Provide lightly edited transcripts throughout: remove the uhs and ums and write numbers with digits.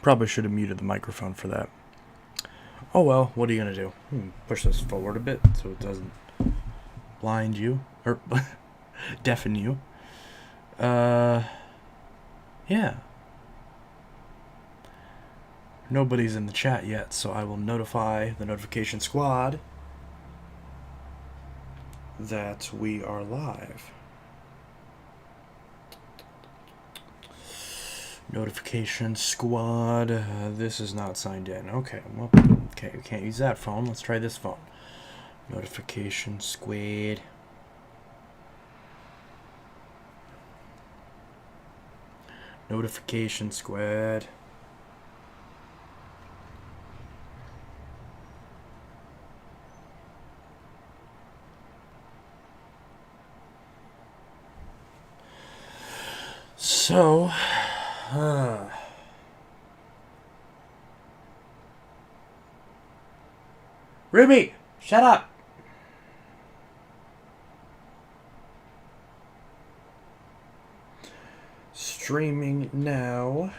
Probably should have muted the microphone for that. Oh well, what are you gonna do? Push this forward a bit so it doesn't blind you or deafen you. Yeah. Nobody's in the chat yet, so I will notify the notification squad that we are live. Notification squad. This is not signed in. Okay, well, okay, we can't use that phone. Let's try this phone. Notification squad. Notification squad. So, Ruby, shut up. Streaming now.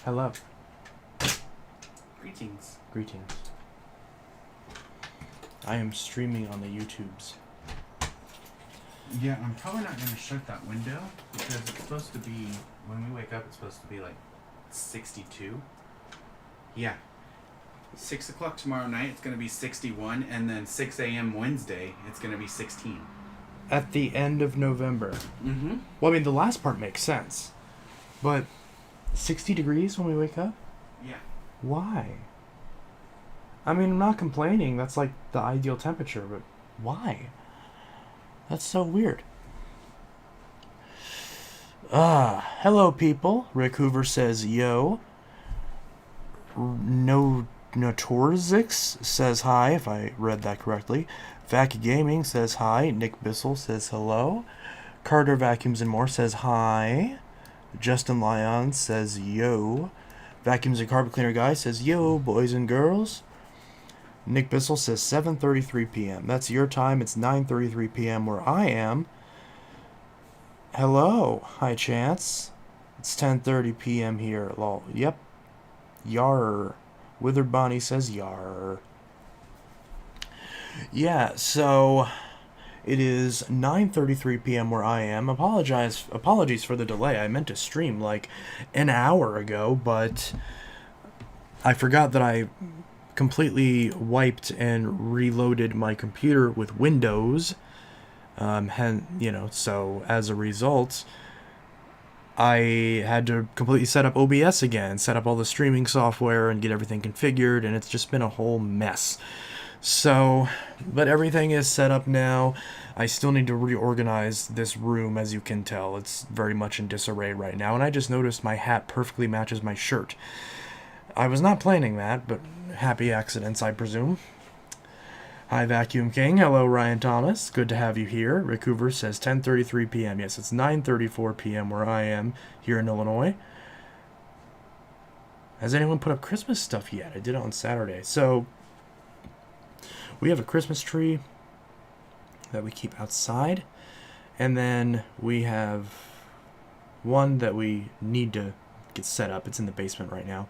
Hello. Greetings. Greetings. I am streaming on the YouTubes. Yeah, I'm probably not going to shut that window because it's supposed to be, when we wake up, it's supposed to be like 62. Yeah. 6 o'clock tomorrow night, it's going to be 61, and then 6 a.m. Wednesday, it's going to be 16. At the end of November. Mm-hmm. Well, I mean, the last part makes sense. But 60 degrees when we wake up? Yeah. Why? I mean, I'm not complaining. That's like the ideal temperature, but why? That's so weird. Hello, people. Rick Hoover says, yo. No Notorzix says hi, if I read that correctly. Vac Gaming says hi. Nick Bissell says hello. Carter Vacuums and More says hi. Justin Lyon says yo. Vacuums and Carpet Cleaner Guy says yo, boys and girls. Nick Bissell says 7:33 p.m. That's your time. It's 9:33 p.m. where I am. Hello. Hi, Chance. It's 10:30 p.m. here. Lol. Yep. Yar. Withered Bonnie says yar. Yeah, so it is 9:33 p.m. where I am. Apologies for the delay. I meant to stream like an hour ago, but I forgot that I completely wiped and reloaded my computer with Windows. So as a result, I had to completely set up OBS again, set up all the streaming software and get everything configured, and it's just been a whole mess. So, but everything is set up now. I still need to reorganize this room, as you can tell. It's very much in disarray right now, and I just noticed my hat perfectly matches my shirt. I was not planning that, but happy accidents, I presume. Hi, Vacuum King. Hello, Ryan Thomas. Good to have you here. Rick Hoover says 10:33 p.m. Yes, it's 9:34 p.m. where I am here in Illinois. Has anyone put up Christmas stuff yet? I did it on Saturday. So, we have a Christmas tree that we keep outside. And then we have one that we need to get set up. It's in the basement right now.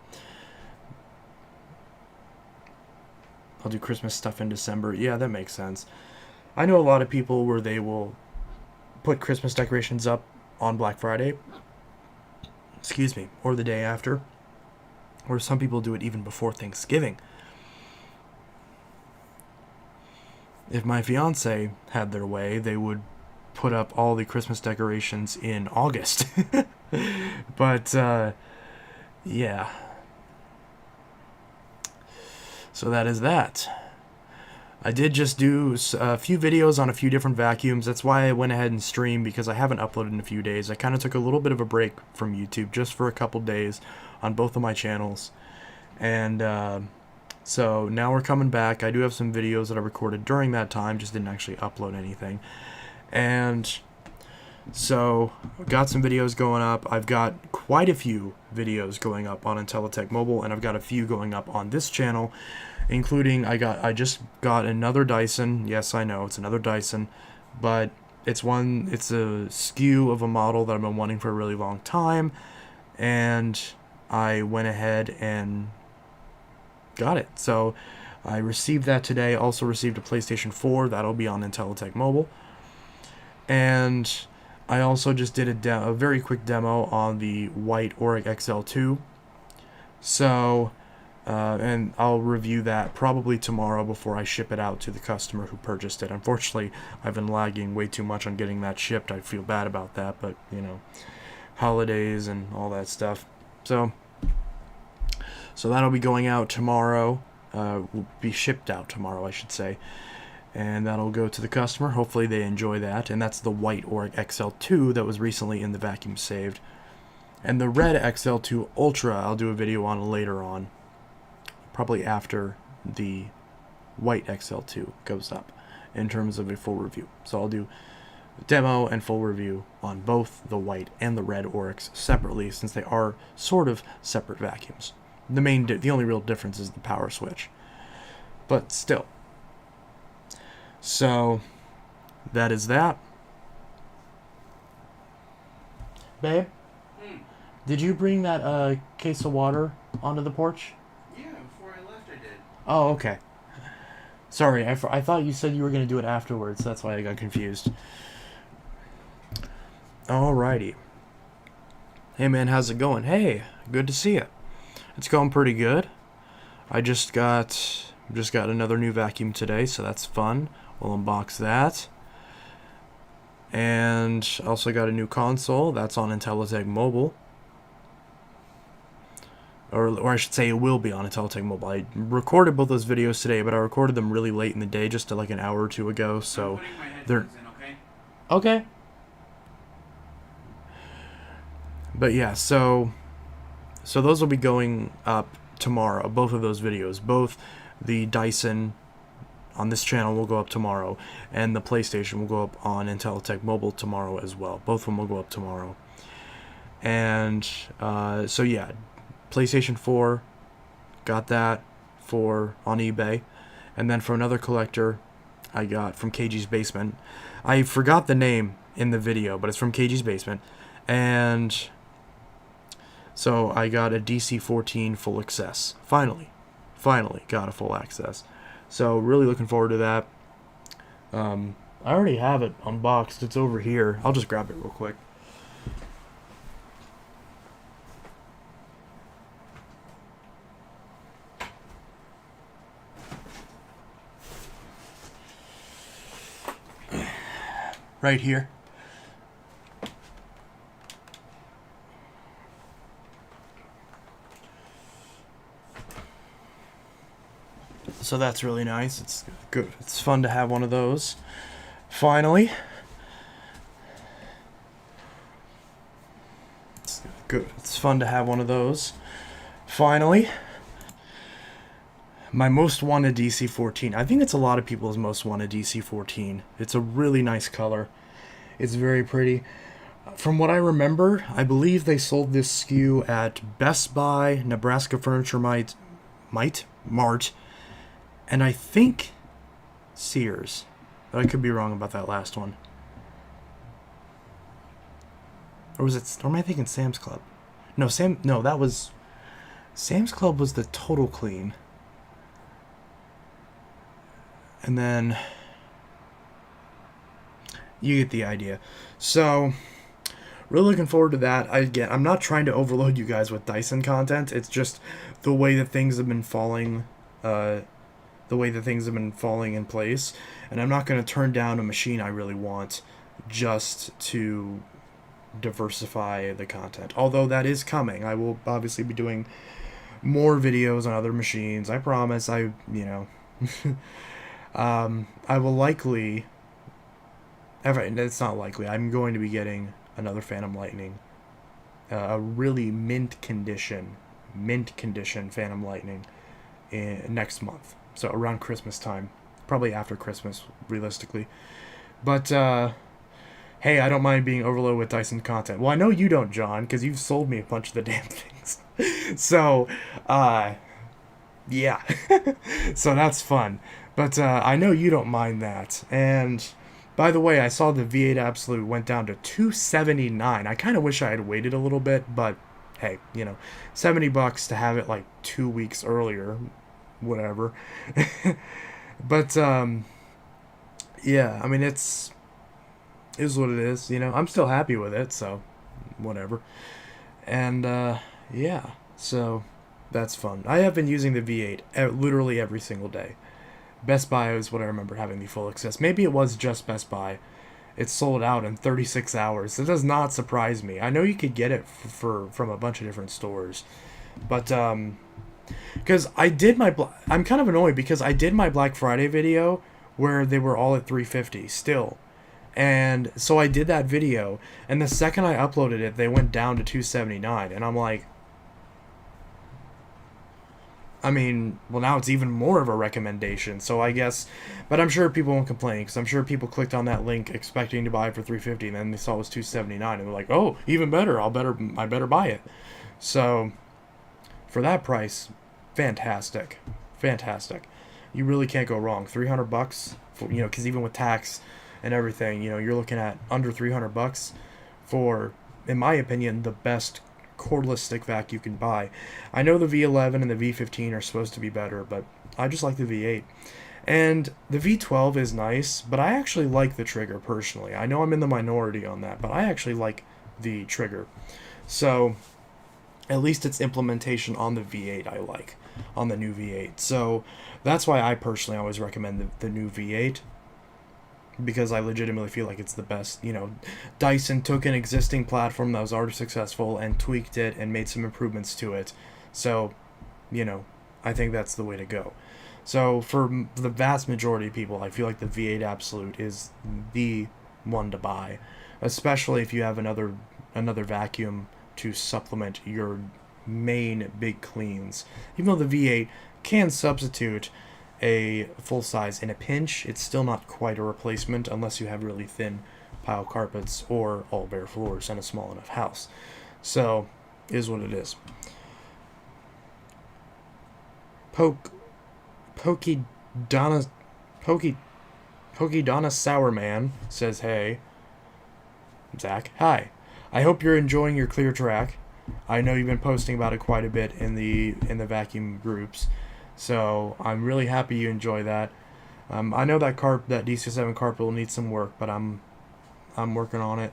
I'll do Christmas stuff in December. Yeah, that makes sense. I know a lot of people where they will put Christmas decorations up on Black Friday. Excuse me. Or the day after. Or some people do it even before Thanksgiving. If my fiance had their way, they would put up all the Christmas decorations in August. But, yeah. So that is that. I did just do a few videos on a few different vacuums. That's why I went ahead and streamed, because I haven't uploaded in a few days. I kind of took a little bit of a break from YouTube just for a couple days on both of my channels. And so now we're coming back. I do have some videos that I recorded during that time, just didn't actually upload anything. And so I've got some videos going up. I've got quite a few videos going up on Intelitech Mobile, and I've got a few going up on this channel. including I just got another Dyson. Yes, I know it's another Dyson, but it's a SKU of a model that I've been wanting for a really long time, and I went ahead and got it. So I received that today. Also received a PlayStation 4 that'll be on IntelliTech Mobile, and I also just did a very quick demo on the white Auric XL2. So, and I'll review that probably tomorrow before I ship it out to the customer who purchased it. Unfortunately, I've been lagging way too much on getting that shipped. I feel bad about that, but, holidays and all that stuff. So that'll be going out tomorrow. Will be shipped out tomorrow, I should say. And that'll go to the customer. Hopefully they enjoy that. And that's the white Auric XL2 that was recently in the vacuum saved. And the red XL2 Ultra I'll do a video on later on. Probably after the white XL2 goes up in terms of a full review. So I'll do a demo and full review on both the white and the red Aurics separately, since they are sort of separate vacuums. The only real difference is the power switch. But still. So, that is that. Babe? Did you bring that case of water onto the porch? Yeah, before I left I did. Oh, okay. Sorry, I thought you said you were going to do it afterwards. That's why I got confused. Alrighty. Hey man, how's it going? Hey, good to see you. It's going pretty good. I just got another new vacuum today, so that's fun. We'll unbox that. And also got a new console. That's on IntelliTech Mobile. Or I should say it will be on IntelliTech Mobile. I recorded both those videos today, but I recorded them really late in the day, just like an hour or two ago, so I'm putting my they're... headphones in, okay? Okay. But yeah, so those will be going up tomorrow, both of those videos. Both the Dyson on this channel will go up tomorrow, and the PlayStation will go up on IntelliTech Mobile tomorrow as well. Both of them will go up tomorrow. And so yeah, PlayStation 4, got that on eBay. And then from another collector I got from KG's Basement. I forgot the name in the video, but it's from KG's Basement. And so I got a DC-14 full access. Finally got a full access. So really looking forward to that. I already have it unboxed. It's over here. I'll just grab it real quick. Right here. So that's really nice. It's good. It's fun to have one of those. Finally. It's good. It's fun to have one of those. Finally. My most wanted DC-14. I think it's a lot of people's most wanted DC-14. It's a really nice color. It's very pretty. From what I remember, I believe they sold this SKU at Best Buy, Nebraska Furniture Mart, and I think Sears. But I could be wrong about that last one. Or am I thinking Sam's Club? No, that was... Sam's Club was the Total Clean. And then... you get the idea. So... really looking forward to that. I'm not trying to overload you guys with Dyson content. It's just the way that things have been falling... in place, and I'm not going to turn down a machine I really want just to diversify the content. Although that is coming. I will obviously be doing more videos on other machines. I promise. I will likely... it's not likely. I'm going to be getting another Phantom Lightning. A really mint condition Phantom Lightning next month. So around Christmas time. Probably after Christmas, realistically. But, hey, I don't mind being overloaded with Dyson content. Well, I know you don't, John, because you've sold me a bunch of the damn things. So, Yeah. So that's fun. But I know you don't mind that. And by the way, I saw the V8 Absolute went down to 279. I kind of wish I had waited a little bit, but hey, $70 to have it like 2 weeks earlier, whatever. But yeah, I mean it is what it is, I'm still happy with it, so whatever. And yeah, so that's fun. I have been using the V8 literally every single day. Best Buy is what I remember having the full access. Maybe it was just Best Buy. It sold out in 36 hours. It does not surprise me. I know you could get it from a bunch of different stores, but because I'm kind of annoyed because I did my Black Friday video where they were all at 350 still. And so I did that video, and the second I uploaded it, they went down to 279, and I'm like, I mean, well, now it's even more of a recommendation. So I guess, but I'm sure people won't complain because I'm sure people clicked on that link expecting to buy it for 350, and then they saw it was 279, and they're like, "Oh, even better! I better buy it." So for that price, fantastic, fantastic. You really can't go wrong. $300 for because even with tax and everything, you're looking at under $300 for, in my opinion, the best cordless stick vac you can buy. I know the V11 and the V15 are supposed to be better, but I just like the V8. And the V12 is nice, but I actually like the trigger personally. I know I'm in the minority on that, but I actually like the trigger. So at least its implementation on the V8 I like, on the new V8. So that's why I personally always recommend the new V8, because I legitimately feel like it's the best. Dyson took an existing platform that was already successful and tweaked it and made some improvements to it. So, I think that's the way to go. So for the vast majority of people, I feel like the V8 Absolute is the one to buy, especially if you have another vacuum to supplement your main big cleans. Even though the V8 can substitute a full size in a pinch, it's still not quite a replacement unless you have really thin pile carpets or all bare floors and a small enough house. So, is what it is. Pokey Donna Sourman says, "Hey, Zach. Hi. I hope you're enjoying your clear track. I know you've been posting about it quite a bit in the vacuum groups. So I'm really happy you enjoy that. I know that DC7 carpet will need some work, but I'm working on it.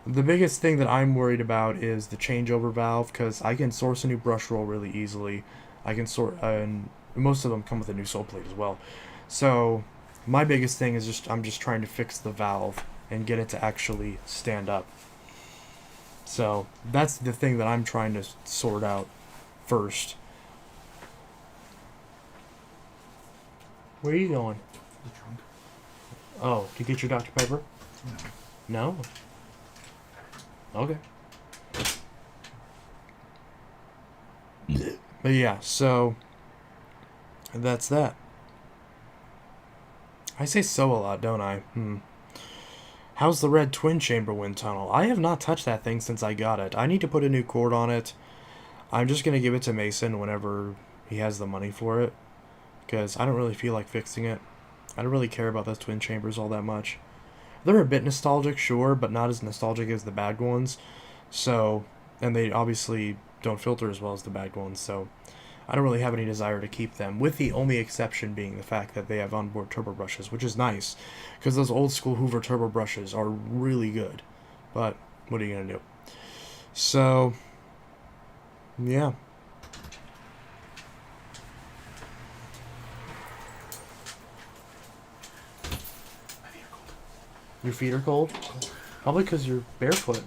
The biggest thing that I'm worried about is the changeover valve, because I can source a new brush roll really easily. I can and most of them come with a new sole plate as well. So my biggest thing is I'm just trying to fix the valve and get it to actually stand up. So that's the thing that I'm trying to sort out first. Where are you going? The trunk. Oh, to get your Dr. Pepper? No. No? Okay. But yeah, so that's that. I say so a lot, don't I? How's the red twin chamber wind tunnel? I have not touched that thing since I got it. I need to put a new cord on it. I'm just going to give it to Mason whenever he has the money for it, because I don't really feel like fixing it. I don't really care about those twin chambers all that much. They're a bit nostalgic, sure, but not as nostalgic as the bad ones. So, and they obviously don't filter as well as the bad ones, so I don't really have any desire to keep them, with the only exception being the fact that they have onboard turbo brushes, which is nice, because those old school Hoover turbo brushes are really good. But what are you going to do? So, yeah. Your feet are cold? Probably because you're barefoot.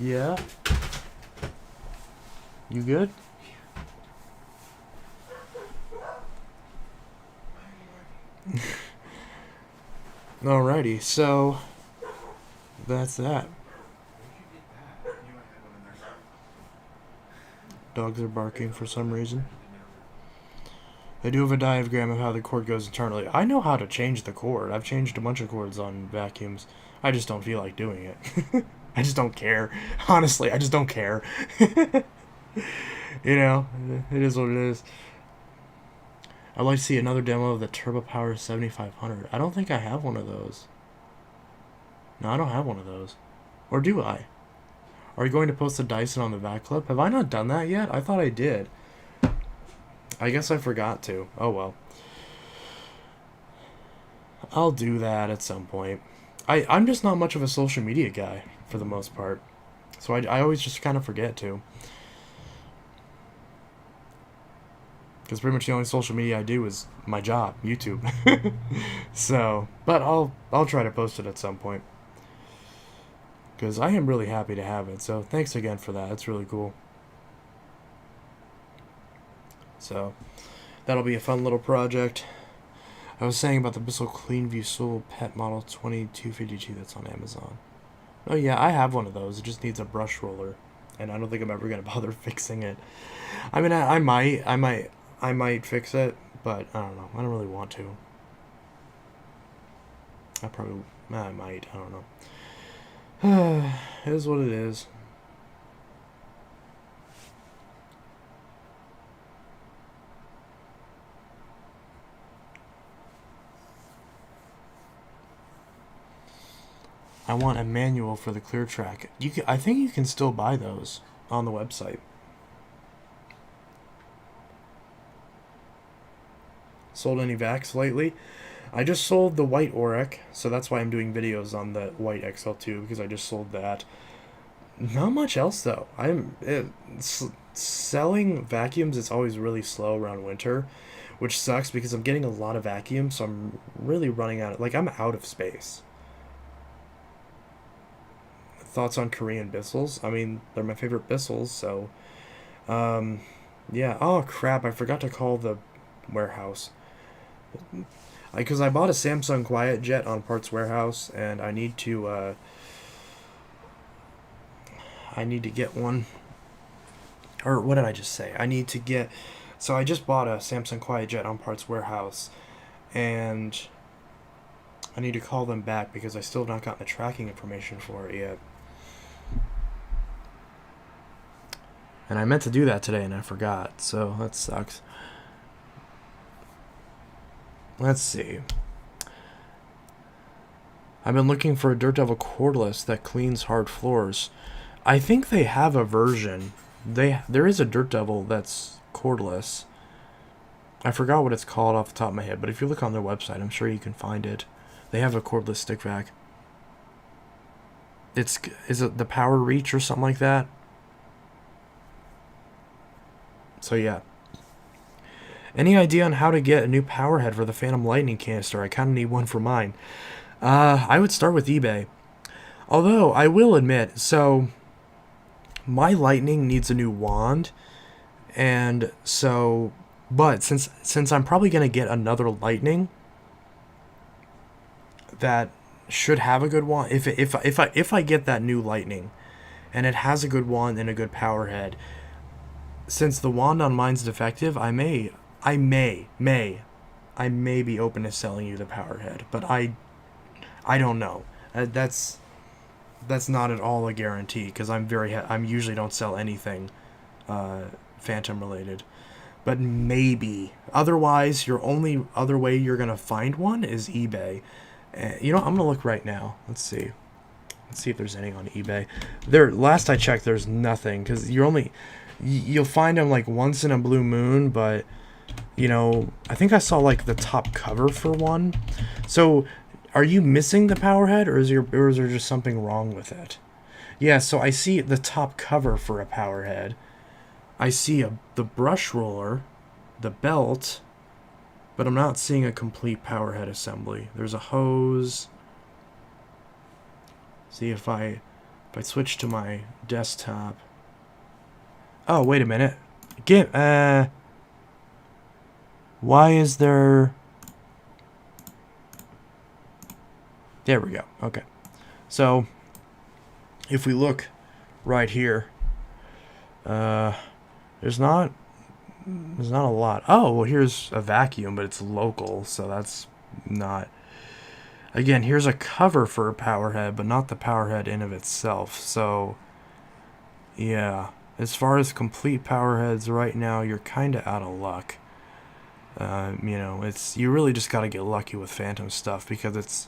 Yeah. You good? Alrighty, so that's that. Dogs are barking for some reason. They do have a diagram of how the cord goes internally. I know how to change the cord. I've changed a bunch of cords on vacuums. I just don't feel like doing it. I just don't care. Honestly, I just don't care. You know, it is what it is. I'd like to see another demo of the Turbo Power 7500. I don't think I have one of those. No, I don't have one of those. Or do I? Are you going to post the Dyson on the back clip? Have I not done that yet? I thought I did. I guess I forgot to. Oh well. I'll do that at some point. I'm just not much of a social media guy for the most part. So I always just kind of forget to. Because pretty much the only social media I do is my job, YouTube. So, but I'll try to post it at some point. Because I am really happy to have it. So thanks again for that. It's really cool. So that'll be a fun little project. I was saying about the Bissell Cleanview Soul Pet Model 2252 that's on Amazon. Oh yeah, I have one of those. It just needs a brush roller, and I don't think I'm ever gonna bother fixing it. I mean, I might fix it, but I don't know. I don't really want to. I might. I don't know. It is what it is. I want a manual for the ClearTrack. I think you can still buy those on the website. Sold any vacs lately? I just sold the white Orec, so that's why I'm doing videos on the white XL2, because I just sold that. Not much else though. Selling vacuums is always really slow around winter, which sucks because I'm getting a lot of vacuums, so I'm really running out. I'm out of space. Thoughts on Korean Bissels? I mean, they're my favorite Bissels, so yeah. Oh crap! I forgot to call the warehouse. Because I bought a Samsung QuietJet on Parts Warehouse, and I need to get one. Or what did I just say? So I just bought a Samsung QuietJet on Parts Warehouse, and I need to call them back because I still have not gotten the tracking information for it yet. And I meant to do that today, and I forgot, so that sucks. Let's see. I've been looking for a Dirt Devil cordless that cleans hard floors. I think they have a version. There is a Dirt Devil that's cordless. I forgot what it's called off the top of my head, but if you look on their website, I'm sure you can find it. They have a cordless stick vac. Is it the Power Reach or something like that? So yeah. Any idea on how to get a new power head for the Phantom Lightning canister? I kind of need one for mine. I would start with eBay. Although, I will admit, so my Lightning needs a new wand, and so, but since I'm probably going to get another Lightning that should have a good wand, if I get that new Lightning, and it has a good wand and a good power head, since the wand on mine's defective, I may be open to selling you the power head, but I don't know. That's not at all a guarantee because I'm usually don't sell anything Phantom related, but maybe. Otherwise, your only other way you're gonna find one is eBay. I'm gonna look right now. Let's see if there's any on eBay. Last I checked, there's nothing because you'll find them once in a blue moon, but I think I saw the top cover for one. So are you missing the power head, or is there just something wrong with it? Yeah, so I see the top cover for a power head. I see the brush roller, the belt, but I'm not seeing a complete power head assembly. There's a hose. See if I switch to my desktop. Oh, wait a minute. Why is there... There we go. Okay. So, if we look right here, there's not a lot. Oh, well, here's a vacuum, but it's local, so that's not... Again, here's a cover for a power head, but not the power head in of itself. So, yeah. As far as complete power heads right now, you're kind of out of luck. You know, you really just got to get lucky with Phantom stuff because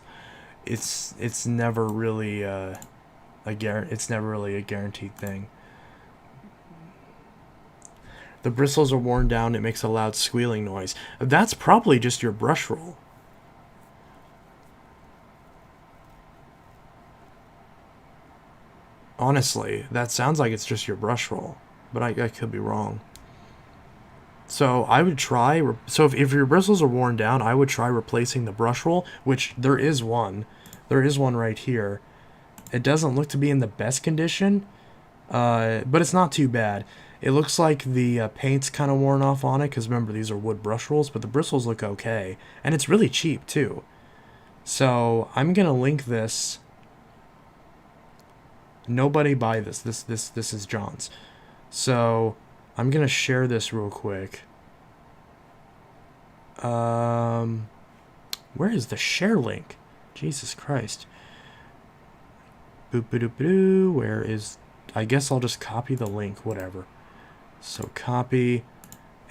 it's never really it's never really a guaranteed thing. The bristles are worn down. It makes a loud squealing noise. That's probably just your brush roll. Honestly, that sounds like it's just your brush roll, but I could be wrong. So I would try. So if your bristles are worn down, I would try replacing the brush roll, which there is one. There is one right here. It doesn't look to be in the best condition, but it's not too bad. It looks like the paint's kind of worn off on it, because remember, these are wood brush rolls, but the bristles look okay. And it's really cheap, too. So I'm going to link this. Nobody buy this. This is John's. So I'm going to share this real quick. Where is the share link? Jesus Christ. Boop, boop, boop, boop. Where is... I guess I'll just copy the link, whatever. So copy,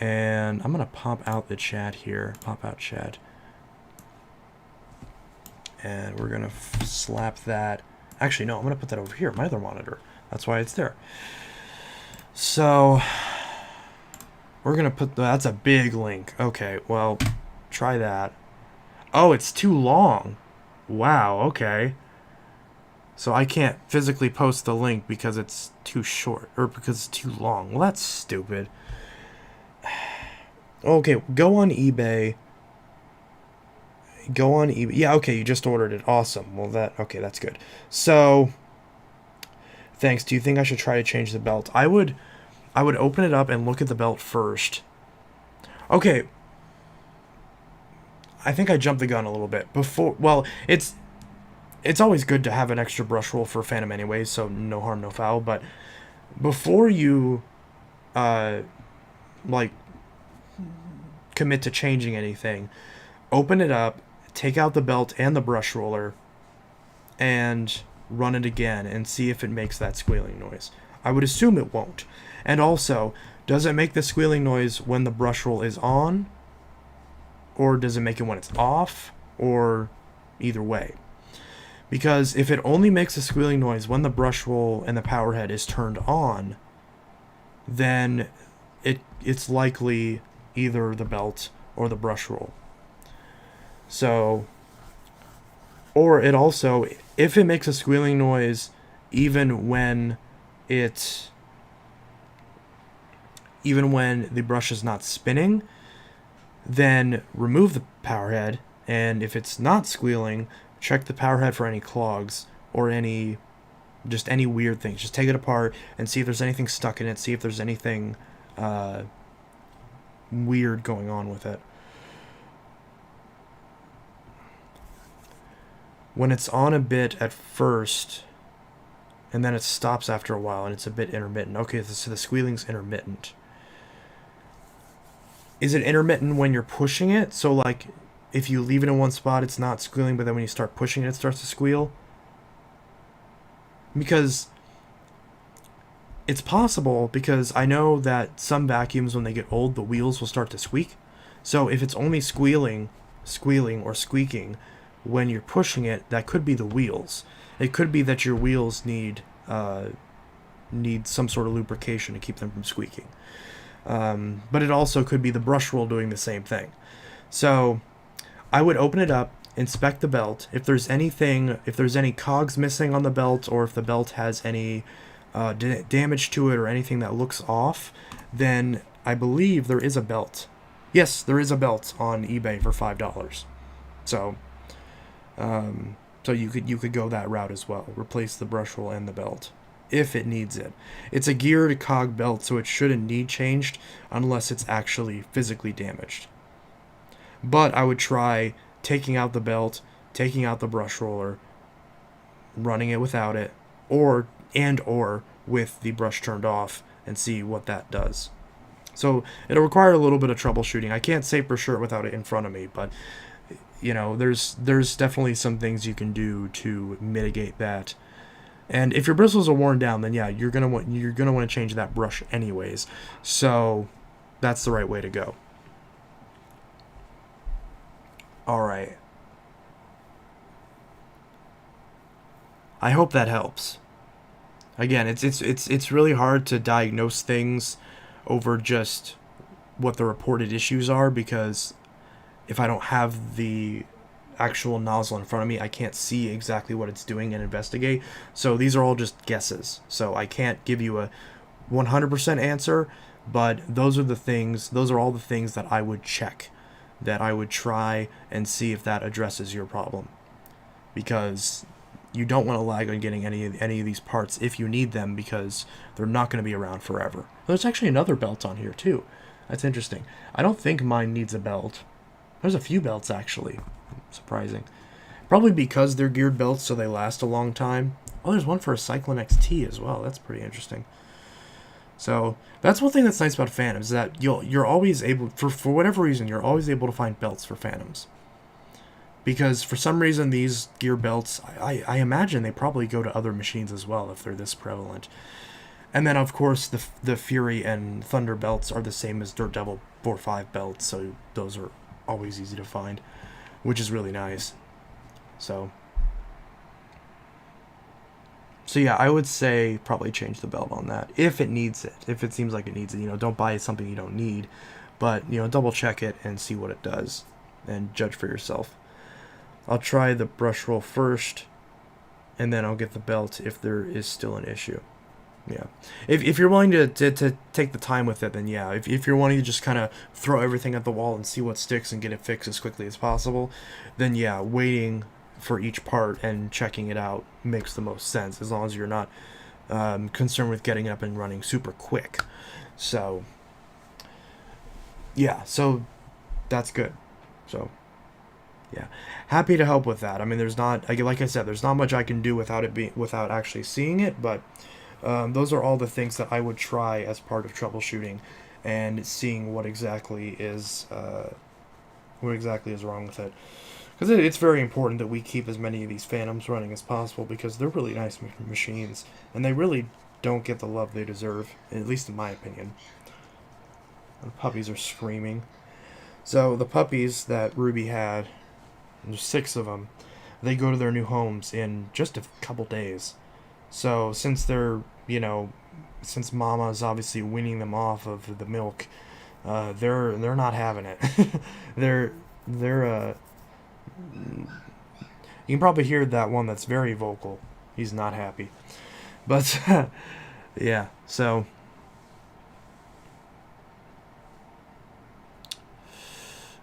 and I'm going to pop out the chat here. Pop out chat. And we're going to slap that. Actually, no, I'm going to put that over here, my other monitor. That's why it's there. So we're going to put... That's a big link. Okay, well, try that. Oh, it's too long. Wow, okay. So I can't physically post the link because it's too short, or because it's too long. Well, that's stupid. Okay, go on eBay. Go on eBay. Yeah, okay, you just ordered it. Awesome. Well, okay, that's good. So, thanks. Do you think I should try to change the belt? I would open it up and look at the belt first. Okay. I think I jumped the gun a little bit. Well, it's always good to have an extra brush roll for Phantom anyways, so no harm, no foul, but before you, commit to changing anything, open it up, take out the belt and the brush roller, and run it again and see if it makes that squealing noise. I would assume it won't. And also, does it make the squealing noise when the brush roll is on, or does it make it when it's off, or either way? Because if it only makes a squealing noise when the brush roll and the power head is turned on, then it's likely either the belt or the brush roll. So, or it also, if it makes a squealing noise even when the brush is not spinning, then remove the power head, and if it's not squealing, check the power head for any clogs or any weird things. Just take it apart and see if there's anything stuck in it. See if there's anything weird going on with it. When it's on a bit at first, and then it stops after a while, and it's a bit intermittent. Okay, so the squealing's intermittent. Is it intermittent when you're pushing it? So, like, if you leave it in one spot, it's not squealing, but then when you start pushing it, it starts to squeal? Because it's possible, because I know that some vacuums, when they get old, the wheels will start to squeak. So if it's only squealing or squeaking when you're pushing it, that could be the wheels. It could be that your wheels need some sort of lubrication to keep them from squeaking. But it also could be the brush roll doing the same thing. So I would open it up, inspect the belt. If there's any cogs missing on the belt, or if the belt has any damage to it or anything that looks off, then I believe there is a belt. Yes, there is a belt on eBay for $5. So you could go that route as well. Replace the brush roll and the belt if it needs it. It's a geared cog belt, so it shouldn't need changed unless it's actually physically damaged. But I would try taking out the belt, taking out the brush roller, running it without it, or with the brush turned off, and see what that does. So it'll require a little bit of troubleshooting. I can't say for sure without it in front of me, but there's definitely some things you can do to mitigate that. And if your bristles are worn down, then yeah, you're gonna want to change that brush anyways. So that's the right way to go. All right. I hope that helps. Again, it's really hard to diagnose things over just what the reported issues are, because if I don't have the actual nozzle in front of me, I can't see exactly what it's doing and investigate. So these are all just guesses. So I can't give you a 100% answer, but those are all the things that I would check, that I would try and see if that addresses your problem. Because you don't want to lag on getting any of these parts if you need them, because they're not going to be around forever. There's actually another belt on here too. That's interesting. I don't think mine needs a belt. There's a few belts actually. Surprising. Probably because they're geared belts, so they last a long time. Oh, there's one for a Cyclone XT as well. That's pretty interesting. So that's one thing that's nice about Phantoms, is that you're always able, for whatever reason, you're always able to find belts for Phantoms. Because for some reason these gear belts, I imagine they probably go to other machines as well if they're this prevalent. And then of course the Fury and Thunder belts are the same as Dirt Devil 4.5 belts, so those are always easy to find, which is really nice. So yeah, I would say probably change the belt on that if it needs it. If it seems like it needs it, don't buy something you don't need, but double check it and see what it does and judge for yourself. I'll try the brush roll first, and then I'll get the belt if there is still an issue. Yeah. If you're willing to take the time with it, then yeah. If you're wanting to just kind of throw everything at the wall and see what sticks and get it fixed as quickly as possible, then yeah, waiting for each part and checking it out makes the most sense, as long as you're not concerned with getting up and running super quick. So yeah, so that's good. So yeah, happy to help with that. I mean, there's not, like I said, there's not much I can do without actually seeing it, but those are all the things that I would try as part of troubleshooting and seeing what exactly is wrong with it. Because it's very important that we keep as many of these Phantoms running as possible, because they're really nice machines, and they really don't get the love they deserve, at least in my opinion. The puppies are screaming. So the puppies that Ruby had, there's 6 of them, they go to their new homes in just a couple days. So since they're, since Mama's obviously weaning them off of the milk, they're not having it. they're you can probably hear that one that's very vocal. He's not happy. But yeah, so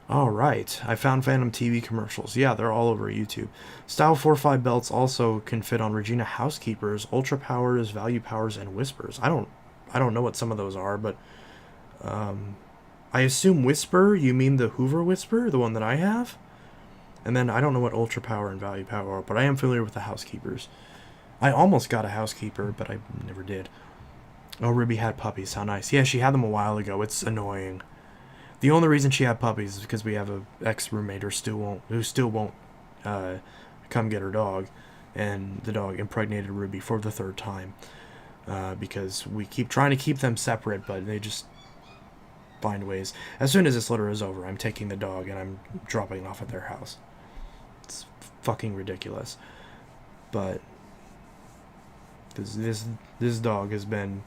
alright, I found Phantom TV commercials. Yeah, they're all over YouTube. Style 4.5 belts also can fit on Regina Housekeepers, Ultra Powers, Value Powers, and Whispers. I don't know what some of those are, but I assume Whisper, you mean the Hoover Whisper, the one that I have? And then I don't know what Ultra Power and Value Power are, but I am familiar with the Housekeepers. I almost got a Housekeeper, but I never did. Oh, Ruby had puppies. How nice. Yeah, she had them a while ago. It's annoying. The only reason she had puppies is because we have a ex-roommate who still won't come get her dog, and the dog impregnated Ruby for the 3rd time, because we keep trying to keep them separate, but they just find ways. As soon as this litter is over, I'm taking the dog and I'm dropping it off at their house. It's fucking ridiculous, but this dog has been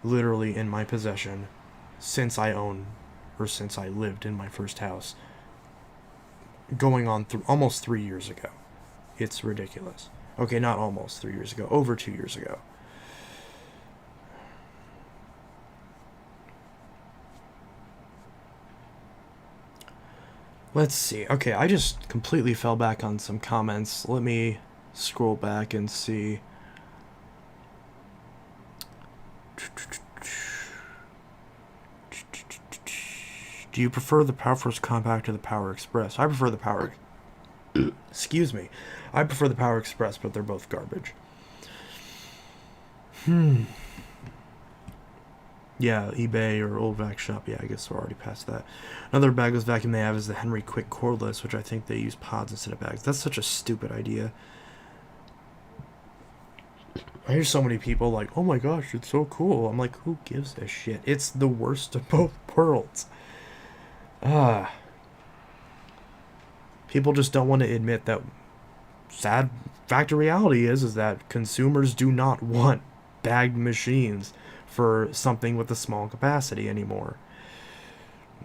literally in my possession since I lived in my first house, going on almost 3 years ago. It's ridiculous. Okay, not almost 3 years ago, over 2 years ago. Let's see. Okay, I just completely fell back on some comments. Let me scroll back and see. Do you prefer the PowerForce Compact or the Power Express? I prefer the Power... Excuse me. I prefer the Power Express, but they're both garbage. Yeah, eBay or Old Vac Shop. Yeah, I guess we're already past that. Another bagless vacuum they have is the Henry Quick Cordless, which I think they use pods instead of bags. That's such a stupid idea. I hear so many people like, oh my gosh, it's so cool. I'm like, who gives a shit? It's the worst of both worlds. Ah. People just don't want to admit that sad fact of reality is that consumers do not want bagged machines for something with a small capacity anymore.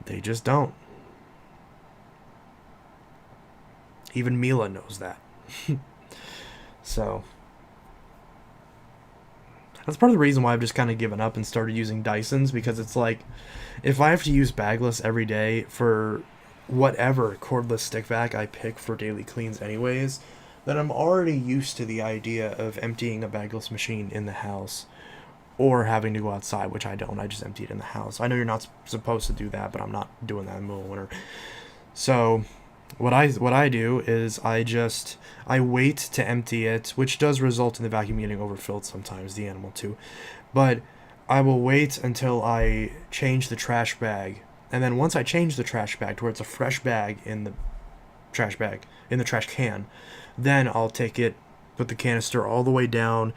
They just don't. Even Mila knows that. So that's part of the reason why I've just kind of given up and started using Dysons, because it's like, if I have to use bagless every day for whatever cordless stick vac I pick for daily cleans anyways, then I'm already used to the idea of emptying a bagless machine in the house or having to go outside, which I don't. I just empty it in the house. I know you're not supposed to do that, but I'm not doing that in the middle of winter. So what I do is I wait to empty it, which does result in the vacuum getting overfilled sometimes, the animal too. But I will wait until I change the trash bag, and then once I change the trash bag to where it's a fresh bag in the trash can, then I'll take it, put the canister all the way down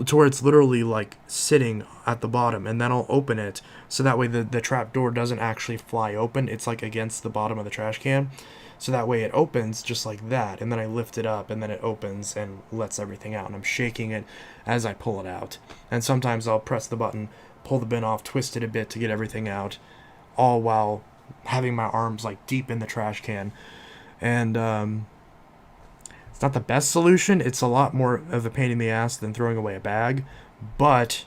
to where it's literally like sitting at the bottom, and then I'll open it so that way the trap door doesn't actually fly open. It's like against the bottom of the trash can, so that way it opens just like that, and then I lift it up and then it opens and lets everything out, and I'm shaking it as I pull it out. And sometimes I'll press the button, pull the bin off, twist it a bit to get everything out, all while having my arms like deep in the trash can. And it's not the best solution. It's a lot more of a pain in the ass than throwing away a bag, but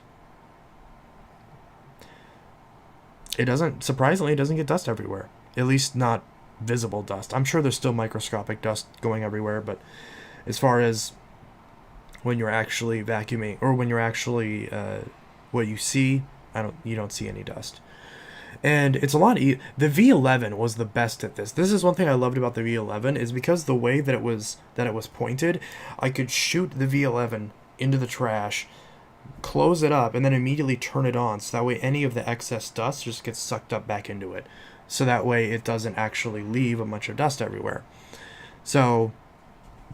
surprisingly, it doesn't get dust everywhere. At least not visible dust. I'm sure there's still microscopic dust going everywhere, but as far as when you're actually vacuuming, or when you're actually what you see, you don't see any dust. And it's a lot the V11 was the best at this. This is one thing I loved about the V11, is because the way that it was pointed, I could shoot the V11 into the trash, close it up, and then immediately turn it on, so that way any of the excess dust just gets sucked up back into it, so that way it doesn't actually leave a bunch of dust everywhere. So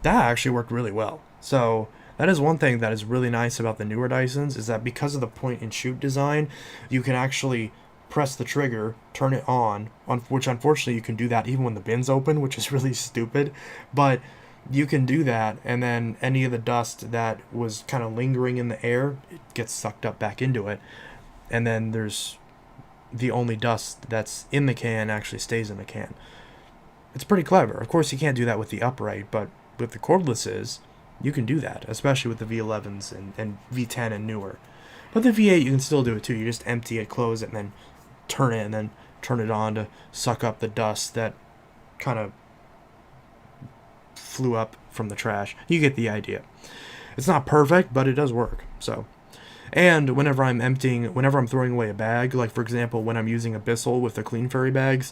that actually worked really well. So that is one thing that is really nice about the newer Dysons, is that because of the point and shoot design, you can actually press the trigger, turn it on, which unfortunately you can do that even when the bin's open, which is really stupid, but you can do that, and then any of the dust that was kind of lingering in the air, it gets sucked up back into it, and then there's the only dust that's in the can actually stays in the can. It's pretty clever. Of course, you can't do that with the upright, but with the cordlesses, you can do that, especially with the V11s and V10 and newer. But the V8, you can still do it too. You just empty it, close it, and then turn it, and then turn it on to suck up the dust that kind of flew up from the trash. You get the idea. It's not perfect, but it does work. So, and whenever I'm throwing away a bag, like for example, when I'm using a Bissell with the Clean Fairy bags,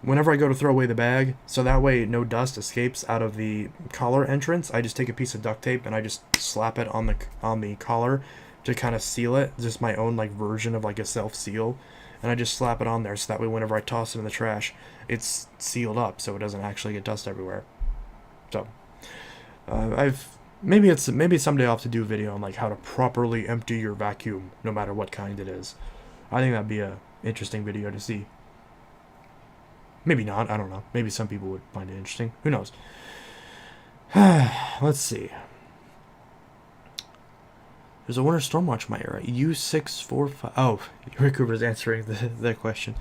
whenever I go to throw away the bag, so that way no dust escapes out of the collar entrance, I just take a piece of duct tape and I just slap it on the collar to kind of seal it. Just my own like version of like a self-seal. And I just slap it on there, so that way whenever I toss it in the trash, it's sealed up so it doesn't actually get dust everywhere. So maybe someday I'll have to do a video on like how to properly empty your vacuum, no matter what kind it is. I think that'd be a interesting video to see. Maybe not, I don't know. Maybe some people would find it interesting. Who knows? Let's see. There's a winter storm watch in my area. U645. Oh, Rick Cooper's answering the question.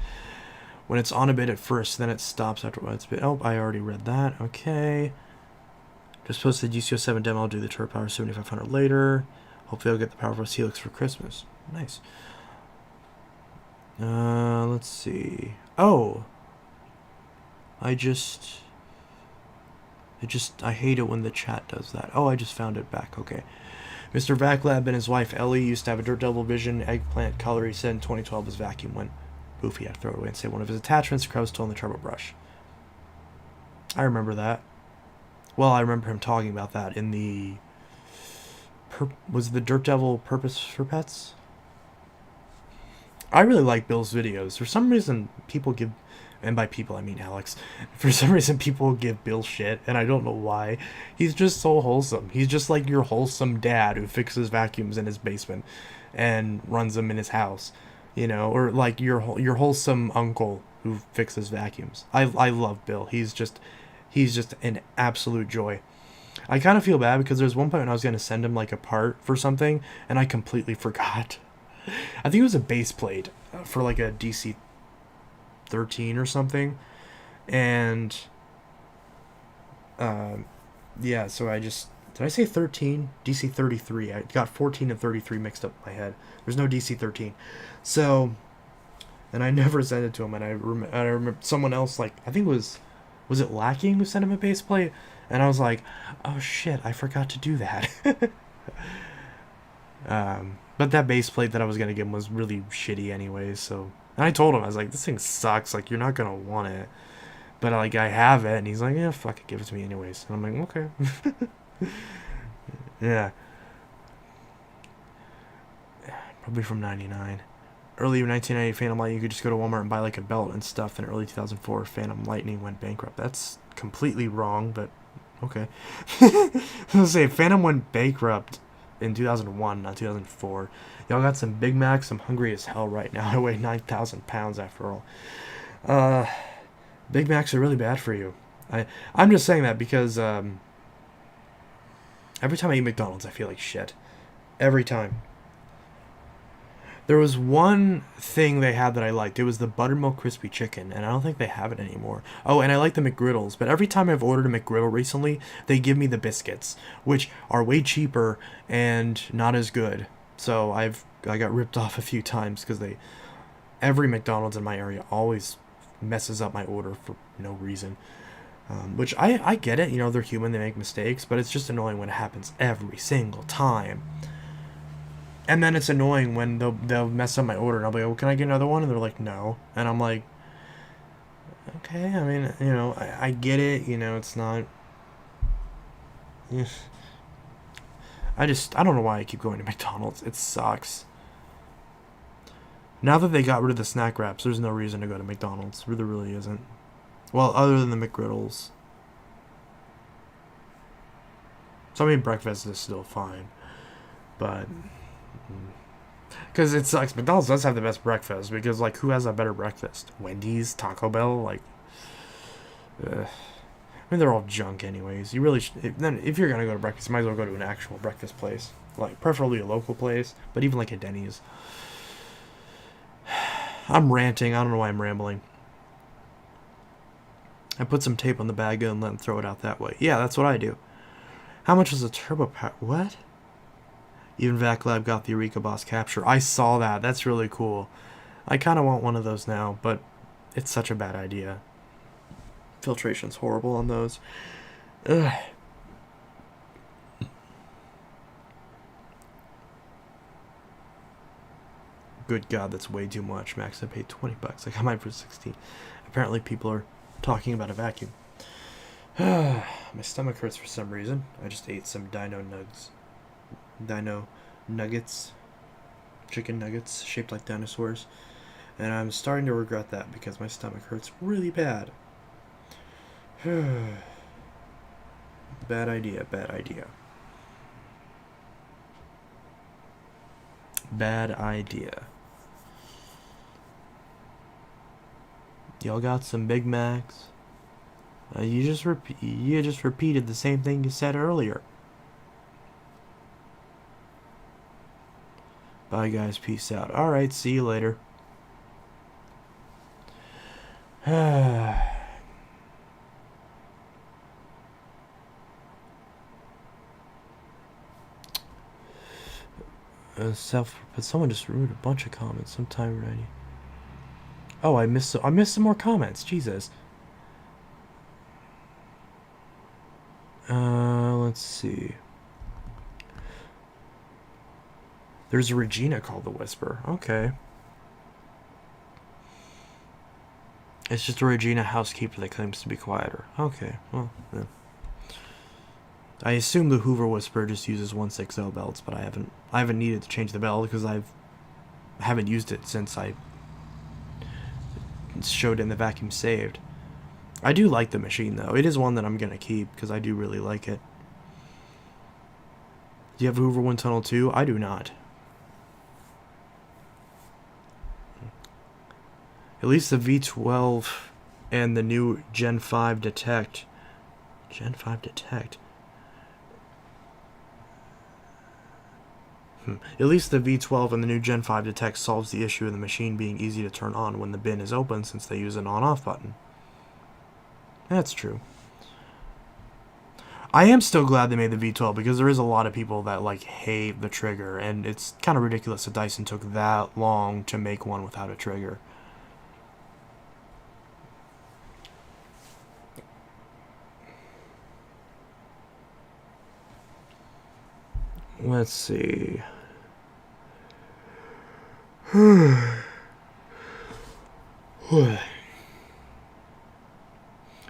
When it's on a bit at first, then it stops after it's bit. Oh, I already read that. Okay. Just posted UC07 demo. I'll do the Turbo Power 7500 later. Hopefully I'll get the Powerforce Helix for Christmas. Nice. Let's see. Oh. I hate it when the chat does that. Oh, I just found it back. Okay. Mr. Vaclab and his wife Ellie used to have a Dirt Devil Vision eggplant color. He said in 2012 his vacuum went poofy. I had to throw it away and say one of his attachments, the crow's toe, and the turbo brush. I remember that. Well, I remember him talking about that in the... was the Dirt Devil Purpose for Pets? I really like Bill's videos. For some reason, people give And by people, I mean Alex. For some reason, people give Bill shit, and I don't know why. He's just so wholesome. He's just like your wholesome dad who fixes vacuums in his basement and runs them in his house, you know, or like your wholesome uncle who fixes vacuums. I love Bill. He's just an absolute joy. I kind of feel bad because there's one point when I was going to send him like a part for something, and I completely forgot. I think it was a base plate for like a DC 13 or something, and yeah, so I just, did I say 13? DC 33. I got 14 and 33 mixed up in my head. There's no DC 13. So, and I never sent it to him, and I remember someone else, like, I think was it Lacking who sent him a base plate? And I was like, oh shit, I forgot to do that. But that base plate that I was going to give him was really shitty anyways, so... And I told him, I was like, this thing sucks, like, you're not going to want it. But, like, I have it, and he's like, yeah, fuck it, give it to me anyways. And I'm like, okay. Yeah. Probably from 99. Early 1990, Phantom Lightning, you could just go to Walmart and buy, like, a belt and stuff. In early 2004, Phantom Lightning went bankrupt. That's completely wrong, but okay. I was going to say, Phantom went bankrupt in 2001, not 2004. Y'all got some Big Macs. I'm hungry as hell right now. I weigh 9,000 pounds after all. Big Macs are really bad for you. I'm just saying that because every time I eat McDonald's, I feel like shit. Every time. There was one thing they had that I liked. It was the buttermilk crispy chicken, and I don't think they have it anymore. Oh, and I like the McGriddles, but every time I've ordered a McGriddle recently, they give me the biscuits, which are way cheaper and not as good. So I got ripped off a few times because every McDonald's in my area always messes up my order for no reason. Which I get it, you know, they're human, they make mistakes, but it's just annoying when it happens every single time. And then it's annoying when they'll mess up my order, and I'll be like, well, can I get another one? And they're like, no. And I'm like, okay, I mean, you know, I get it, you know, it's not... I don't know why I keep going to McDonald's. It sucks. Now that they got rid of the snack wraps, there's no reason to go to McDonald's. There really isn't. Well, other than the McGriddles. So, I mean, breakfast is still fine. But... because it sucks. McDonald's does have the best breakfast, because, like, who has a better breakfast? Wendy's? Taco Bell? Like... I mean, they're all junk anyways. You really then if you're going to go to breakfast, you might as well go to an actual breakfast place. Like, preferably a local place, but even like a Denny's. I'm ranting. I don't know why I'm rambling. I put some tape on the bag and let them throw it out that way. Yeah, that's what I do. How much was a turbo power? What? Even VacLab got the Eureka Boss capture. I saw that. That's really cool. I kind of want one of those now, but it's such a bad idea. Filtration's horrible on those. Ugh. Good God, that's way too much. Max, I paid $20. I got mine for 16. Apparently people are talking about a vacuum. My stomach hurts for some reason. I just ate some dino nuggets. Chicken nuggets shaped like dinosaurs. And I'm starting to regret that because my stomach hurts really bad. Bad idea. Bad idea. Y'all got some Big Macs. You just repeated the same thing you said earlier. Bye guys, peace out. Alright, see you later. But someone just wrote a bunch of comments sometime already. Oh, I missed some more comments. Jesus. Let's see. There's a Regina called the Whisper. Okay. It's just a Regina housekeeper that claims to be quieter. Okay, well, yeah. I assume the Hoover Whisper just uses 1/6 belts, but I haven't needed to change the belt because I haven't used it since I showed in the vacuum saved. I do like the machine though. It is one that I'm gonna keep because I do really like it. Do you have a Hoover Wind Tunnel too? I do not. At least the V12 and the new Gen 5 Detect. Gen 5 Detect. At least the V12 and the new Gen 5 Detect solves the issue of the machine being easy to turn on when the bin is open, since they use an on-off button. That's true. I am still glad they made the V12 because there is a lot of people that like hate the trigger, and it's kind of ridiculous that Dyson took that long to make one without a trigger. Let's see.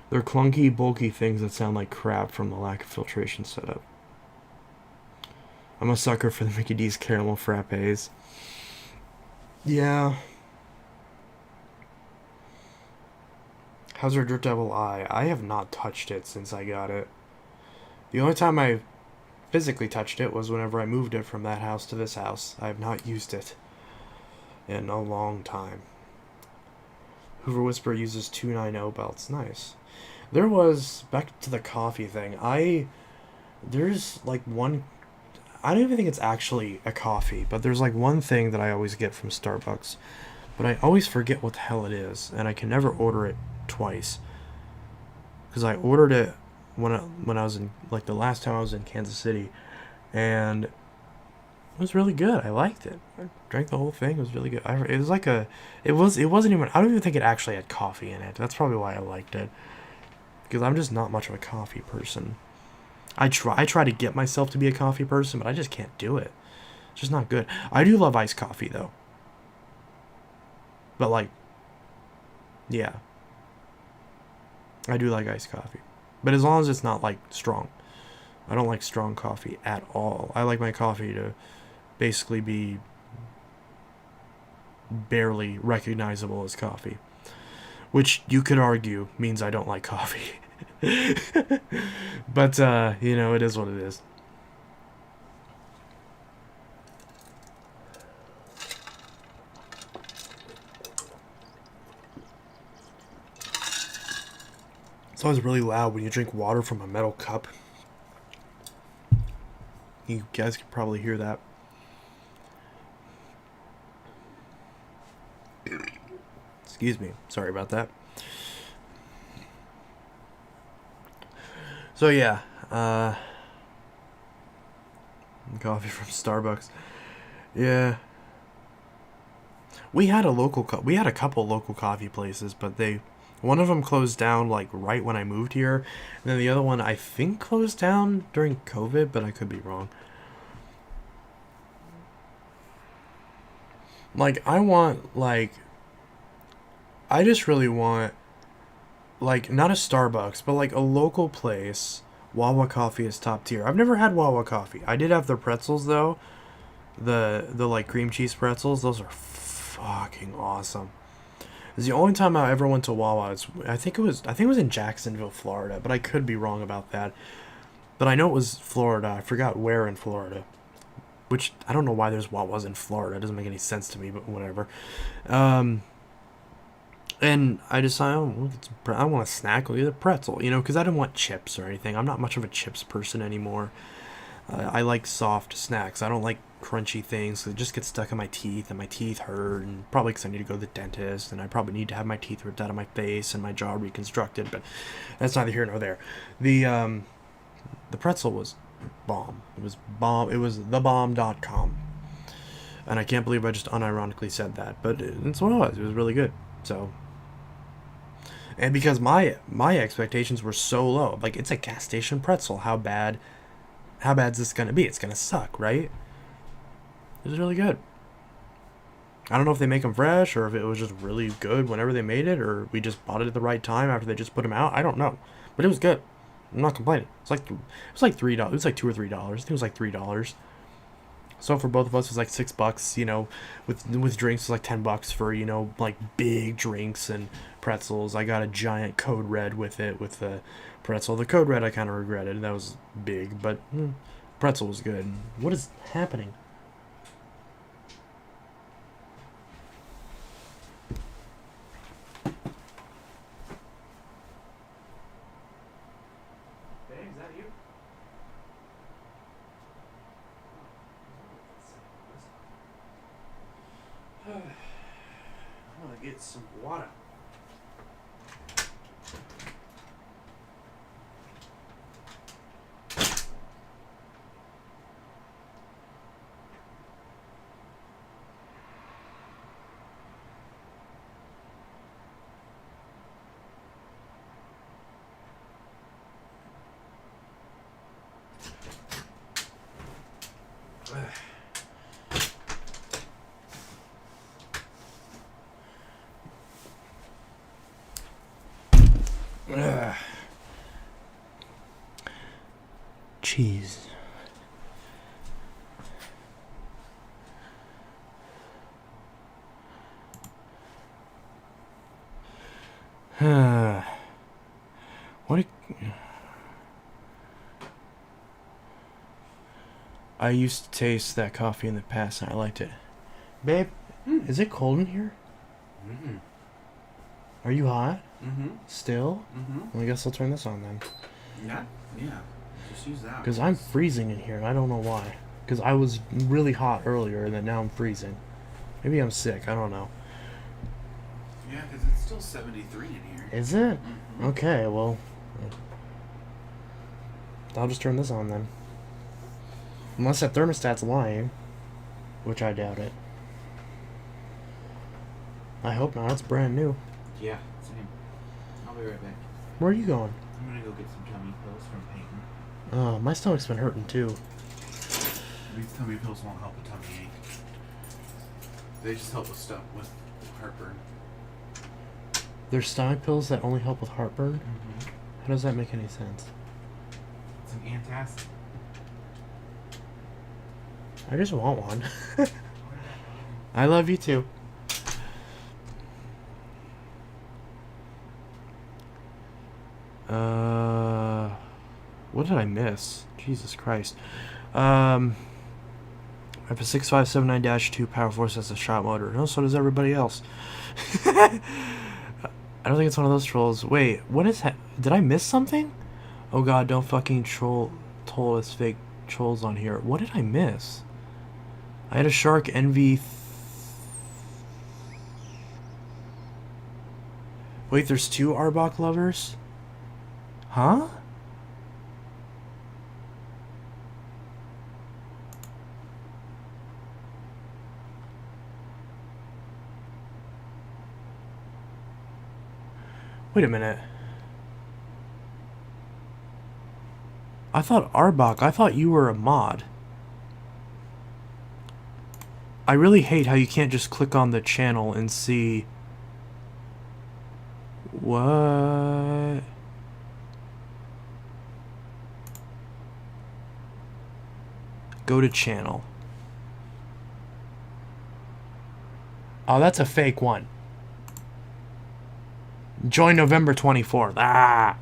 They're clunky, bulky things that sound like crap from the lack of filtration setup. I'm a sucker for the Mickey D's caramel frappes. Yeah. How's our Dirt Devil Eye? I have not touched it since I got it. The only time I physically touched it was whenever I moved it from that house to this house. I have not used it in a long time. Hoover Whisperer uses 290 belts. Nice. There was, back to the coffee thing, there's like one, I don't even think it's actually a coffee, but there's like one thing that I always get from Starbucks, but I always forget what the hell it is, and I can never order it twice. Because I ordered it when I was in, like the last time I was in Kansas City, and it was really good. I liked it. I drank the whole thing. It was really good. It was like it wasn't even, I don't even think it actually had coffee in it. That's probably why I liked it. Because I'm just not much of a coffee person. I try to get myself to be a coffee person, but I just can't do it. It's just not good. I do love iced coffee though. But like, yeah. I do like iced coffee. But as long as it's not like strong. I don't like strong coffee at all. I like my coffee to basically be barely recognizable as coffee. Which you could argue means I don't like coffee. But, you know, it is what it is. It's always really loud when you drink water from a metal cup. You guys can probably hear that. Excuse me. Sorry about that. So yeah, coffee from Starbucks. Yeah. We had a couple local coffee places, but one of them closed down like right when I moved here, and then the other one I think closed down during COVID, but I could be wrong. Like I just really want, like, not a Starbucks, but like a local place. Wawa coffee is top tier. I've never had Wawa coffee. I did have their pretzels though. The like cream cheese pretzels. Those are fucking awesome. It's the only time I ever went to Wawa. I think it was in Jacksonville, Florida, but I could be wrong about that. But I know it was Florida. I forgot where in Florida. Which I don't know why there's Wawas in Florida. It doesn't make any sense to me, but whatever. And I decided, I want a snack, I'll get a pretzel, you know, because I didn't want chips or anything. I'm not much of a chips person anymore. I like soft snacks. I don't like crunchy things. It just gets stuck in my teeth, and my teeth hurt, and probably because I need to go to the dentist, and I probably need to have my teeth ripped out of my face and my jaw reconstructed, but that's neither here nor there. The pretzel was bomb. It was bomb. It was thebomb.com. And I can't believe I just unironically said that, but it's what it was. It was really good. So... And because my expectations were so low, like, it's a gas station pretzel. How bad's this gonna be? It's gonna suck, right? It was really good. I don't know if they make them fresh or if it was just really good whenever they made it, or we just bought it at the right time after they just put them out. I don't know, but it was good. I'm not complaining. It was like $3. It was like $2 or $3. I think it was like $3. So for both of us, it was like $6. You know, with drinks, it was like $10 for, you know, like big drinks and pretzels. I got a giant Code Red with it, with the pretzel. The Code Red I kind of regretted. That was big, but pretzel was good. What is happening? Babe, is that you? I'm gonna get some water. Cheese. What? I used to taste that coffee in the past and I liked it. Babe, is it cold in here? Mm-hmm. Are you hot? Mm-hmm. Still? Mm-hmm. Well, I guess I'll turn this on then. Yeah. Yeah. Just use that. Because I'm freezing in here. I don't know why. Because I was really hot earlier and then now I'm freezing. Maybe I'm sick. I don't know. Yeah, because it's still 73 in here. Is it? Mm-hmm. Okay, well. I'll just turn this on then. Unless that thermostat's lying. Which I doubt it. I hope not. It's brand new. Yeah, same. I'll be right back. Where are you going? I'm gonna go get some tummy pills from Peyton. Oh, my stomach's been hurting too. These tummy pills won't help a tummy ache. They just help with stuff with heartburn. There's stomach pills that only help with heartburn? Mm-hmm. How does that make any sense? It's an antacid. I just want one. I love you too. What did I miss? Jesus Christ. I have a 6579-2 Power Force as a shot motor. No, so does everybody else. I don't think it's one of those trolls. Wait, what is did I miss something? Oh god, don't fucking troll us fake trolls on here. What did I miss? I had a Shark NV. Wait, there's two Arbok lovers? Huh? Wait a minute. I thought I thought you were a mod. I really hate how you can't just click on the channel and see... What? Go to channel. Oh, that's a fake one. Join November 24th. Ah!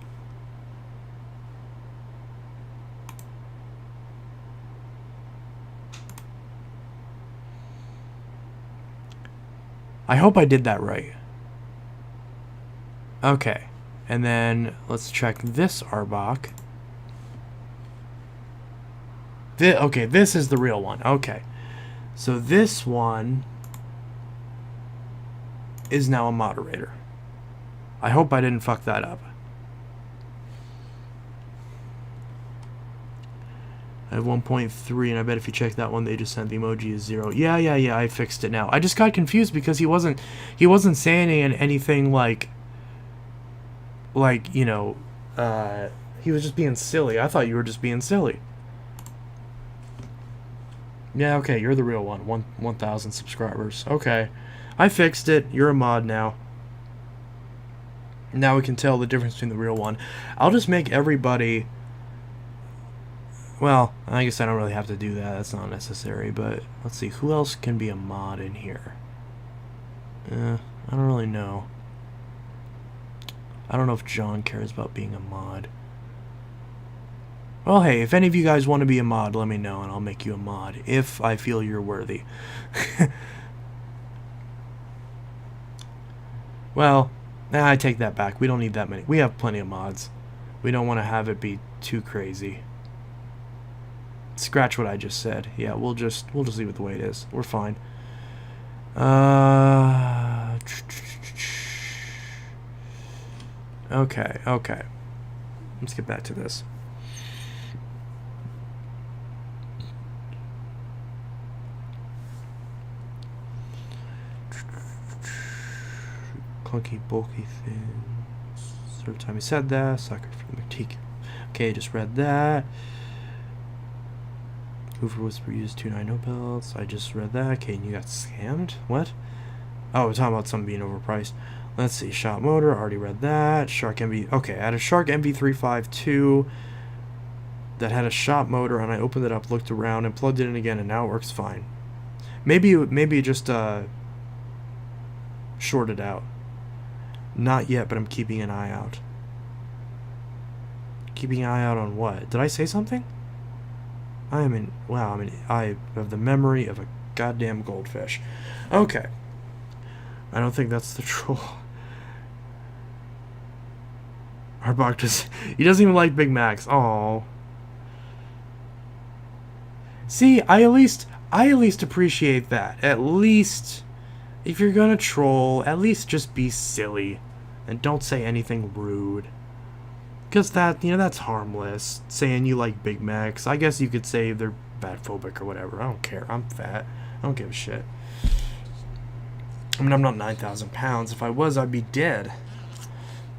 I hope I did that right. Okay. And then let's check this Arbok. Okay, this is the real one. Okay. So this one is now a moderator. I hope I didn't fuck that up. I have 1.3, and I bet if you check that one, they just sent the emoji as 0. Yeah, I fixed it now. I just got confused because he wasn't saying anything like, you know, he was just being silly. I thought you were just being silly. Yeah, okay, you're the real one. 1,000 subscribers. Okay. I fixed it. You're a mod now. Now we can tell the difference between the real one. I'll just make everybody... Well, I guess I don't really have to do that. That's not necessary. But let's see. Who else can be a mod in here? I don't really know. I don't know if John cares about being a mod. Well, hey, if any of you guys want to be a mod, let me know, and I'll make you a mod, if I feel you're worthy. Well, I take that back. We don't need that many. We have plenty of mods. We don't want to have it be too crazy. Scratch what I just said. Yeah, we'll just leave it the way it is. We're fine. Okay. Let's get back to this. Clunky, bulky things. Third time he said that. Sucker for the McTeak. Okay, just read that. Hoover Whisper used 2.9 no belts. I just read that. Okay, and you got scammed? What? Oh, we're talking about something being overpriced. Let's see. Shot motor. Already read that. Shark MV. Okay, I had a Shark MV352 that had a shot motor, and I opened it up, looked around, and plugged it in again, and now it works fine. Maybe it just shorted out. Not yet, but I'm keeping an eye out. Keeping an eye out on what? Did I say something? I have the memory of a goddamn goldfish. Okay. I don't think that's the troll. Arbok he doesn't even like Big Macs. Aww. See, I at least appreciate that. At least, if you're gonna troll, at least just be silly. And don't say anything rude. Because that's harmless. Saying you like Big Macs. I guess you could say they're fatphobic or whatever. I don't care. I'm fat. I don't give a shit. I mean, I'm not 9,000 pounds. If I was, I'd be dead.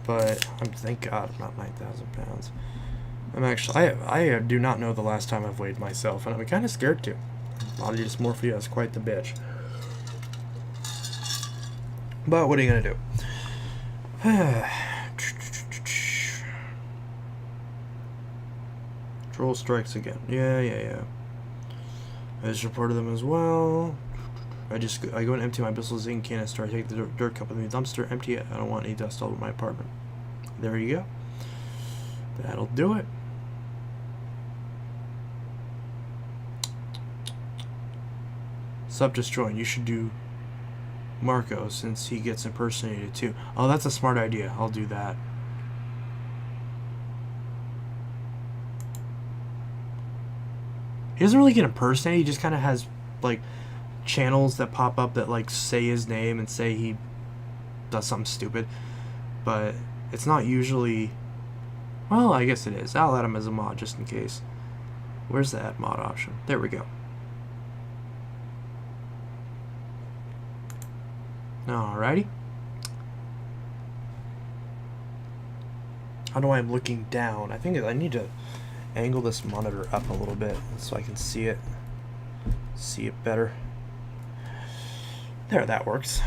But, thank God I'm not 9,000 pounds. I'm actually, I do not know the last time I've weighed myself, and I'm kind of scared to. Body dysmorphia is quite the bitch. But what are you going to do? Troll strikes again. Yeah. I just reported them as well. I go and empty my Bissell zinc canister. I take the dirt cup in the dumpster, empty it. I don't want any dust all over my apartment. There you go. That'll do it. Sub just joined. You should do Marco since he gets impersonated too. Oh, that's a smart idea. I'll do that. He doesn't really get impersonated. He just kind of has like channels that pop up that like say his name and say he does something stupid, but it's not usually. Well, I guess it is. I'll add him as a mod just in case. Where's the add mod option? There we go. Alrighty. How do I'm looking down? I think I need to angle this monitor up a little bit so I can see it better. There, that works.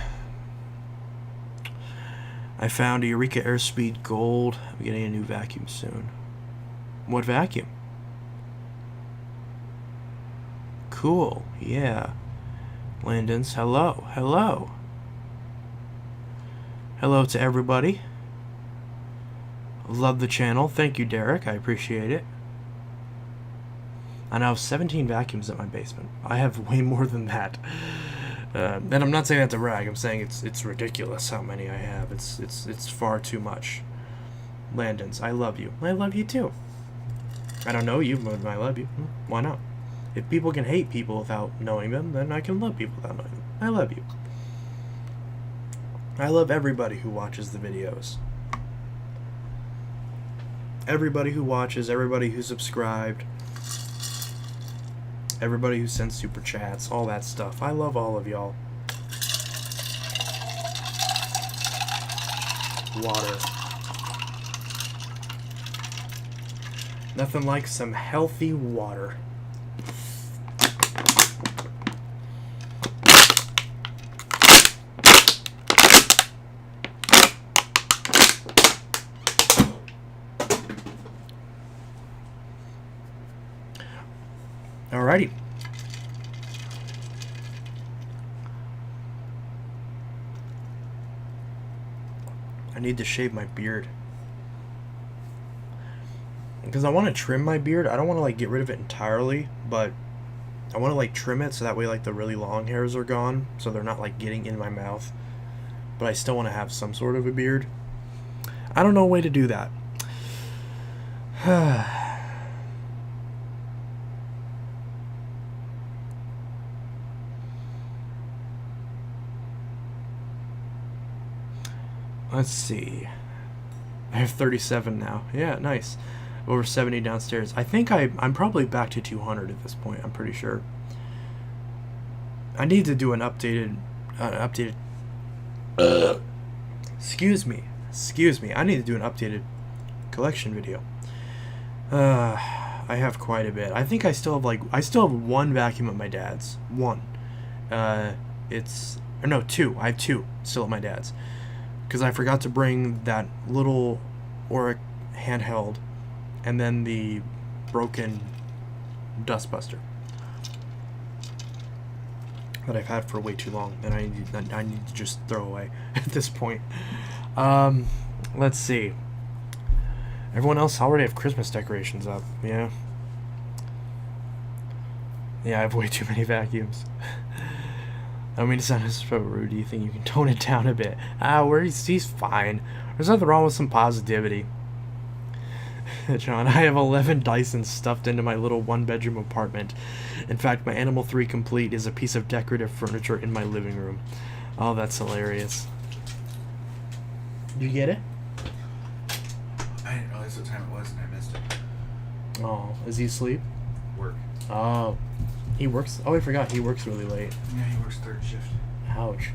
I found a Eureka Airspeed Gold. I'm getting a new vacuum soon. What vacuum? Cool, yeah. Landons, hello. Hello to everybody. Love the channel. Thank you, Derek. I appreciate it. I now have 17 vacuums at my basement. I have way more than that. And I'm not saying that to brag. I'm saying it's ridiculous how many I have. It's far too much. Landons, I love you. I love you too. I don't know you, but I love you. Why not? If people can hate people without knowing them, then I can love people without knowing them. I love you. I love everybody who watches the videos. Everybody who watches, everybody who's subscribed, everybody who sends super chats, all that stuff. I love all of y'all. Water. Nothing like some healthy water. Alrighty. I need to shave my beard. Because I want to trim my beard. I don't want to like get rid of it entirely, but I want to like trim it so that way like the really long hairs are gone, so they're not like getting in my mouth. But I still want to have some sort of a beard. I don't know a way to do that. Let's see. I have 37 now. Yeah, nice. Over 70 downstairs. I think I'm probably back to 200 at this point. I'm pretty sure. I need to do an updated excuse me. I need to do an updated collection video. I have quite a bit. I think I still have one vacuum at my dad's. One. Two. I have two still at my dad's. Because I forgot to bring that little Oreck handheld and then the broken dustbuster that I've had for way too long and I need to just throw away at this point. Let's see. Everyone else already have Christmas decorations up. Yeah. Yeah, I have way too many vacuums. I don't mean to sound so rude. Do you think you can tone it down a bit? He's fine. There's nothing wrong with some positivity. John, I have 11 Dysons stuffed into my little one-bedroom apartment. In fact, my Animal 3 Complete is a piece of decorative furniture in my living room. Oh, that's hilarious. Did you get it? I didn't realize what time it was and I missed it. Oh, is he asleep? Work. Oh, he works. Oh, I forgot. He works really late. Yeah, he works third shift. Ouch.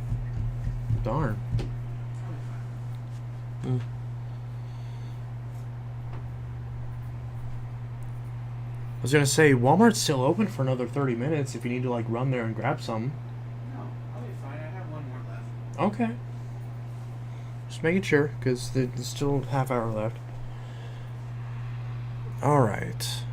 Darn. Mm. I was gonna say Walmart's still open for another 30 minutes if you need to like run there and grab some. No, I'll be fine. I have one more left. Okay. Just making sure, because there's still a half hour left. Alright.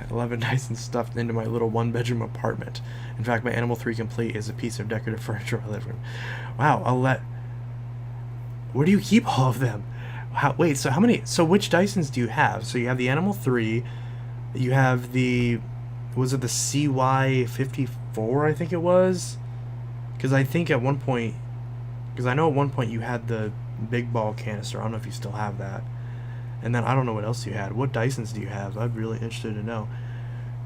$11 Dyson stuffed into my little one-bedroom apartment. In fact, my Animal 3 Complete is a piece of decorative furniture in my living room. Wow, where do you keep all of them? Wait, so how many? So which Dysons do you have? So you have the Animal 3. You have the... Was it the CY54, I think it was? Because I think at one point... Because I know at one point you had the big ball canister. I don't know if you still have that. And then I don't know what else you had. What Dysons do you have? I'm really interested to know.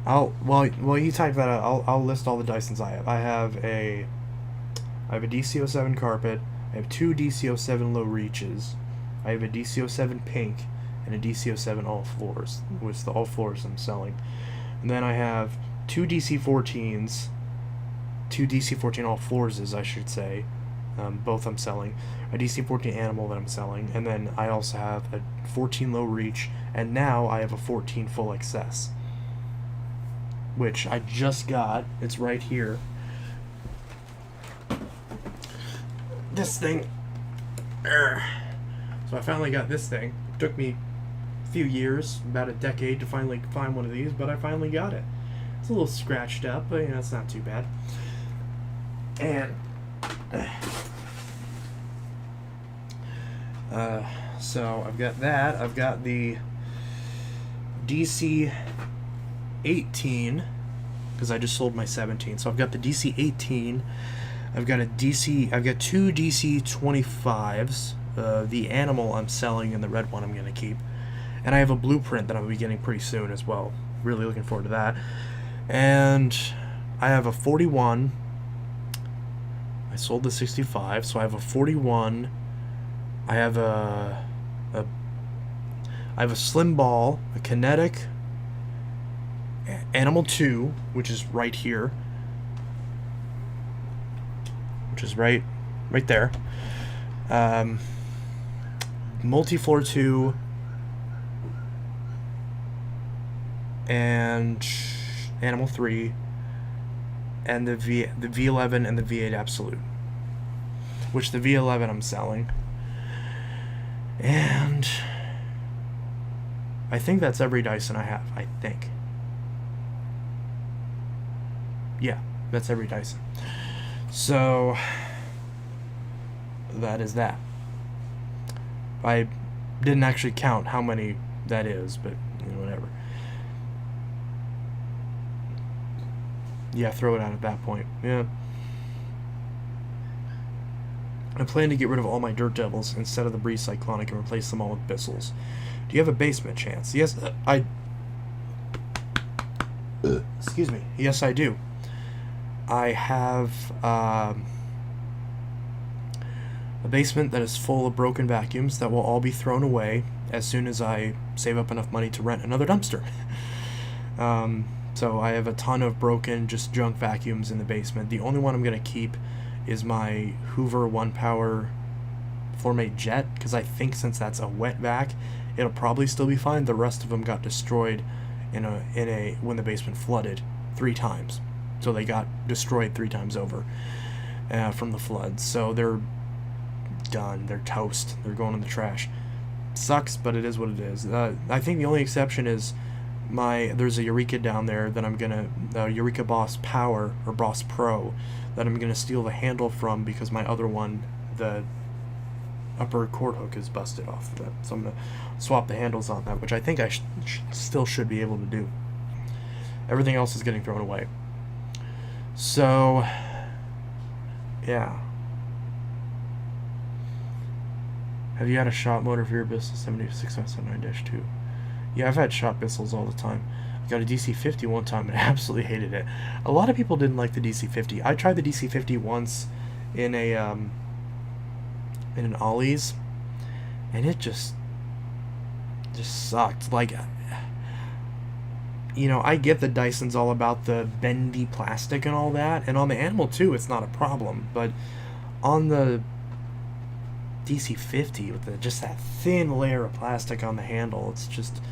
While you type that out, I'll list all the Dysons I have. I have a DC07 carpet. I have two DC07 low reaches. I have a DC07 pink and a DC07 all floors, which the all floors I'm selling. And then I have two DC14s, two DC14 all floors, I should say. Both I'm selling. A DC14 animal that I'm selling, and then I also have a 14 low reach, and now I have a 14 full excess, which I just got. It's right here. This thing. So I finally got this thing. It took me a few years, about a decade, to finally find one of these, but I finally got it. It's a little scratched up, but you know, it's not too bad. And so I've got that. I've got the DC 18 because I just sold my 17. So I've got the DC 18. I've got two DC 25s. The animal I'm selling and the red one I'm gonna keep. And I have a blueprint that I'll be getting pretty soon as well. Really looking forward to that. And I have a 41. I sold the 65, so I have a 41. I have a slim ball, a kinetic, Animal 2, which is right here, which is right there. Multi-floor 2, and Animal 3, and the V11 and the V8 Absolute, which the V11 I'm selling. And I think that's every Dyson I have. I think. Yeah, that's every Dyson. So that is that. I didn't actually count how many that is, but whatever. Yeah, throw it out at that point. Yeah. I plan to get rid of all my Dirt Devils instead of the Breeze Cyclonic and replace them all with Bissels. Do you have a basement chance? Yes, I... Excuse me. Yes, I do. I have a basement that is full of broken vacuums that will all be thrown away as soon as I save up enough money to rent another dumpster. So I have a ton of broken, just junk vacuums in the basement. The only one I'm going to keep is my Hoover 1-Power Floormate Jet, because I think since that's a wet vac, it'll probably still be fine. The rest of them got destroyed when the basement flooded 3 times. So they got destroyed 3 times over from the floods. So they're done. They're toast. They're going in the trash. Sucks, but it is what it is. I think the only exception is there's a Eureka down there that I'm gonna Eureka Boss Power or Boss Pro that I'm gonna steal the handle from because my other one, the upper cord hook, is busted off of it. So I'm gonna swap the handles on that, which I think I still should be able to do. Everything else is getting thrown away. So yeah. Have you had a shot motor for your Bissell 76179-2? Yeah, I've had shot Bissells all the time. I got a DC-50 one time and I absolutely hated it. A lot of people didn't like the DC-50. I tried the DC-50 once in an Ollie's, and it just sucked. Like, I get the Dyson's all about the bendy plastic and all that, and on the Animal too, it's not a problem. But on the DC-50 with just that thin layer of plastic on the handle, it's just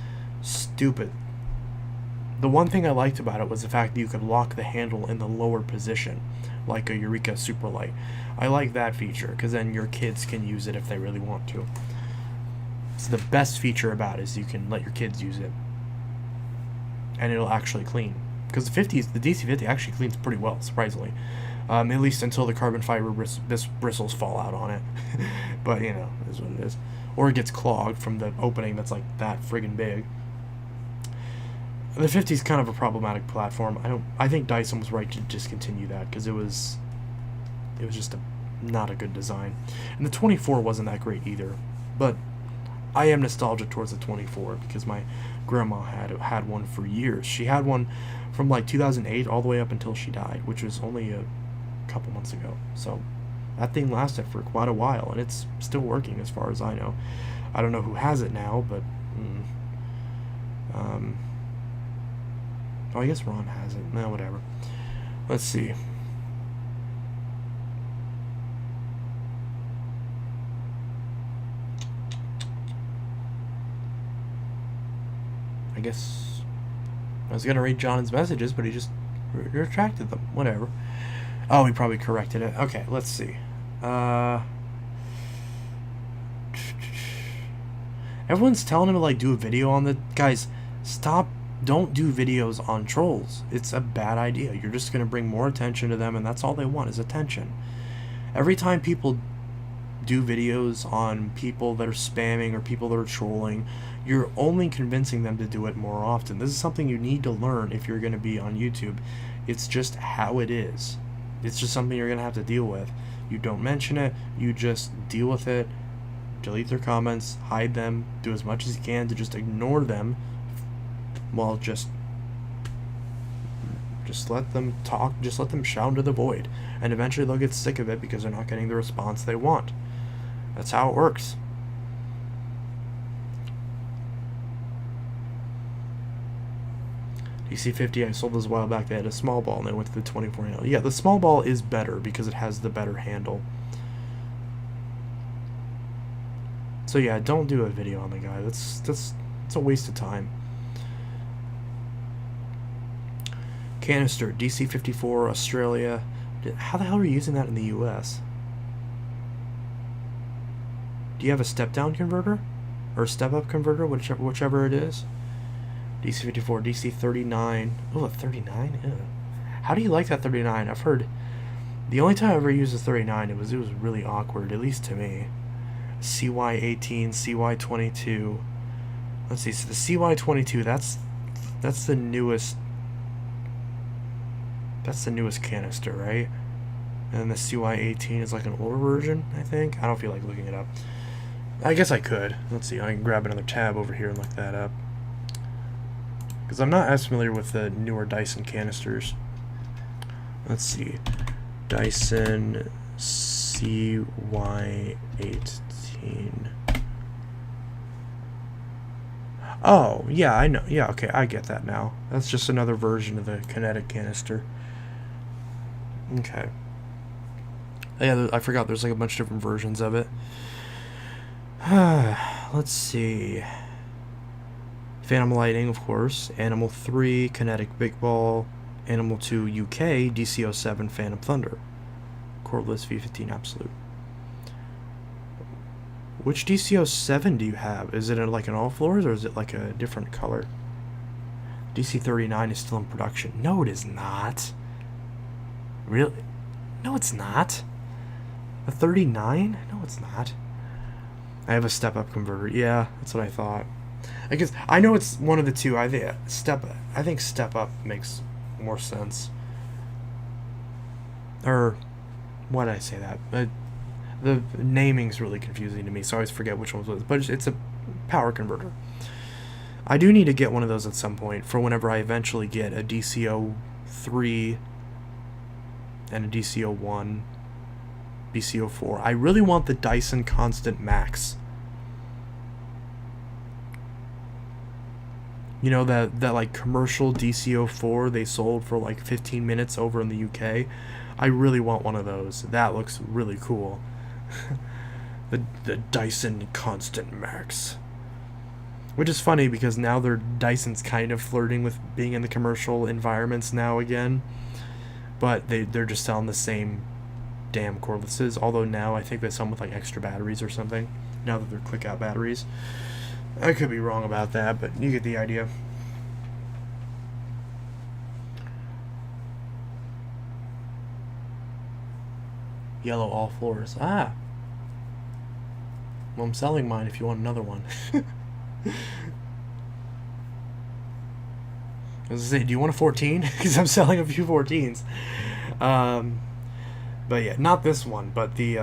stupid. The one thing I liked about it was the fact that you could lock the handle in the lower position, like a Eureka Superlight. I like that feature because then your kids can use it if they really want to. So the best feature about it is you can let your kids use it, and it'll actually clean. Because the DC-50 actually cleans pretty well, surprisingly. At least until the carbon fiber bristles fall out on it. But, it is what it is. Or it gets clogged from the opening that's like that friggin' big. The 50 is kind of a problematic platform. I think Dyson was right to discontinue that because it was just not a good design. And the 24 wasn't that great either. But I am nostalgic towards the 24 because my grandma had one for years. She had one from like 2008 all the way up until she died, which was only a couple months ago. So that thing lasted for quite a while, and it's still working as far as I know. I don't know who has it now, but I guess Ron has it. No, whatever. Let's see. I guess I was gonna read John's messages, but he just retracted them. Whatever. Oh, he probably corrected it. Okay, let's see. Everyone's telling him to do a video on the guys. Stop! Don't do videos on trolls. It's a bad idea. You're just gonna bring more attention to them, and that's all they want is attention. Every time people do videos on people that are spamming or people that are trolling, you're only convincing them to do it more often. This is something you need to learn if you're going to be on YouTube. It's just how it is. It's just something you're going to have to deal with. You don't mention it, you just deal with it, delete their comments, hide them, do as much as you can to just ignore them. Well, just let them talk, just let them shout into the void, and eventually they'll get sick of it because they're not getting the response they want. That's how it works. DC-50 I sold this a while back. They had a small ball and they went to the 24 handle. Yeah, the small ball is better because it has the better handle. So yeah, don't do a video on the guy. That's a waste of time. Canister, DC-54, Australia. How the hell are you using that in the US? Do you have a step-down converter? Or a step-up converter, whichever it is? DC54, DC39. Oh, a 39? Ew. How do you like that 39? I've heard... The only time I ever used a 39, it was really awkward, at least to me. CY18, CY22. Let's see, so the CY22, that's the newest... That's the newest canister, right? And then the CY18 is like an older version, I think. I don't feel like looking it up. I guess I could. Let's see, I can grab another tab over here and look that up. Because I'm not as familiar with the newer Dyson canisters. Let's see. Dyson CY18. Oh, yeah, I know. Yeah, okay, I get that now. That's just another version of the kinetic canister. Okay. Yeah, I forgot there's like a bunch of different versions of it. Let's see. Phantom Lightning, of course. Animal 3, Kinetic Big Ball. Animal 2 UK, DC07 Phantom Thunder. Cordless V15 Absolute. Which DC07 do you have? Is it like an all floors or is it like a different color? DC39 is still in production. No, it is not. Really? No, it's not. A 39? No, it's not. I have a step-up converter. Yeah, that's what I thought. I guess I know it's one of the two. I think step-up makes more sense. Or why did I say that? The naming's really confusing to me, so I always forget which one was. But it's a power converter. I do need to get one of those at some point for whenever I eventually get a DC03 and a DC01. DC04. I really want the Dyson Constant Max. You know, that like commercial DC04 they sold for like 15 minutes over in the UK. I really want one of those. That looks really cool. the Dyson Constant Max. Which is funny because now Dyson's kind of flirting with being in the commercial environments now again. But they're just selling the same damn cordlesses, although now I think they sell them with like extra batteries or something, now that they're quick out batteries. I could be wrong about that, but you get the idea. Yellow all floors. Ah! Well, I'm selling mine if you want another one. I was gonna say, do you want a 14? Because I'm selling a few 14s. But yeah, not this one, but the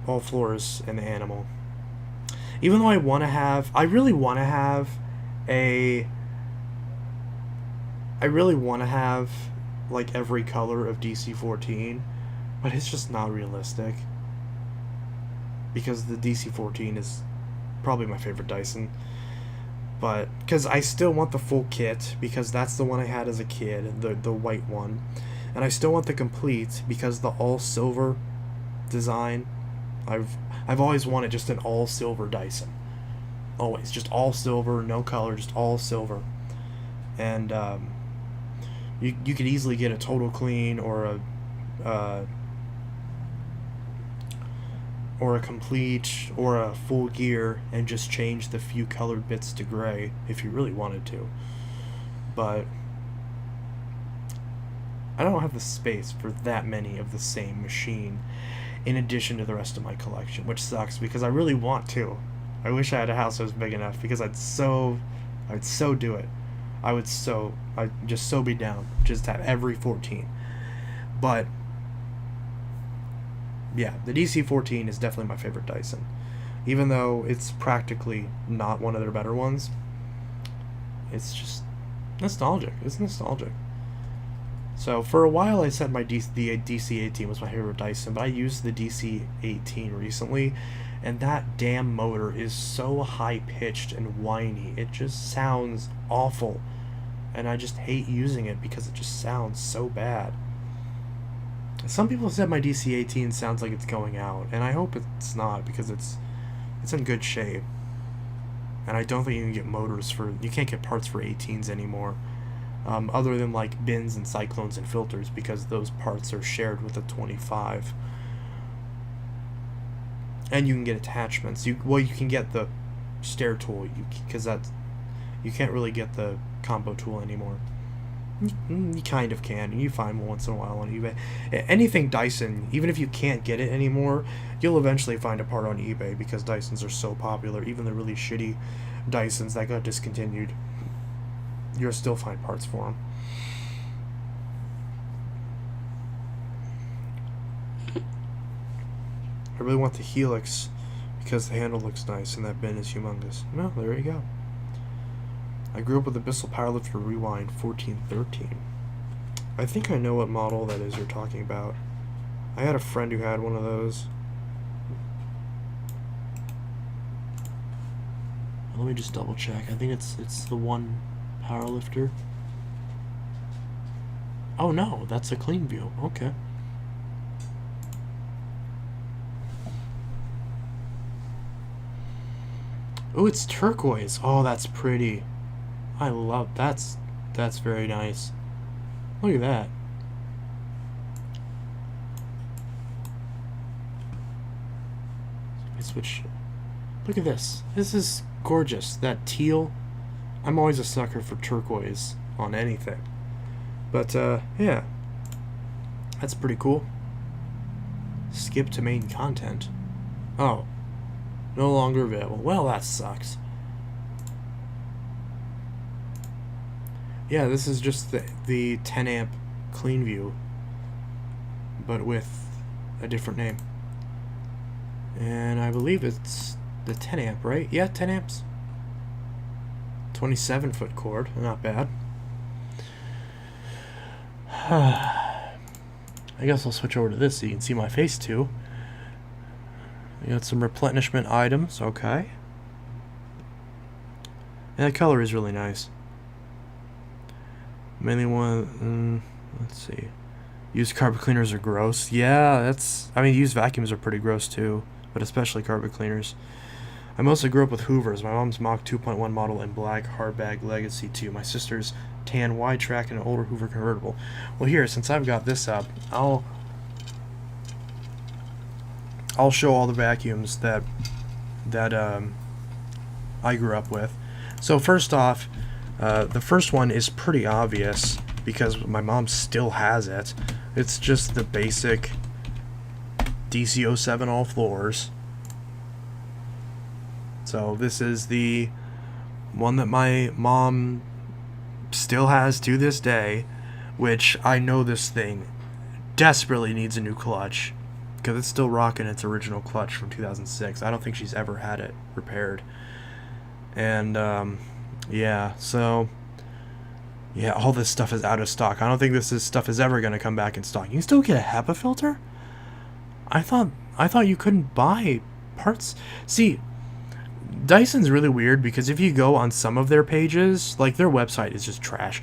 all floors and the animal. Even though I really want to have like every color of DC14, but it's just not realistic. Because the DC14 is probably my favorite Dyson. But because I still want the full kit, because that's the one I had as a kid, the white one. And I still want the complete because the all silver design, I've always wanted just an all silver Dyson. Always just all silver, no color, just all silver. And you could easily get a total clean or a complete or a full gear and just change the few colored bits to gray if you really wanted to. But I don't have the space for that many of the same machine in addition to the rest of my collection, which sucks because I really want to. I wish I had a house that was big enough because I'd so do it. I'd just so be down just to have every 14. But yeah, the DC14 is definitely my favorite Dyson. Even though it's practically not one of their better ones, it's just nostalgic. It's nostalgic. So for a while I said the DC18 was my favorite Dyson, but I used the DC18 recently, and that damn motor is so high-pitched and whiny. It just sounds awful, and I just hate using it because it just sounds so bad. Some people said my DC18 sounds like it's going out, and I hope it's not because it's in good shape. And I don't think you can get you can't get parts for 18s anymore. Other than like bins and cyclones and filters, because those parts are shared with a 25. And you can get attachments. You can get the stair tool, because you can't really get the combo tool anymore. You kind of can. You find one once in a while on eBay. Anything Dyson, even if you can't get it anymore, you'll eventually find a part on eBay, because Dysons are so popular. Even the really shitty Dysons that got discontinued, you'll still find parts for them. I really want the Helix because the handle looks nice and that bin is humongous. Well, there you go. I grew up with a Bissell Powerlifter Rewind 1413. I think I know what model that is you're talking about. I had a friend who had one of those. Let me just double check. I think it's the one Powerlifter. Oh no, that's a Clean View. Okay. Oh, it's turquoise. Oh, that's pretty. I love that's very nice. Look at that. Let me switch. Look at this. This is gorgeous. That teal. I'm always a sucker for turquoise on anything. But yeah. That's pretty cool. Skip to main content. Oh. No longer available. Well, that sucks. Yeah, this is just the 10 amp Clean View, but with a different name. And I believe it's the 10 amp, right? Yeah, 10 amps. 27 foot cord, not bad. I guess I'll switch over to this so you can see my face too. We got some replenishment items, okay. And that color is really nice. Mainly one, let's see. Used carpet cleaners are gross. Yeah, I mean, used vacuums are pretty gross too, but especially carpet cleaners. I mostly grew up with Hoovers. My mom's Mach 2.1 model and black hardbag Legacy 2. My sister's tan wide-track and an older Hoover convertible. Well, here, since I've got this up, I'll show all the vacuums that I grew up with. So first off, the first one is pretty obvious because my mom still has it. It's just the basic DC-07 all floors. So this is the one that my mom still has to this day, which I know this thing desperately needs a new clutch because it's still rocking its original clutch from 2006. I don't think she's ever had it repaired. And yeah, so yeah, all this stuff is out of stock. I don't think this stuff is ever going to come back in stock. You can still get a HEPA filter? I thought you couldn't buy parts. See, Dyson's really weird because if you go on some of their pages, like their website is just trash.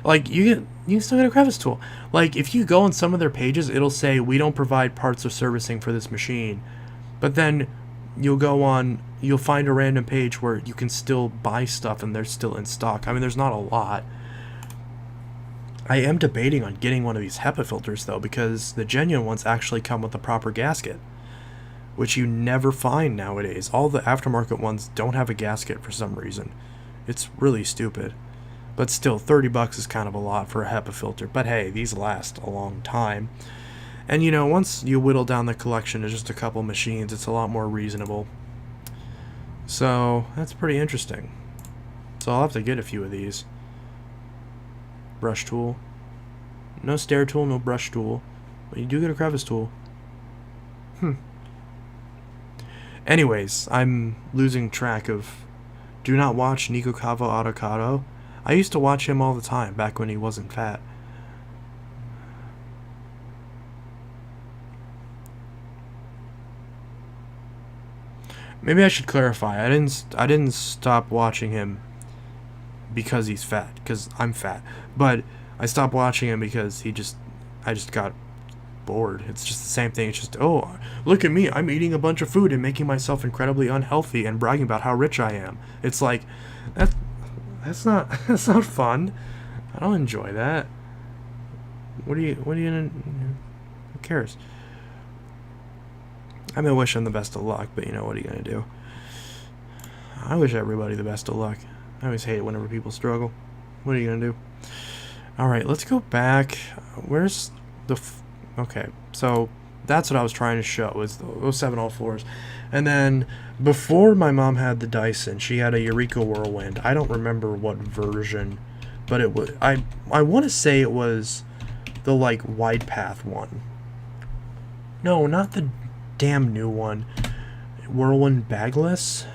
Like you can still get a crevice tool. Like if you go on some of their pages, it'll say we don't provide parts or servicing for this machine. But then you'll find a random page where you can still buy stuff and they're still in stock. I mean, there's not a lot. I am debating on getting one of these HEPA filters though, because the genuine ones actually come with a proper gasket, which you never find nowadays. All the aftermarket ones don't have a gasket for some reason. It's really stupid. But still, $30 is kind of a lot for a HEPA filter. But hey, these last a long time. And you know, once you whittle down the collection to just a couple machines, it's a lot more reasonable. So, that's pretty interesting. So I'll have to get a few of these. Brush tool. No stair tool, no brush tool. But you do get a crevice tool. Anyways, I'm losing track of... Do not watch Nico Cavo Avocado. I used to watch him all the time, back when he wasn't fat. Maybe I should clarify. I didn't stop watching him because he's fat, because I'm fat. But I stopped watching him because I just got bored. It's just the same thing. It's just, oh, look at me, I'm eating a bunch of food and making myself incredibly unhealthy and bragging about how rich I am. It's like that's not fun. I don't enjoy that. What are you who cares? I mean, I wish him the best of luck, but you know, what are you going to do? I wish everybody the best of luck. I always hate it whenever people struggle. What are you going to do? Alright, let's go back. Where's the... okay, so that's what I was trying to show, is the 07 all floors. And then, before my mom had the Dyson, she had a Eureka Whirlwind. I don't remember what version, but it was... I want to say it was the, like, wide path one. No, not the damn new one. Whirlwind Bagless?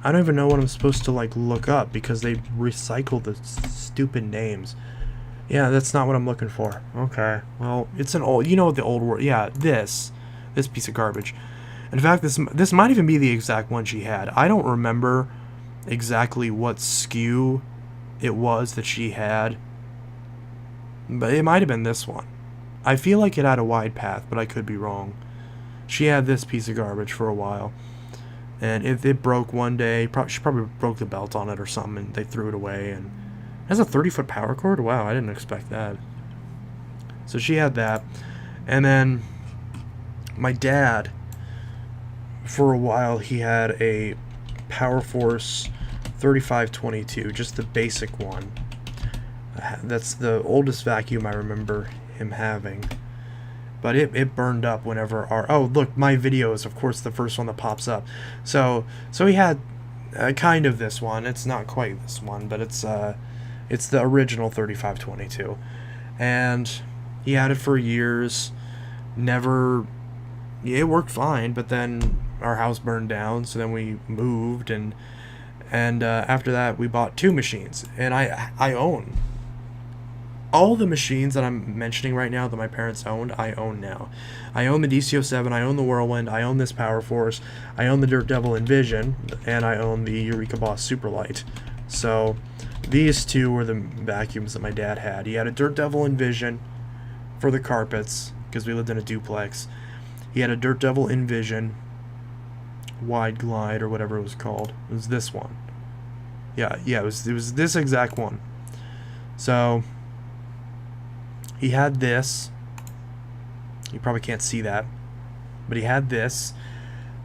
I don't even know what I'm supposed to, like, look up, because they recycle the stupid names. Yeah, that's not what I'm looking for. Okay, well, it's an old... you know the old word... yeah, this piece of garbage. In fact, this might even be the exact one she had. I don't remember exactly what SKU it was that she had, but it might have been this one. I feel like it had a wide path, but I could be wrong. She had this piece of garbage for a while, and it broke one day. She probably broke the belt on it or something, and they threw it away. And it has a 30-foot power cord? Wow, I didn't expect that. So she had that, and then my dad, for a while, he had a Power Force 3522, just the basic one. That's the oldest vacuum I remember him having. But it burned up whenever our... oh, look, my video is, of course, the first one that pops up. So he had kind of this one. It's not quite this one, but it's the original 3522. And he had it for years. Never... it worked fine, but then our house burned down, so then we moved, and after that we bought two machines, and I own all the machines that I'm mentioning right now that my parents owned. I own now. I own the DC-07, I own the Whirlwind, I own this Power Force, I own the Dirt Devil Envision, and I own the Eureka Boss Superlight. So these two were the vacuums that my dad had. He had a Dirt Devil Envision for the carpets, because we lived in a duplex. He had a Dirt Devil Envision Wide Glide, or whatever it was called. It was this one. Yeah, it was this exact one. So he had this. You probably can't see that, but he had this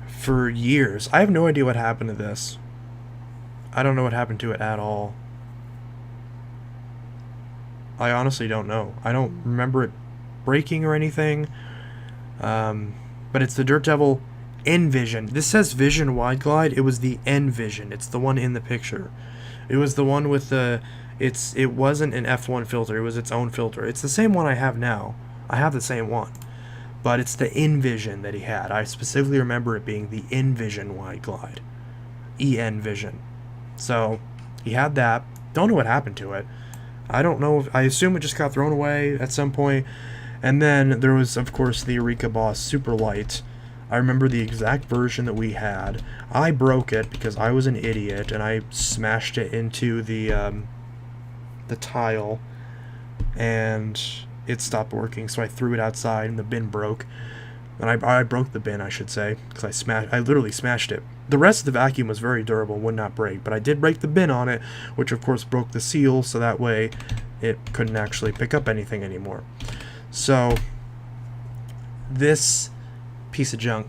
for years. I have no idea what happened to this. I don't know what happened to it at all. I honestly don't know. I don't remember it breaking or anything. But it's the Dirt Devil Envision. This says Vision Wide Glide. It was the Envision. It's the one in the picture. It was the one with the... it wasn't an F1 filter. It was its own filter. It's the same one I have now. I have the same one. But it's the Envision that he had. I specifically remember it being the Envision Wide Glide. E-Envision. So, he had that. Don't know what happened to it. I don't know. I assume it just got thrown away at some point. And then there was, of course, the Eureka Boss Superlight. I remember the exact version that we had. I broke it because I was an idiot, and I smashed it into the tile, and it stopped working, so I threw it outside, and the bin broke. And I broke the bin, I should say, because I literally smashed it. The rest of the vacuum was very durable, would not break, but I did break the bin on it, which of course broke the seal, so that way it couldn't actually pick up anything anymore. So this piece of junk,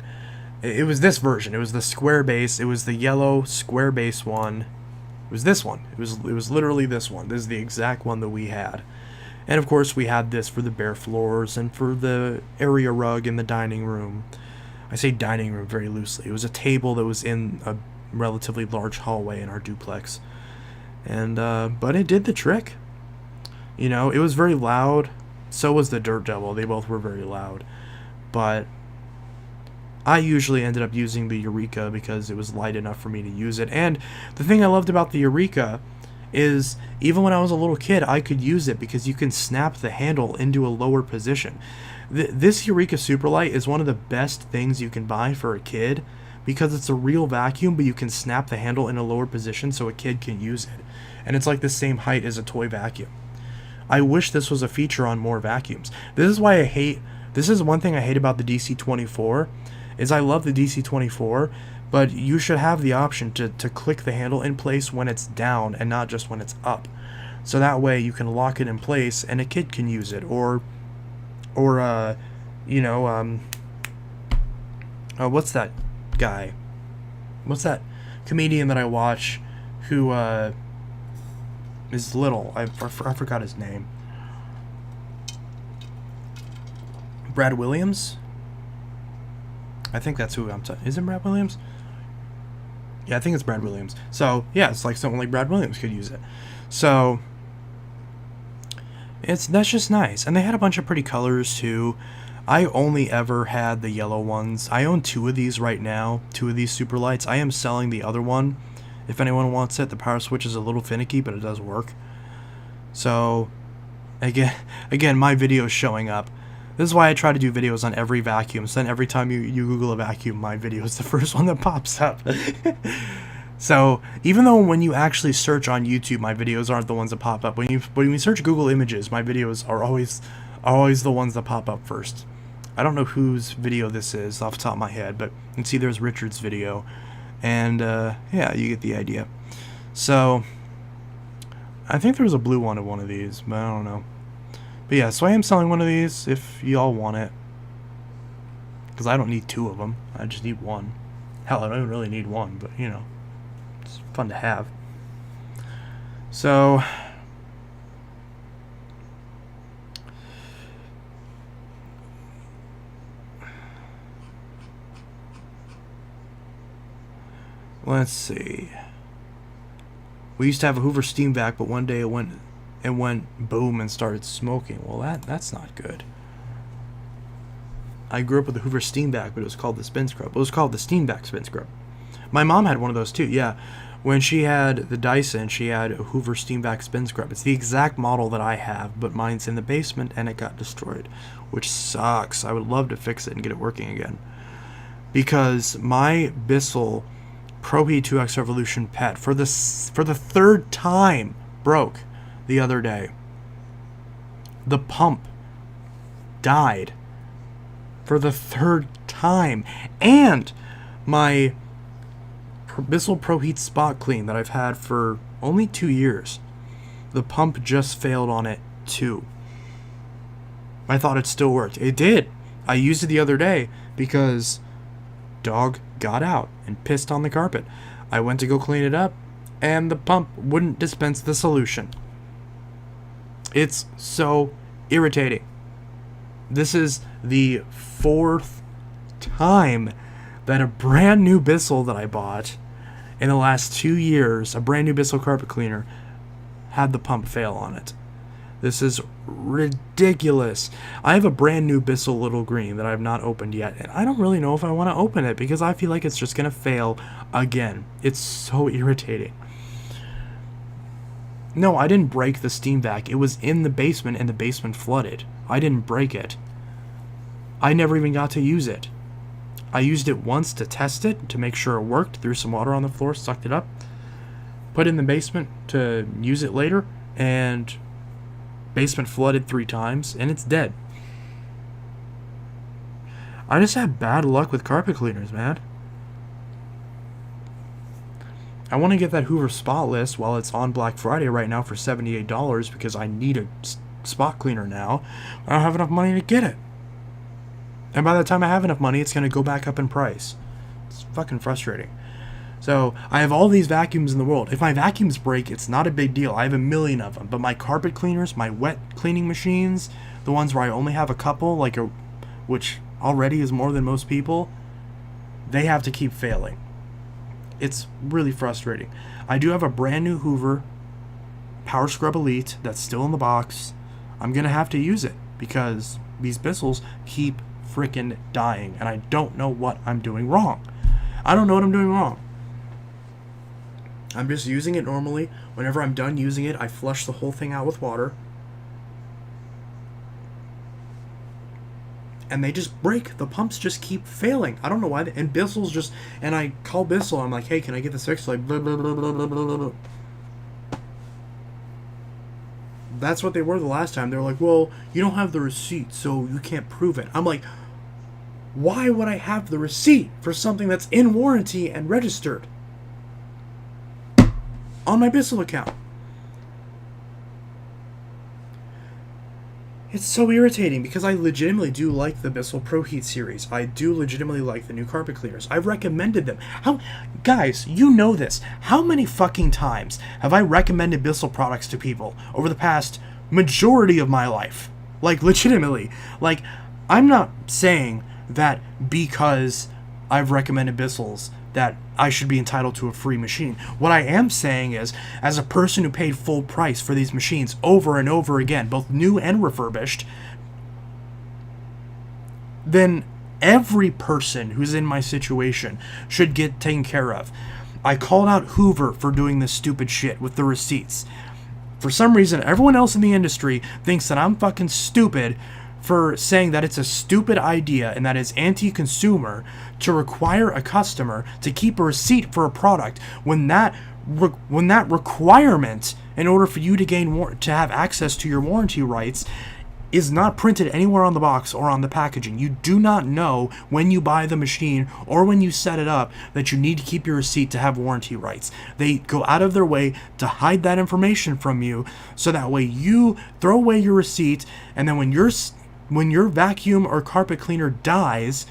it was this version. It was the square base. It was the yellow square base one. It was this one. It was literally this one. This is the exact one that we had. And of course we had this for the bare floors and for the area rug in the dining room. I say dining room very loosely. It was a table that was in a relatively large hallway in our duplex. And but it did the trick. You know, it was very loud. So was the Dirt Devil. They both were very loud. But I usually ended up using the Eureka because it was light enough for me to use it. And the thing I loved about the Eureka is even when I was a little kid, I could use it because you can snap the handle into a lower position. This Eureka Superlight is one of the best things you can buy for a kid because it's a real vacuum, but you can snap the handle in a lower position so a kid can use it. And it's like the same height as a toy vacuum. I wish this was a feature on more vacuums. This is why this is one thing I hate about the DC-24, is I love the DC-24, but you should have the option to click the handle in place when it's down and not just when it's up. So that way you can lock it in place and a kid can use it, or what's that guy? What's that comedian that I watch who is little? I forgot his name. Brad Williams? I think that's who I'm talking. Is it Brad Williams? Yeah, I think it's Brad Williams. So, yeah, it's like someone like Brad Williams could use it. So, that's just nice. And they had a bunch of pretty colors, too. I only ever had the yellow ones. I own 2 of these right now. 2 of these super lights. I am selling the other one. If anyone wants it, the power switch is a little finicky, but it does work. So, again, my video is showing up. This is why I try to do videos on every vacuum. So then every time you Google a vacuum, my video is the first one that pops up. So even though when you actually search on YouTube, my videos aren't the ones that pop up. When you search Google Images, my videos are always the ones that pop up first. I don't know whose video this is off the top of my head, but you can see there's Richard's video. And yeah, you get the idea. So I think there was a blue one of one of these, but I don't know. But yeah, so I am selling one of these if y'all want it. Because I don't need 2 of them. I just need 1. Hell, I don't even really need 1, but you know, it's fun to have. So, let's see. We used to have a Hoover steam vac, but one day it went boom and started smoking. Well, that's not good. I grew up with a Hoover steam vac, but it was called the spin scrub. It was called the steam vac spin scrub. My mom had one of those too. Yeah, when she had the Dyson, she had a Hoover steam vac spin scrub. It's the exact model that I have, but mine's in the basement and it got destroyed, which sucks. I would love to fix it and get it working again, because my Bissell ProHeat 2X Revolution PET for the 3rd time broke the other day. The pump died for the 3rd time, and my Bissell ProHeat Spot Clean that I've had for only 2 years, the pump just failed on it too. I thought it still worked. It did. I used it the other day because dog got out and pissed on the carpet. I went to go clean it up and the pump wouldn't dispense the solution. It's so irritating. This is the 4th time that a brand new Bissell that I bought in the last 2 years, a brand new Bissell carpet cleaner, had the pump fail on it. This is ridiculous. I have a brand new Bissell Little Green that I have not opened yet, and I don't really know if I want to open it because I feel like it's just going to fail again. It's so irritating. No, I didn't break the steam vac. It was in the basement and the basement flooded. I didn't break it. I never even got to use it. I used it once to test it, to make sure it worked, threw some water on the floor, sucked it up, put it in the basement to use it later, and basement flooded 3 times, and it's dead. I just have bad luck with carpet cleaners, man. I want to get that Hoover Spotless while it's on Black Friday right now for $78 because I need a spot cleaner now. I don't have enough money to get it. And by the time I have enough money, it's going to go back up in price. It's fucking frustrating. So, I have all these vacuums in the world. If my vacuums break, it's not a big deal. I have a million of them. But my carpet cleaners, my wet cleaning machines, the ones where I only have a couple, which already is more than most people, they have to keep failing. It's really frustrating. I do have a brand new Hoover Power Scrub Elite that's still in the box. I'm going to have to use it because these Bissells keep freaking dying, and I don't know what I'm doing wrong. I don't know what I'm doing wrong. I'm just using it normally. Whenever I'm done using it, I flush the whole thing out with water. And they just break. The pumps just keep failing. I don't know why. And Bissell's just... And I call Bissell. I'm like, hey, can I get this fixed? Like, blah, blah, blah, blah, blah, blah, blah. That's what they were the last time. They were like, well, you don't have the receipt, so you can't prove it. I'm like, why would I have the receipt for something that's in warranty and registered on my Bissell account? It's so irritating because I legitimately do like the Bissell Pro Heat series. I do legitimately like the new carpet cleaners. I've recommended them. How, guys, you know this. How many fucking times have I recommended Bissell products to people over the past majority of my life? Like, legitimately. Like, I'm not saying that because I've recommended Bissell's that I should be entitled to a free machine. What I am saying is, as a person who paid full price for these machines over and over again, both new and refurbished, then every person who's in my situation should get taken care of. I called out Hoover for doing this stupid shit with the receipts. For some reason, everyone else in the industry thinks that I'm fucking stupid for saying that it's a stupid idea and that it's anti-consumer to require a customer to keep a receipt for a product when that requirement in order for you to to have access to your warranty rights is not printed anywhere on the box or on the packaging. You do not know when you buy the machine or when you set it up that you need to keep your receipt to have warranty rights. They go out of their way to hide that information from you so that way you throw away your receipt, and then when your vacuum or carpet cleaner dies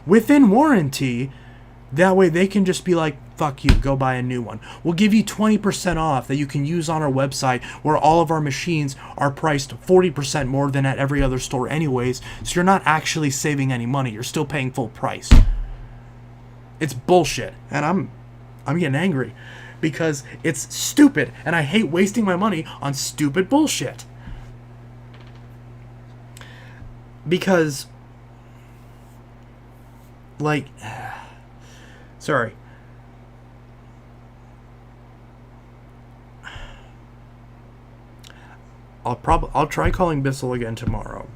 within warranty, that way they can just be like, fuck you, go buy a new one. We'll give you 20% off that you can use on our website where all of our machines are priced 40% more than at every other store anyways, so you're not actually saving any money. You're still paying full price. It's bullshit, and I'm getting angry because it's stupid, and I hate wasting my money on stupid bullshit. Because, like, sorry. I'll try calling Bissell again tomorrow.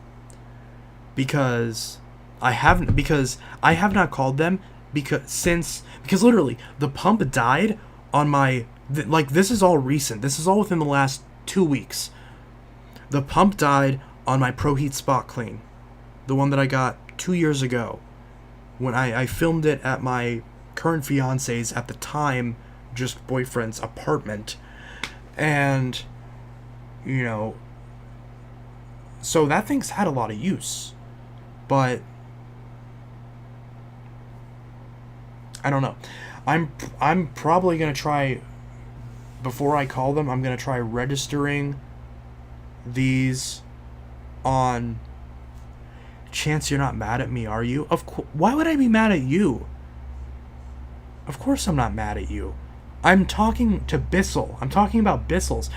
Because I have not called them because literally the pump died on my this is all recent. This is all within the last 2 weeks. The pump died on my ProHeat Spot Clean, the one that I got 2 years ago when I filmed it at my current fiance's, at the time just boyfriend's, apartment. And so that thing's had a lot of use, but I don't know. I'm probably gonna try, before I call them, I'm gonna try registering these on Chance. You're not mad at me, are you? Why would I be mad at you? Of course I'm not mad at you. I'm talking to Bissell. I'm talking about Bissell's.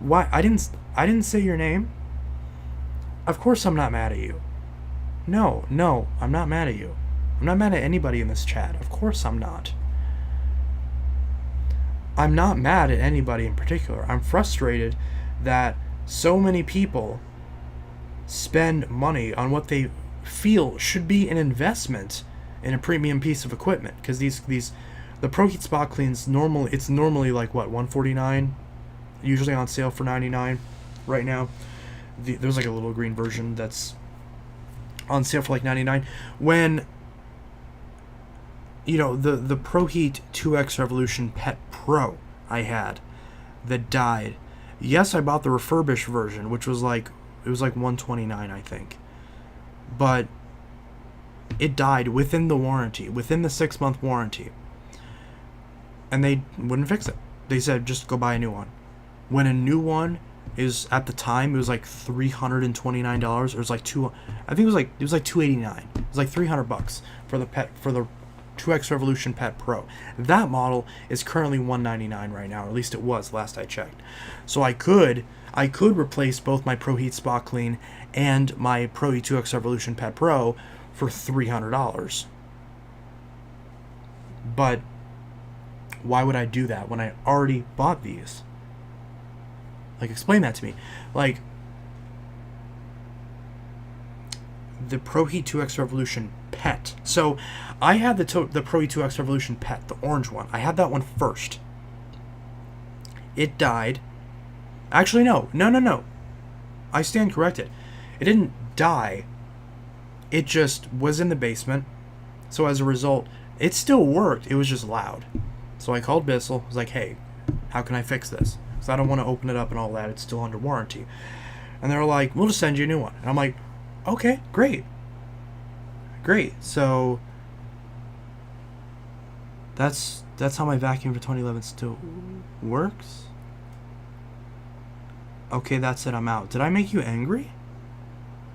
Why? I didn't say your name. Of course I'm not mad at you. No, I'm not mad at you. I'm not mad at anybody in this chat. Of course I'm not. I'm not mad at anybody in particular. I'm frustrated that so many people spend money on what they feel should be an investment in a premium piece of equipment, because the ProHeat Spot Cleans normally like what, $149, usually on sale for $99 right now. There's like a little green version that's on sale for like $99. When the ProHeat 2X Revolution Pet Pro I had that died. Yes, I bought the refurbished version, which was like $129, I think. But it died within the warranty, within the 6-month warranty. And they wouldn't fix it. They said, just go buy a new one. When a new one is, at the time, it was like $329. It was like I think it was like $289. It was like $300 for the 2X Revolution Pet Pro. That model is currently $199 right now, or at least it was last I checked. So I could replace both my ProHeat Spot Clean and my ProHeat 2X Revolution Pet Pro for $300. But why would I do that when I already bought these? Like, explain that to me. Like, the ProHeat 2X Revolution Pet. So, I had the ProHeat 2X Revolution Pet, the orange one. I had that one first. It died. Actually, no. I stand corrected. It didn't die. It just was in the basement. So, as a result, it still worked. It was just loud. So, I called Bissell. I was like, hey, how can I fix this? Because I don't want to open it up and all that. It's still under warranty. And they're like, we'll just send you a new one. And I'm like, okay, great. Great. So that's how my vacuum for 2011 still works. Okay, that's it. I'm out. Did I make you angry?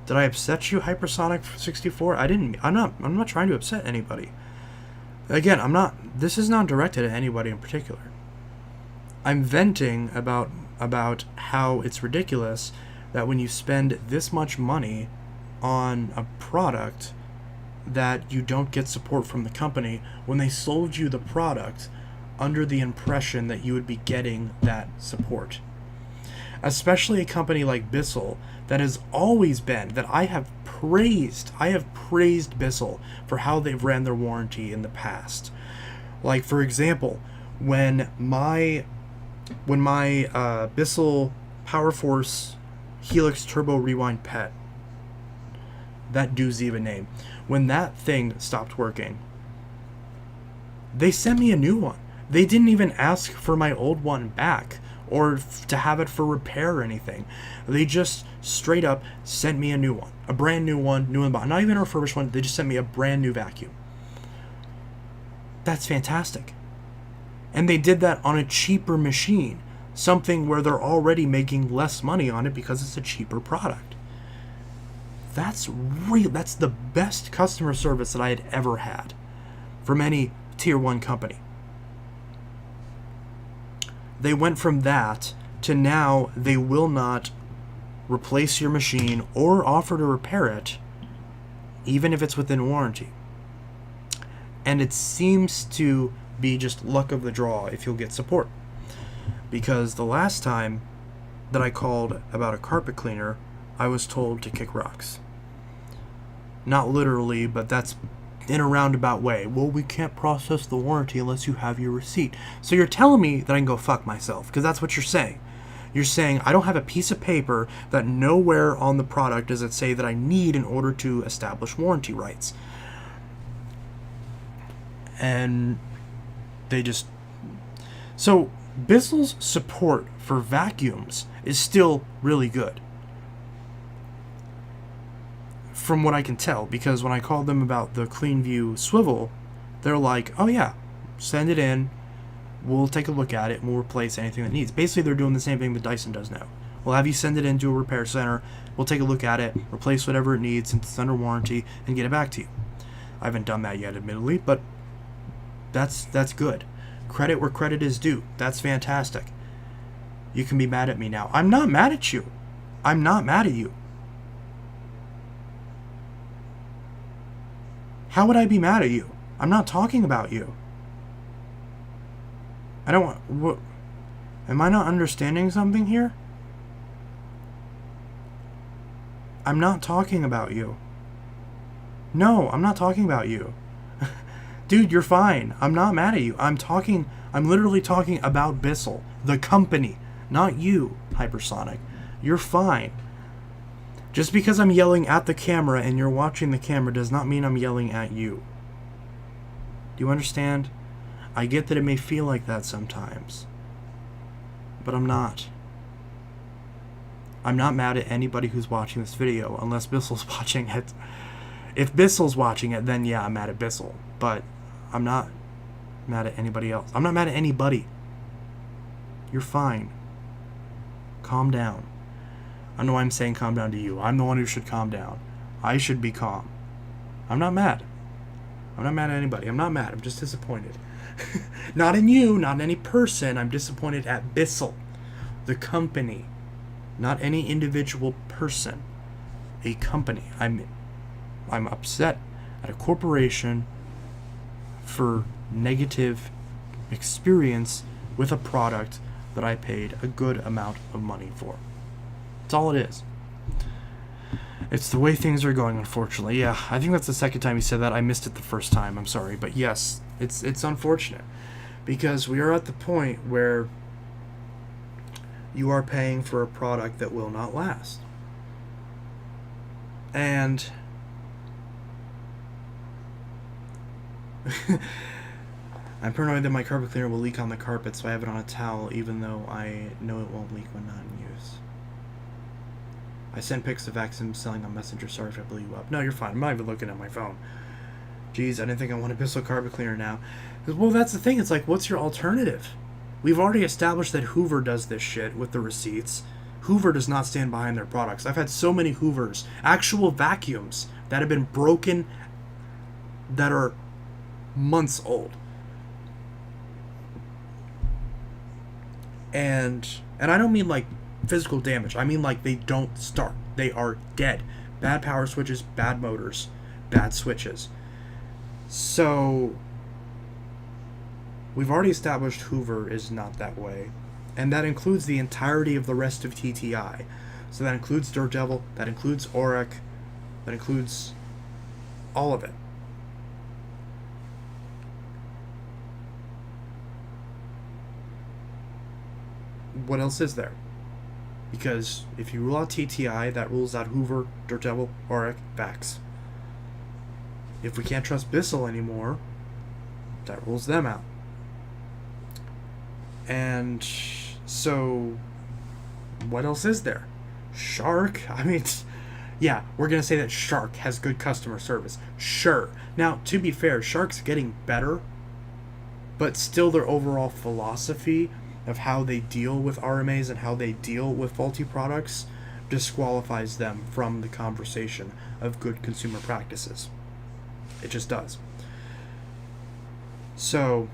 Did I upset you, Hypersonic 64? I didn't. I'm not trying to upset anybody. Again, I'm not. This is not directed at anybody in particular. I'm venting about how it's ridiculous that when you spend this much money on a product that you don't get support from the company when they sold you the product under the impression that you would be getting that support. Especially a company like Bissell that has always been, that I have praised Bissell for how they've ran their warranty in the past. Like, for example, when my Bissell PowerForce Helix Turbo Rewind PET, that doozy of a name, when that thing stopped working, they sent me a new one. They didn't even ask for my old one back or to have it for repair or anything. They just straight up sent me a new one, a brand new one, new in the box. Not even a refurbished one. They just sent me a brand new vacuum. That's fantastic. And they did that on a cheaper machine, something where they're already making less money on it because it's a cheaper product. That's real. That's the best customer service that I had ever had from any tier 1 company. They went from that to now they will not replace your machine or offer to repair it, even if it's within warranty. And it seems to be just luck of the draw if you'll get support. Because the last time that I called about a carpet cleaner, I was told to kick rocks. Not literally, but that's in a roundabout way. Well, we can't process the warranty unless you have your receipt. So you're telling me that I can go fuck myself, because that's what you're saying. You're saying I don't have a piece of paper that nowhere on the product does it say that I need in order to establish warranty rights. And they just... So Bissell's support for vacuums is still really good, from what I can tell, because when I called them about the CleanView swivel, they're like, oh yeah, send it in, we'll take a look at it, and we'll replace anything that needs. Basically, they're doing the same thing that Dyson does now. We'll have you send it into a repair center, we'll take a look at it, replace whatever it needs since it's under warranty, and get it back to you. I haven't done that yet, admittedly, but that's good. Credit where credit is due. That's fantastic. You can be mad at me now. I'm not mad at you. I'm not mad at you. How would I be mad at you? I'm not talking about you. I don't want... What? Am I not understanding something here? I'm not talking about you. No, I'm not talking about you. Dude, you're fine. I'm not mad at you. I'm literally talking about Bissell, the company, not you, Hypersonic. You're fine. Just because I'm yelling at the camera and you're watching the camera does not mean I'm yelling at you. Do you understand? I get that it may feel like that sometimes, but I'm not. I'm not mad at anybody who's watching this video, unless Bissell's watching it. If Bissell's watching it, then yeah, I'm mad at Bissell. But I'm not mad at anybody else. I'm not mad at anybody. You're fine. Calm down. I know I'm saying calm down to you. I'm the one who should calm down. I should be calm. I'm not mad. I'm not mad at anybody. I'm not mad. I'm just disappointed. Not in you, not in any person. I'm disappointed at Bissell, the company. Not any individual person. A company. I'm upset at a corporation for negative experience with a product that I paid a good amount of money for. That's all it is. It's the way things are going, unfortunately. Yeah, I think that's the second time you said that. I missed it the first time. I'm sorry. But yes, it's unfortunate. Because we are at the point where you are paying for a product that will not last. And I'm paranoid that my carpet cleaner will leak on the carpet, so I have it on a towel, even though I know it won't leak when not in use. I sent pics of Vaxim selling on Messenger. Sorry if I blew you up. No, you're fine. I'm not even looking at my phone. Geez, I didn't think I wanted Bissell carpet cleaner now. Well, that's the thing. It's like, what's your alternative? We've already established that Hoover does this shit with the receipts. Hoover does not stand behind their products. I've had so many Hoovers, actual vacuums, that have been broken that are months old. And I don't mean like physical damage. I mean like they don't start. They are dead. Bad power switches, bad motors, bad switches. So we've already established Hoover is not that way. And that includes the entirety of the rest of TTI. So that includes Dirt Devil, that includes Auric, that includes all of it. What else is there? Because if you rule out TTI, that rules out Hoover, Dirt Devil, Auric, Vax. If we can't trust Bissell anymore, that rules them out. And so, what else is there? Shark? I mean, yeah, we're going to say that Shark has good customer service. Sure. Now, to be fair, Shark's getting better, but still their overall philosophy of how they deal with RMAs and how they deal with faulty products disqualifies them from the conversation of good consumer practices. It just does. So,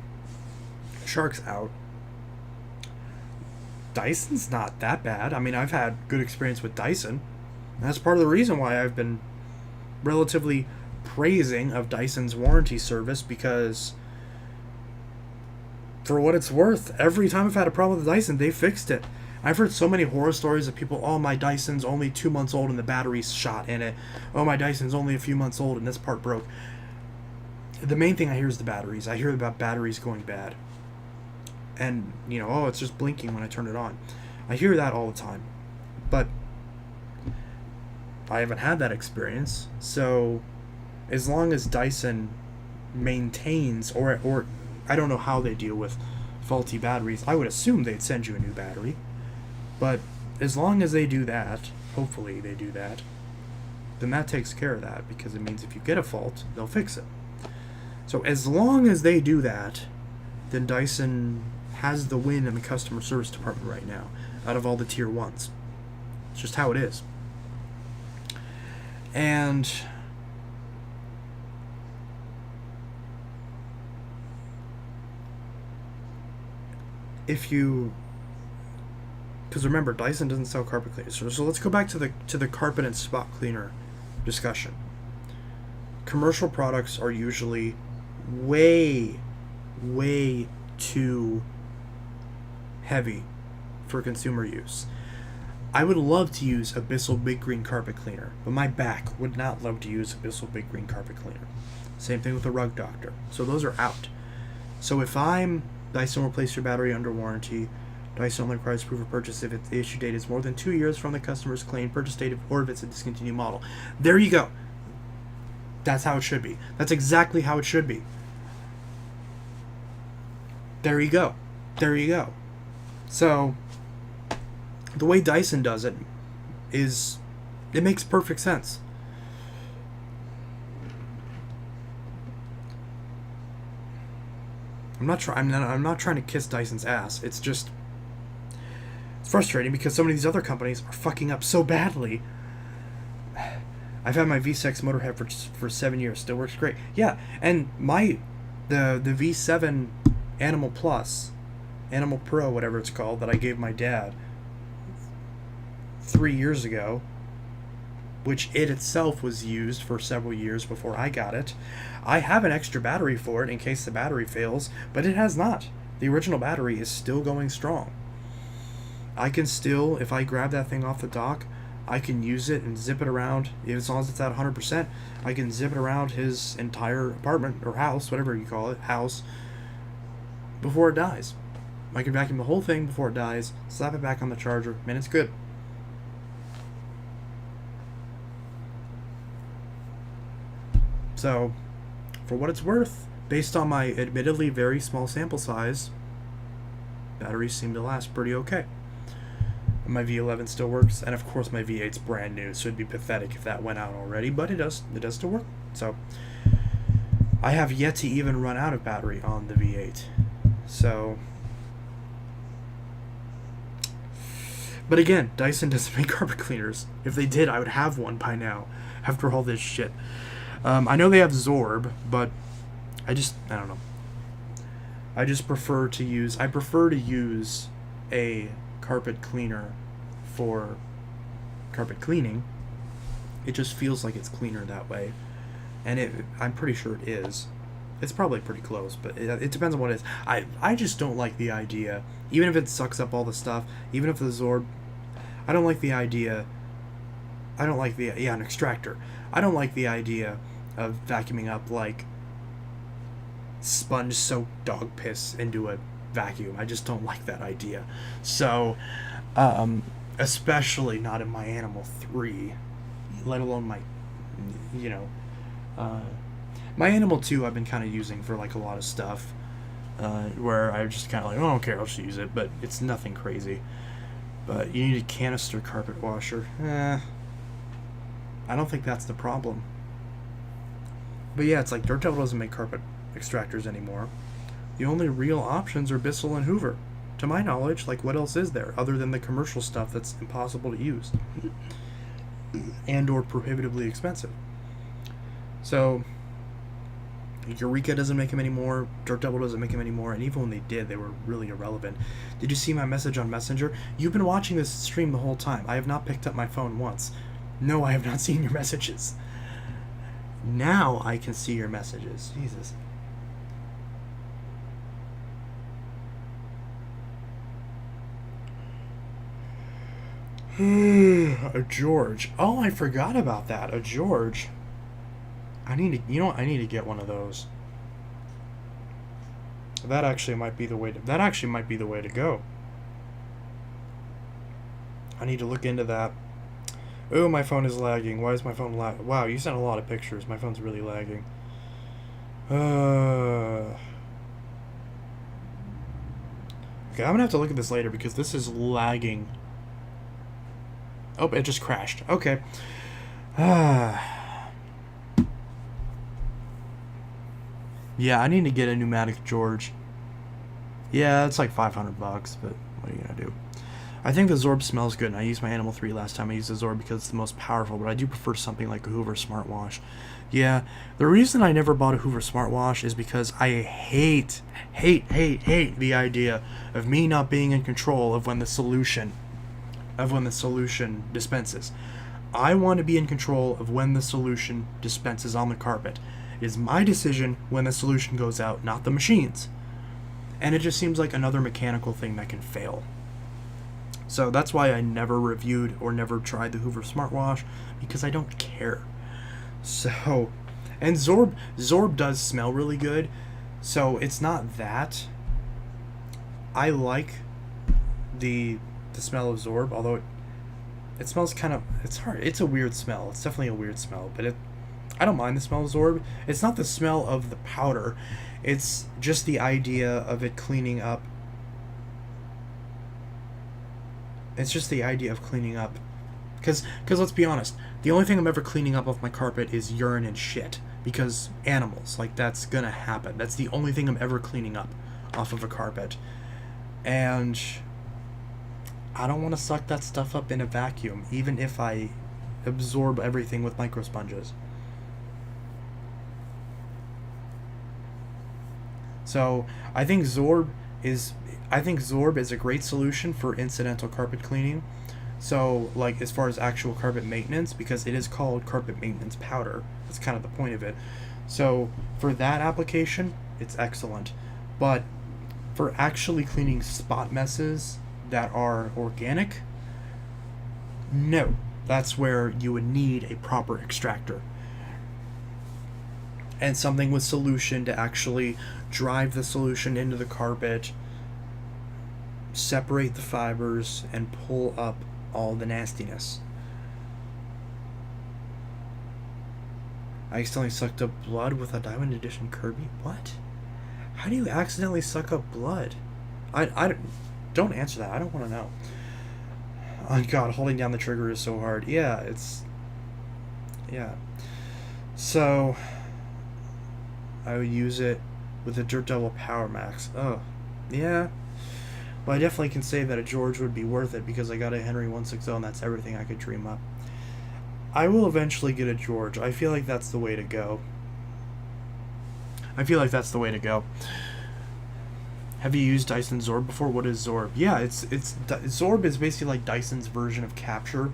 Shark's out. Dyson's not that bad. I mean, I've had good experience with Dyson. That's part of the reason why I've been relatively praising of Dyson's warranty service, because for what it's worth, every time I've had a problem with the Dyson, they fixed it. I've heard so many horror stories of people, oh, my Dyson's only 2 months old and the battery's shot in it. Oh, my Dyson's only a few months old and this part broke. The main thing I hear is the batteries. I hear about batteries going bad. And, you know, oh, it's just blinking when I turn it on. I hear that all the time. But I haven't had that experience. So as long as Dyson maintains, or I don't know how they deal with faulty batteries. I would assume they'd send you a new battery. But as long as they do that, hopefully they do that, then that takes care of that, because it means if you get a fault, they'll fix it. So as long as they do that, then Dyson has the win in the customer service department right now, out of all the tier 1s. It's just how it is. And if you, because remember, Dyson doesn't sell carpet cleaners. So let's go back to the carpet and spot cleaner discussion. Commercial products are usually way too heavy for consumer use. I would love to use a Bissell Big Green carpet cleaner, but my back would not love to use a Bissell Big Green carpet cleaner. Same thing with the Rug Doctor. So those are out. So if Dyson will place your battery under warranty. Dyson only requires proof of purchase if the issue date is more than 2 years from the customer's claimed purchase date, or if it's a discontinued model. There you go. That's how it should be. That's exactly how it should be. There you go. There you go. So, the way Dyson does it is, it makes perfect sense. I'm not trying to kiss Dyson's ass. It's just, it's frustrating because so many of these other companies are fucking up so badly. I've had my V6 Motorhead for 7 years. Still works great. Yeah, and the V7 Animal Plus, Animal Pro, whatever it's called, that I gave my dad 3 years ago, which it itself was used for several years before I got it. I have an extra battery for it in case the battery fails, but it has not. The original battery is still going strong. I can still, if I grab that thing off the dock, I can use it and zip it around. As long as it's at 100%, I can zip it around his entire apartment or house, whatever you call it, house, before it dies. I can vacuum the whole thing before it dies, slap it back on the charger, and it's good. So, for what it's worth, based on my admittedly very small sample size, batteries seem to last pretty okay. My V11 still works, and of course my V8's brand new, so it'd be pathetic if that went out already, but it does still work. So I have yet to even run out of battery on the V8. So, but again, Dyson doesn't make carpet cleaners. If they did, I would have one by now after all this shit. I know they have Zorb, but I don't know. I prefer to use a carpet cleaner for carpet cleaning. It just feels like it's cleaner that way, and I'm pretty sure it is. It's probably pretty close, but it depends on what it is. I just don't like the idea, even if it sucks up all the stuff, even if the Zorb, I don't like the idea. An extractor. I don't like the idea of vacuuming up like sponge-soaked dog piss into a vacuum. I just don't like that idea. So, especially not in my Animal 3, let alone my, my Animal 2 I've been kind of using for like a lot of stuff, where I just kind of like, oh, I don't care, I'll just use it, but it's nothing crazy. But you need a canister carpet washer. I don't think that's the problem. But yeah, it's like Dirt Devil doesn't make carpet extractors anymore. The only real options are Bissell and Hoover. To my knowledge, like, what else is there other than the commercial stuff that's impossible to use and or prohibitively expensive? So Eureka doesn't make them anymore, Dirt Devil doesn't make them anymore, and even when they did, they were really irrelevant. Did you see my message on Messenger? You've been watching this stream the whole time. I have not picked up my phone once. No, I have not seen your messages. Now I can see your messages. Jesus. A George. Oh, I forgot about that. A George. I need to get one of those. That actually might be the way to go. I need to look into that. Oh, my phone is lagging. Why is my phone lag? Wow, you sent a lot of pictures. My phone's really lagging. Okay, I'm gonna have to look at this later because this is lagging. Oh, it just crashed. Okay. Yeah, I need to get a pneumatic George. Yeah, it's like $500, but what are you gonna do? I think the Zorb smells good, and I used my Animal 3 last time. I used the Zorb because it's the most powerful, but I do prefer something like a Hoover Smartwash. Yeah, the reason I never bought a Hoover Smartwash is because I hate the idea of me not being in control of when the solution dispenses. I want to be in control of when the solution dispenses on the carpet. It is my decision when the solution goes out, not the machine's. And it just seems like another mechanical thing that can fail. So that's why I never reviewed or never tried the Hoover Smartwash, because I don't care. So, and Zorb does smell really good, so it's not that. I like the smell of Zorb, although it smells kind of, it's hard. It's a weird smell. It's definitely a weird smell, but I don't mind the smell of Zorb. It's not the smell of the powder. It's just the idea of it cleaning up. It's just the idea of cleaning up. Because let's be honest, the only thing I'm ever cleaning up off my carpet is urine and shit. Because animals, like, that's gonna happen. That's the only thing I'm ever cleaning up off of a carpet. And I don't want to suck that stuff up in a vacuum, even if I absorb everything with microsponges. So I think Zorb is a great solution for incidental carpet cleaning. So, like, as far as actual carpet maintenance, because it is called carpet maintenance powder. That's kind of the point of it. So for that application, it's excellent. But for actually cleaning spot messes that are organic, no. That's where you would need a proper extractor. And something with solution to actually drive the solution into the carpet, separate the fibers, and pull up all the nastiness. I accidentally sucked up blood with a Diamond Edition Kirby? What? How do you accidentally suck up blood? I don't answer that. I don't want to know. Oh god, holding down the trigger is so hard. Yeah, it's... Yeah. So, I would use it with a Dirt Devil Power Max. Oh, yeah. Well, I definitely can say that a George would be worth it because I got a Henry 160 and that's everything I could dream up. I will eventually get a George. I feel like that's the way to go. Have you used Dyson Zorb before? What is Zorb? Yeah, Zorb is basically like Dyson's version of Capture,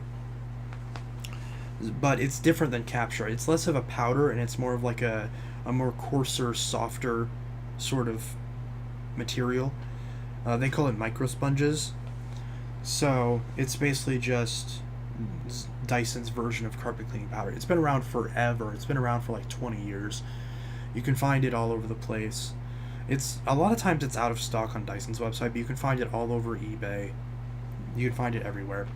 but it's different than Capture. It's less of a powder and it's more of like a more coarser, softer sort of material. They call it micro sponges. So it's basically just Dyson's version of carpet cleaning powder. It's been around forever. It's been around for like 20 years. You can find it all over the place. It's a lot of times it's out of stock on Dyson's website, but you can find it all over eBay. You can find it everywhere.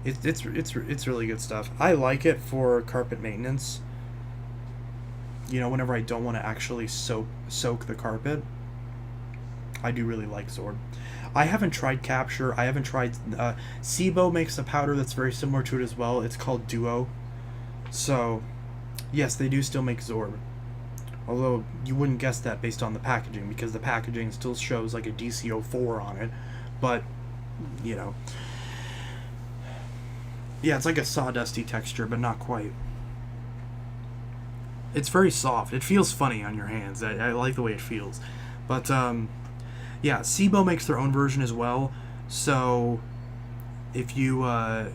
It's really good stuff. I like it for carpet maintenance. You know, whenever I don't want to actually soak the carpet, I do really like Zorb. I haven't tried Capture. I haven't tried... Sibo makes a powder that's very similar to it as well. It's called Duo. So, yes, they do still make Zorb. Although, you wouldn't guess that based on the packaging, because the packaging still shows like a DC-04 on it. But, you know. Yeah, it's like a sawdusty texture, but not quite. It's very soft. It feels funny on your hands. I like the way it feels. But, yeah, Sibo makes their own version as well. So, if you, I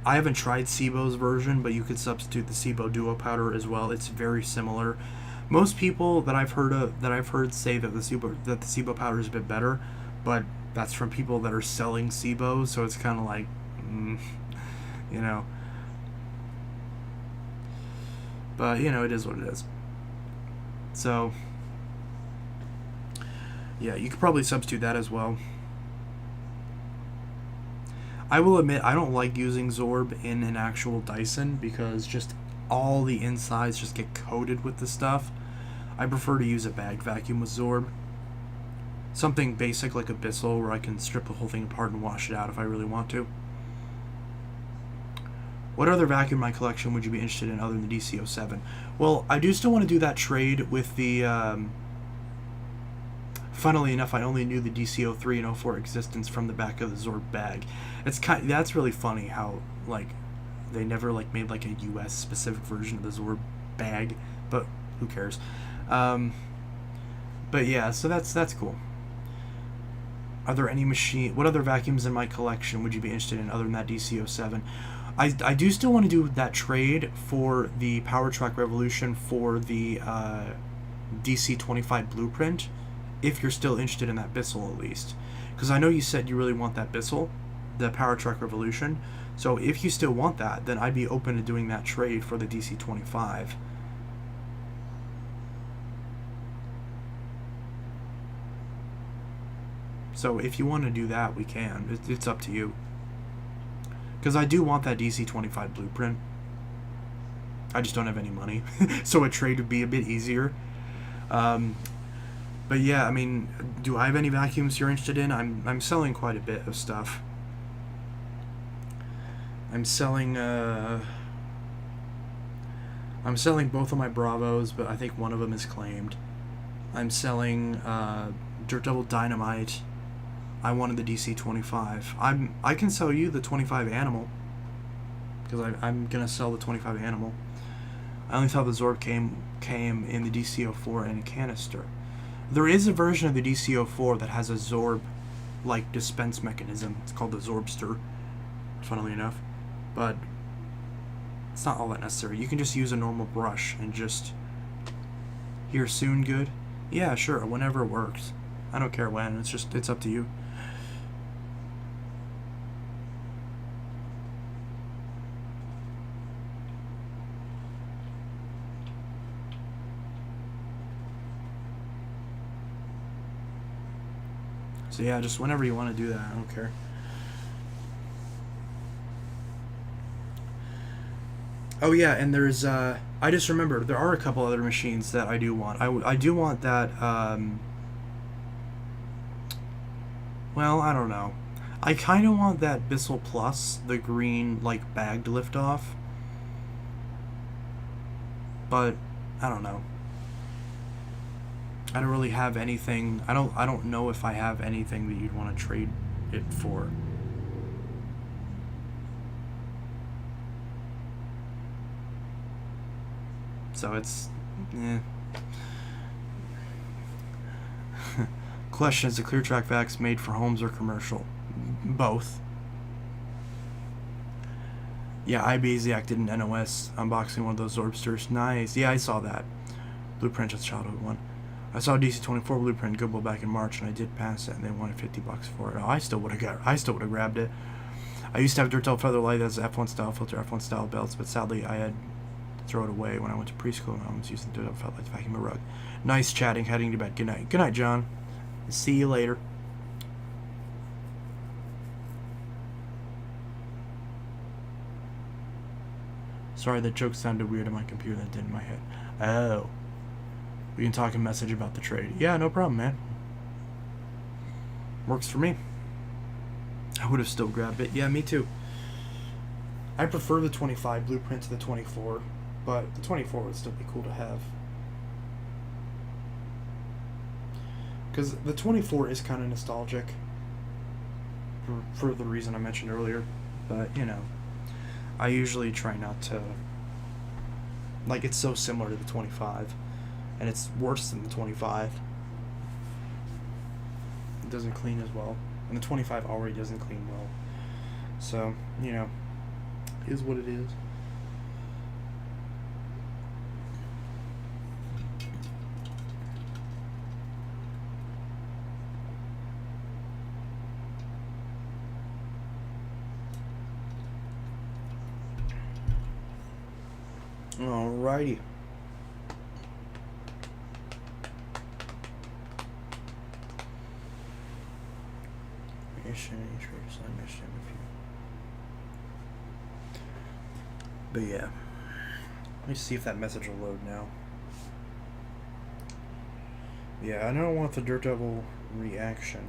haven't tried Sibo's version, but you could substitute the Sibo Duo powder as well. It's very similar. Most people that I've heard say that the Sibo powder is a bit better, but that's from people that are selling Sibo, so it's kind of like, you know. But, you know, it is what it is. So, yeah, you could probably substitute that as well. I will admit, I don't like using Zorb in an actual Dyson because just all the insides just get coated with the stuff. I prefer to use a bag vacuum with Zorb. Something basic like a Bissell where I can strip the whole thing apart and wash it out if I really want to. What other vacuum in my collection would you be interested in other than the DC-07? Well, I do still want to do that trade with the... Funnily enough, I only knew the DC-03 and 04 existence from the back of the Zorb bag. That's really funny how, like, they never, like, made, like, a US specific version of the Zorb bag, but who cares? But yeah, so that's cool. Are there any what other vacuums in my collection would you be interested in other than that DC-07? I do still want to do that trade for the PowerTrack Revolution for the DC-25 blueprint, if you're still interested in that Bissell at least. Because I know you said you really want that Bissell, the PowerTrack Revolution, so if you still want that, then I'd be open to doing that trade for the DC-25. So if you want to do that, we can. It's up to you. Because I do want that DC-25 blueprint. I just don't have any money. So a trade would be a bit easier. But yeah, I mean, do I have any vacuums you're interested in? I'm selling quite a bit of stuff. I'm selling both of my Bravos, but I think one of them is claimed. I'm selling Dirt Devil Dynamite. I wanted the DC-25. I can sell you the 25 Animal, because I'm gonna sell the 25 Animal. I only thought the Zorb came in the DC-04 in a canister. There is a version of the DC-04 that has a Zorb like dispense mechanism. It's called the Zorbster, funnily enough, but it's not all that necessary. You can just use a normal brush and just... Here, soon good? Yeah, sure, whenever it works. I don't care when, it's up to you. So yeah, just whenever you want to do that, I don't care. Oh yeah, and there's, I just remembered, there are a couple other machines that I do want. I do want that, well, I don't know. I kind of want that Bissell Plus, the green, like, bagged lift off. But, I don't know. I don't really have anything. I don't know if I have anything that you'd want to trade it for. So it's, Question, is the ClearTrack Vax made for homes or commercial? Both. Yeah, iBasiac did an NOS unboxing one of those Zorbsters. Nice. Yeah, I saw that. Blueprint, just childhood one. I saw DC-24 Blueprint Goodwill back in March, and I did pass it, and they wanted $50 for it. Oh, I still would have grabbed it. I used to have Dirt Devil Featherlight as F1 style filter, F1 style belts, but sadly I had to throw it away when I went to preschool, and I was using Dirt Devil Featherlight to vacuum my rug. Nice chatting, heading to bed. Good night. Good night, John. See you later. Sorry, that joke sounded weird on my computer than it did in my head. Oh. We can talk a message about the trade. Yeah, no problem, man. Works for me. I would have still grabbed it. Yeah, me too. I prefer the 25 Blueprint to the 24, but the 24 would still be cool to have. Because the 24 is kind of nostalgic for the reason I mentioned earlier. But, you know, I usually try not to... Like, it's so similar to the 25. And it's worse than the 25. It doesn't clean as well. And the 25 already doesn't clean well. So, you know, it is what it is. Alrighty. But yeah, let me see if that message will load now. Yeah, I don't want the Dirt Devil reaction.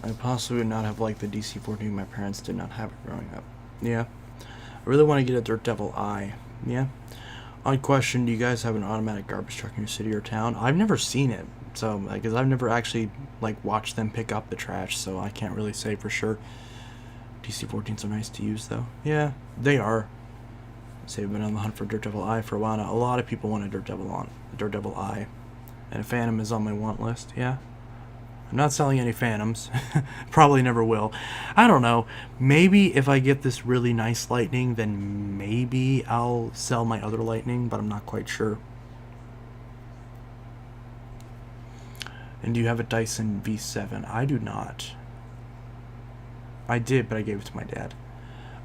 I possibly would not have liked the DC-14. My parents did not have it growing up. Yeah. I really want to get a Dirt Devil Eye. Yeah. Odd question, do you guys have an automatic garbage truck in your city or town? I've never seen it. So, because I've never actually, like, watched them pick up the trash, so I can't really say for sure. DC-14s are nice to use, though. Yeah, they are. So I've been on the hunt for Dirt Devil Eye for a while now. A lot of people want a Dirt Devil Eye. And a Phantom is on my want list, yeah. I'm not selling any Phantoms. Probably never will. I don't know. Maybe if I get this really nice Lightning, then maybe I'll sell my other Lightning, but I'm not quite sure. And do you have a Dyson V7? I do not. I did, but I gave it to my dad.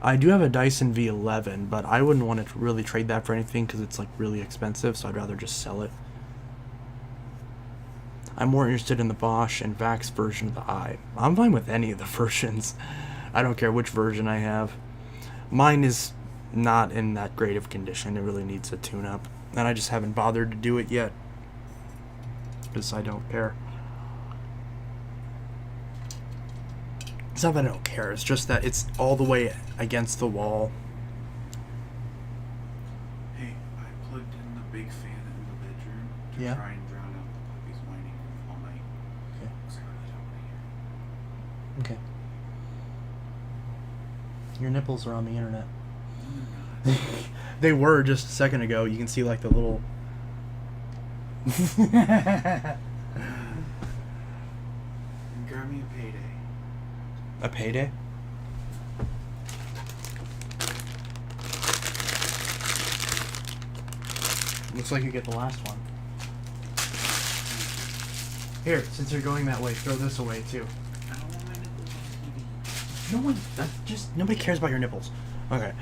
I do have a Dyson V11, but I wouldn't want to really trade that for anything because it's like really expensive, so I'd rather just sell it. I'm more interested in the Bosch and Vax version of the eye. I'm fine with any of the versions. I don't care which version I have. Mine is not in that great of condition. It really needs a tune-up. And I just haven't bothered to do it yet. Because I don't care. It's not that I don't care. It's just that it's all the way against the wall. Hey, I plugged in the big fan in the bedroom to Yeah. try and drown out the puppies whining all night. Okay. Because I really don't want to hear. Okay. Your nipples are on the internet. No, they're not. They were just a second ago. You can see like the little... Grab me a payday. A payday? Looks like you get the last one. Here, since you're going that way, throw this away too. I don't want my nipples on TV. No one, nobody cares about your nipples. Okay.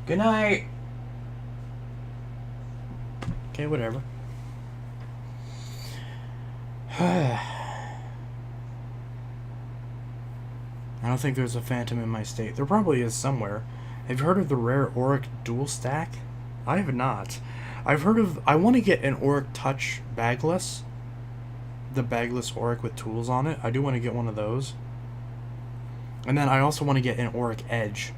Good night. Okay, whatever. I don't think there's a Phantom in my state. There probably is somewhere. Have you heard of the rare Auric Dual Stack? I have not. I've heard of... I want to get an Auric Touch bagless. The bagless Auric with tools on it. I do want to get one of those. And then I also want to get an Auric Edge.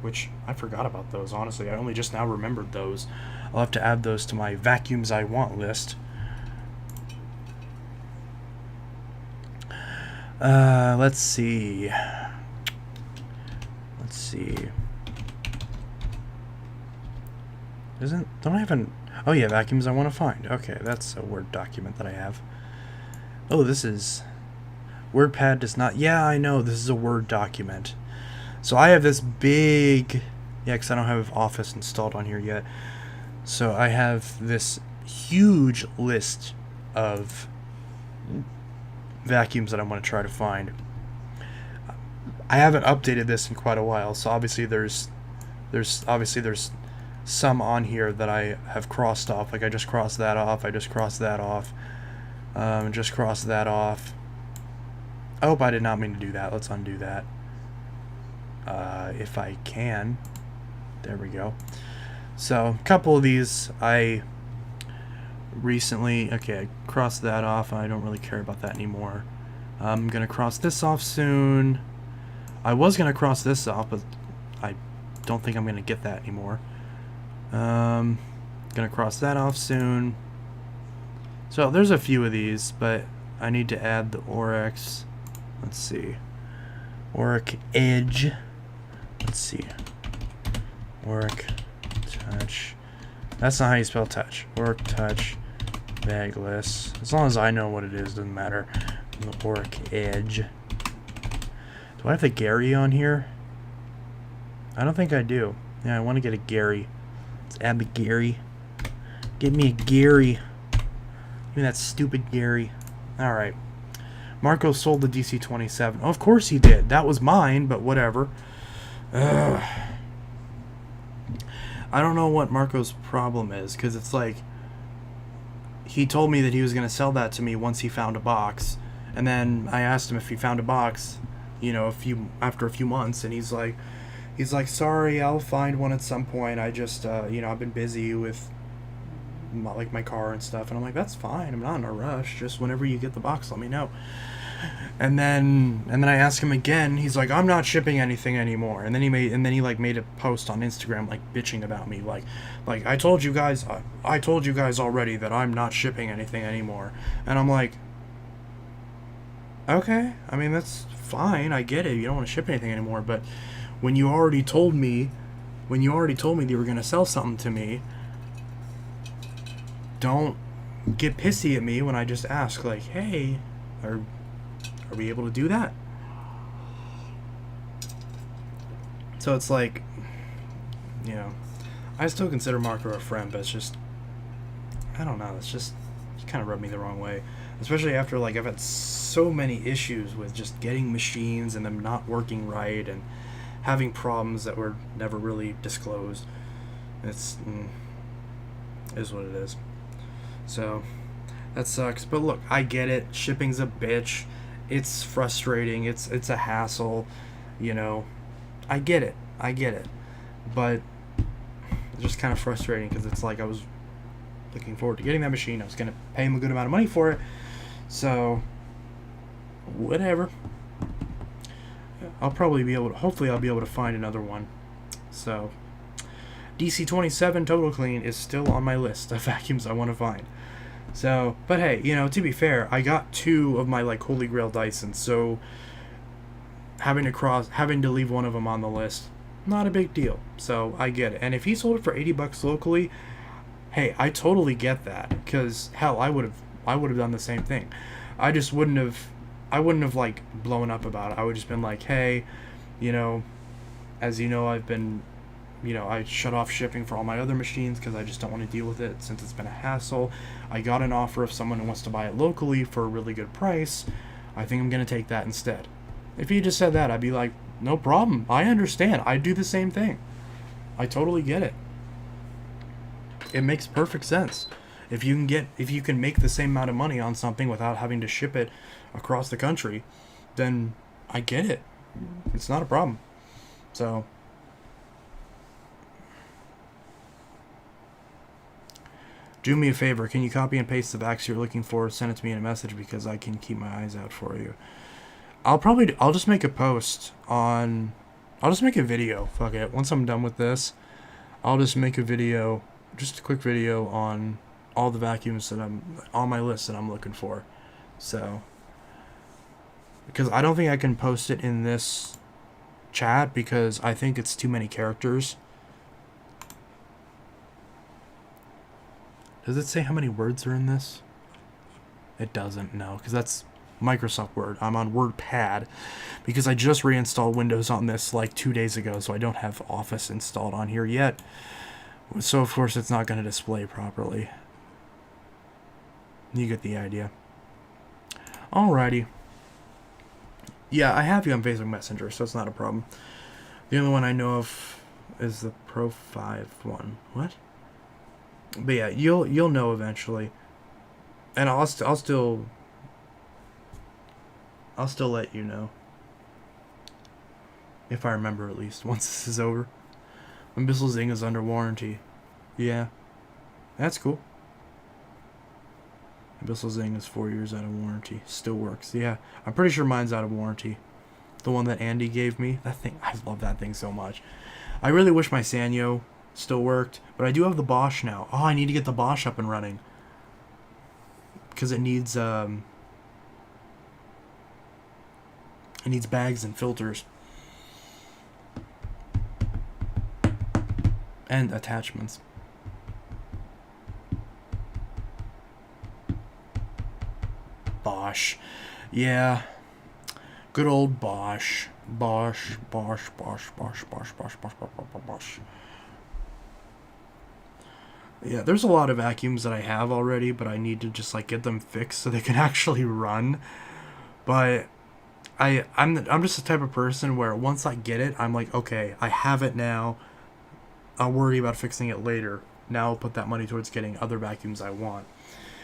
Which, I forgot about those, honestly. I only just now remembered those. I'll have to add those to my vacuums I want list. Let's see. Let's see. Don't I have an... Oh yeah, vacuums I want to find. Okay, that's a Word document that I have. Oh, this is... WordPad does not... Yeah, I know, this is a Word document. So I have this big... Yeah, because I don't have Office installed on here yet. So I have this huge list of vacuums that I want to try to find. I haven't updated this in quite a while, so obviously there's some on here that I have crossed off. Like I just crossed that off, I just crossed that off, just crossed that off. Oh, I did not mean to do that. Let's undo that. If I can. There we go. So, a couple of these I recently... Okay, I crossed that off. I don't really care about that anymore. I'm going to cross this off soon. I was going to cross this off, but I don't think I'm going to get that anymore. Going to cross that off soon. So, there's a few of these, but I need to add the Aurics. Let's see. Auric Edge. Let's see. Auric Touch. That's not how you spell touch. Auric Touch. Bagless. As long as I know what it is, doesn't matter. The Auric Edge. Do I have the Gary on here? I don't think I do. Yeah, I want to get a Gary. Let's add the Gary. Give me a Gary. Give me that stupid Gary. Alright. Marco sold the DC-27. Oh, of course he did. That was mine, but whatever. Ugh. I don't know what Marco's problem is, because it's like... He told me that he was going to sell that to me once he found a box. And then I asked him if he found a box, you know, after a few months, and he's like, sorry, I'll find one at some point. I just, you know, I've been busy with, my car and stuff. And I'm like, that's fine. I'm not in a rush. Just whenever you get the box, let me know. And then I asked him again. He's like, I'm not shipping anything anymore. And then he made a post on Instagram like bitching about me, like I told you guys already that I'm not shipping anything anymore. And I'm like, okay, I mean that's fine. I get it. You don't want to ship anything anymore, but when you already told me that you were gonna sell something to me, don't get pissy at me when I just ask like, hey, Are we able to do that? So it's like, you know, I still consider Marco a friend, but it's just, I don't know, it's kind of rubbed me the wrong way. Especially after, like, I've had so many issues with just getting machines and them not working right and having problems that were never really disclosed. It is what it is. So that sucks. But look, I get it. Shipping's a bitch. It's frustrating. It's a hassle. You know, I get it. I get it. But it's just kind of frustrating because it's like I was looking forward to getting that machine. I was going to pay him a good amount of money for it. So, whatever. I'll probably be able to, hopefully I'll be able to find another one. So, DC27 Total Clean is still on my list of vacuums I want to find. So, but hey, you know, to be fair, I got 2 of my like Holy Grail Dysons, so having to leave one of them on the list, not a big deal. So I get it. And if he sold it for $80 locally, hey, I totally get that. Because hell, I would have done the same thing. I just wouldn't have like blown up about it. I would just been like, hey, you know, as you know, I shut off shipping for all my other machines because I just don't want to deal with it since it's been a hassle. I got an offer of someone who wants to buy it locally for a really good price. I think I'm going to take that instead. If he just said that, I'd be like, no problem. I understand. I do the same thing. I totally get it. It makes perfect sense. If you can make the same amount of money on something without having to ship it across the country, then I get it. It's not a problem. So, do me a favor. Can you copy and paste the vacs you're looking for? Send it to me in a message because I can keep my eyes out for you. I'll just make a post on... I'll just make a video. Fuck it. Once I'm done with this, I'll just make a video, just a quick video on all the vacuums that I'm on my list that I'm looking for. So, because I don't think I can post it in this chat because I think it's too many characters. Does it say how many words are in this? It doesn't, no, because that's Microsoft Word. I'm on WordPad because I just reinstalled Windows on this like 2 days ago, so I don't have Office installed on here yet. So, of course, it's not going to display properly. You get the idea. Alrighty. Yeah, I have you on Facebook Messenger, so it's not a problem. The only one I know of is the Pro 5 one. What? But yeah, you'll know eventually. And I'll still let you know. If I remember, at least, once this is over. When Bissell Zing is under warranty. Yeah. That's cool. Bissell Zing is 4 years out of warranty. Still works. Yeah. I'm pretty sure mine's out of warranty. The one that Andy gave me. That thing, I love that thing so much. I really wish my Sanyo still worked. But I do have the Bosch now. Oh, I need to get the Bosch up and running. Because it needs bags and filters. And attachments. Bosch. Yeah. Good old Bosch. Bosch. Yeah, there's a lot of vacuums that I have already, but I need to just like get them fixed so they can actually run. But I'm just the type of person where once I get it, I'm like, okay, I have it now. I'll worry about fixing it later. Now I'll put that money towards getting other vacuums I want.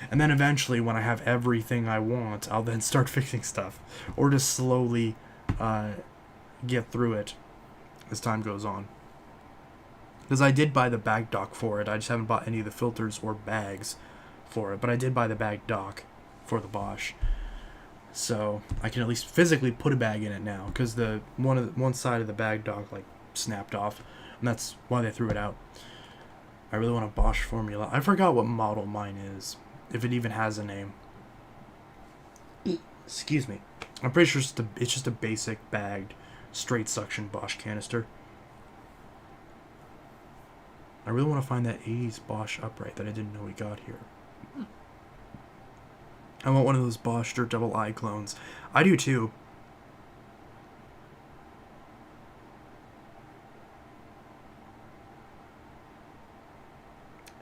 And then eventually, when I have everything I want, I'll then start fixing stuff. Or just slowly get through it as time goes on. Because I did buy the bag dock for it. I just haven't bought any of the filters or bags for it. But I did buy the bag dock for the Bosch. So I can at least physically put a bag in it now. Because the one side of the bag dock like snapped off. And that's why they threw it out. I really want a Bosch Formula. I forgot what model mine is. If it even has a name. Excuse me. I'm pretty sure it's just a basic bagged straight suction Bosch canister. I really want to find that 80s Bosch upright that I didn't know we got here. I want one of those Bosch Dirt Devil Eye clones. I do too.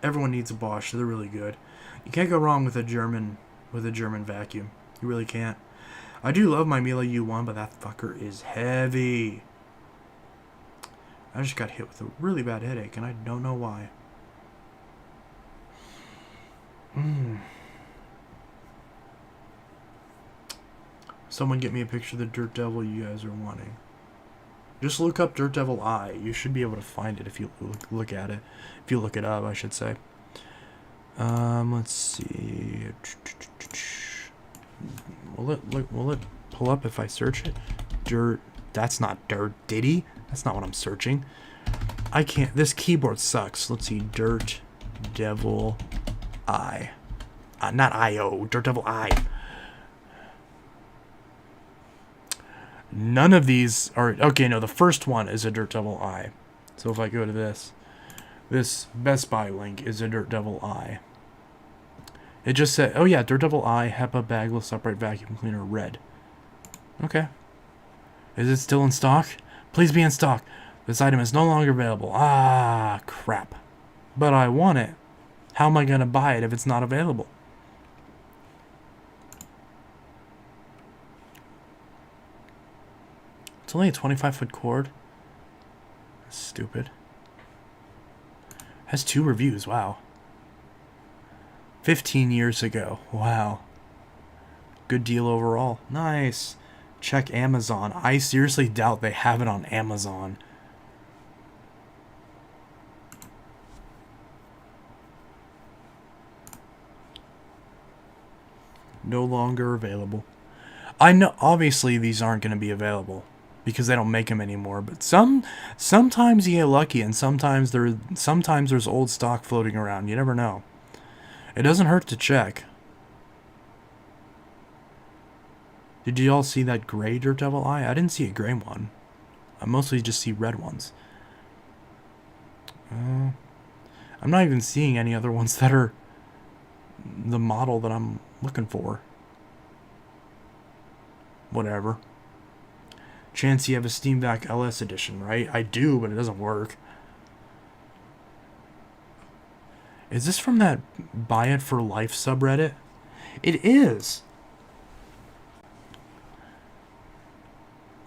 Everyone needs a Bosch. They're really good. You can't go wrong with a German vacuum. You really can't. I do love my Miele U1, but that fucker is heavy. I just got hit with a really bad headache, and I don't know why. Someone get me a picture of the Dirt Devil you guys are wanting. Just look up Dirt Devil Eye. You should be able to find it if you look at it. If you look it up, I should say. Let's see. Will it pull up if I search it? Dirt. That's not Dirt Diddy. That's not what I'm searching. I can't. This keyboard sucks. Let's see. Dirt Devil Eye. Not I-O. Dirt Devil Eye. None of these are... Okay, no. The first one is a Dirt Devil Eye. So if I go to this Best Buy link is a Dirt Devil Eye. It just said... Oh, yeah. Dirt Devil Eye, HEPA bagless upright vacuum cleaner, red. Okay. Is it still in stock? Please be in stock. This item is no longer available. Ah, crap. But I want it. How am I going to buy it if it's not available? It's only a 25-foot cord. That's stupid. Has 2 reviews. Wow. 15 years ago. Wow. Good deal overall. Nice. Check Amazon. I seriously doubt they have it on Amazon. No longer available. I know obviously these aren't going to be available because they don't make them anymore, but sometimes you get lucky and sometimes there's old stock floating around. You never know. It doesn't hurt to check. Did you all see that gray Dirt Devil Eye? I didn't see a gray one. I mostly just see red ones. I'm not even seeing any other ones that are the model that I'm looking for. Whatever. Chance you have a Steam Vac LS edition, right? I do, but it doesn't work. Is this from that Buy It for Life subreddit? It is.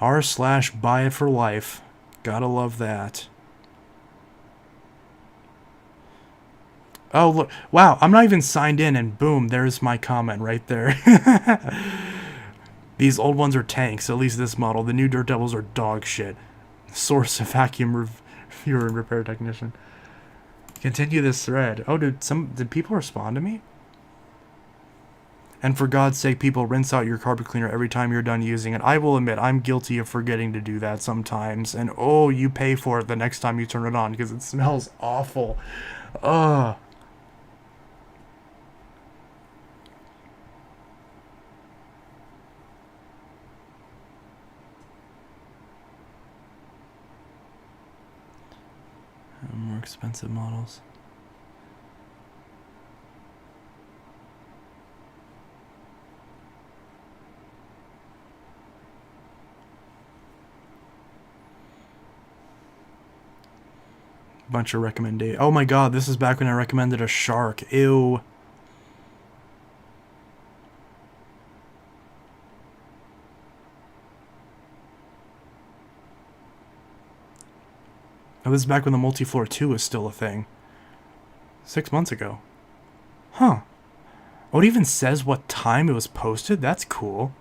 r/Buy It for Life. Gotta love that. Oh, look. Wow, I'm not even signed in, and boom, there's my comment right there. These old ones are tanks, at least this model. The new Dirt Devils are dog shit. Source, a vacuum reviewer and repair technician. Continue this thread. Oh, did people respond to me? And for God's sake, people, rinse out your carpet cleaner every time you're done using it. I will admit, I'm guilty of forgetting to do that sometimes. And oh, you pay for it the next time you turn it on because it smells awful. Ugh. More expensive models. Bunch of recommendations. Oh my god, this is back when I recommended a shark. Ew. That was back when the Multifloor 2 was still a thing. 6 months ago. Huh. Oh, it even says what time it was posted? That's cool.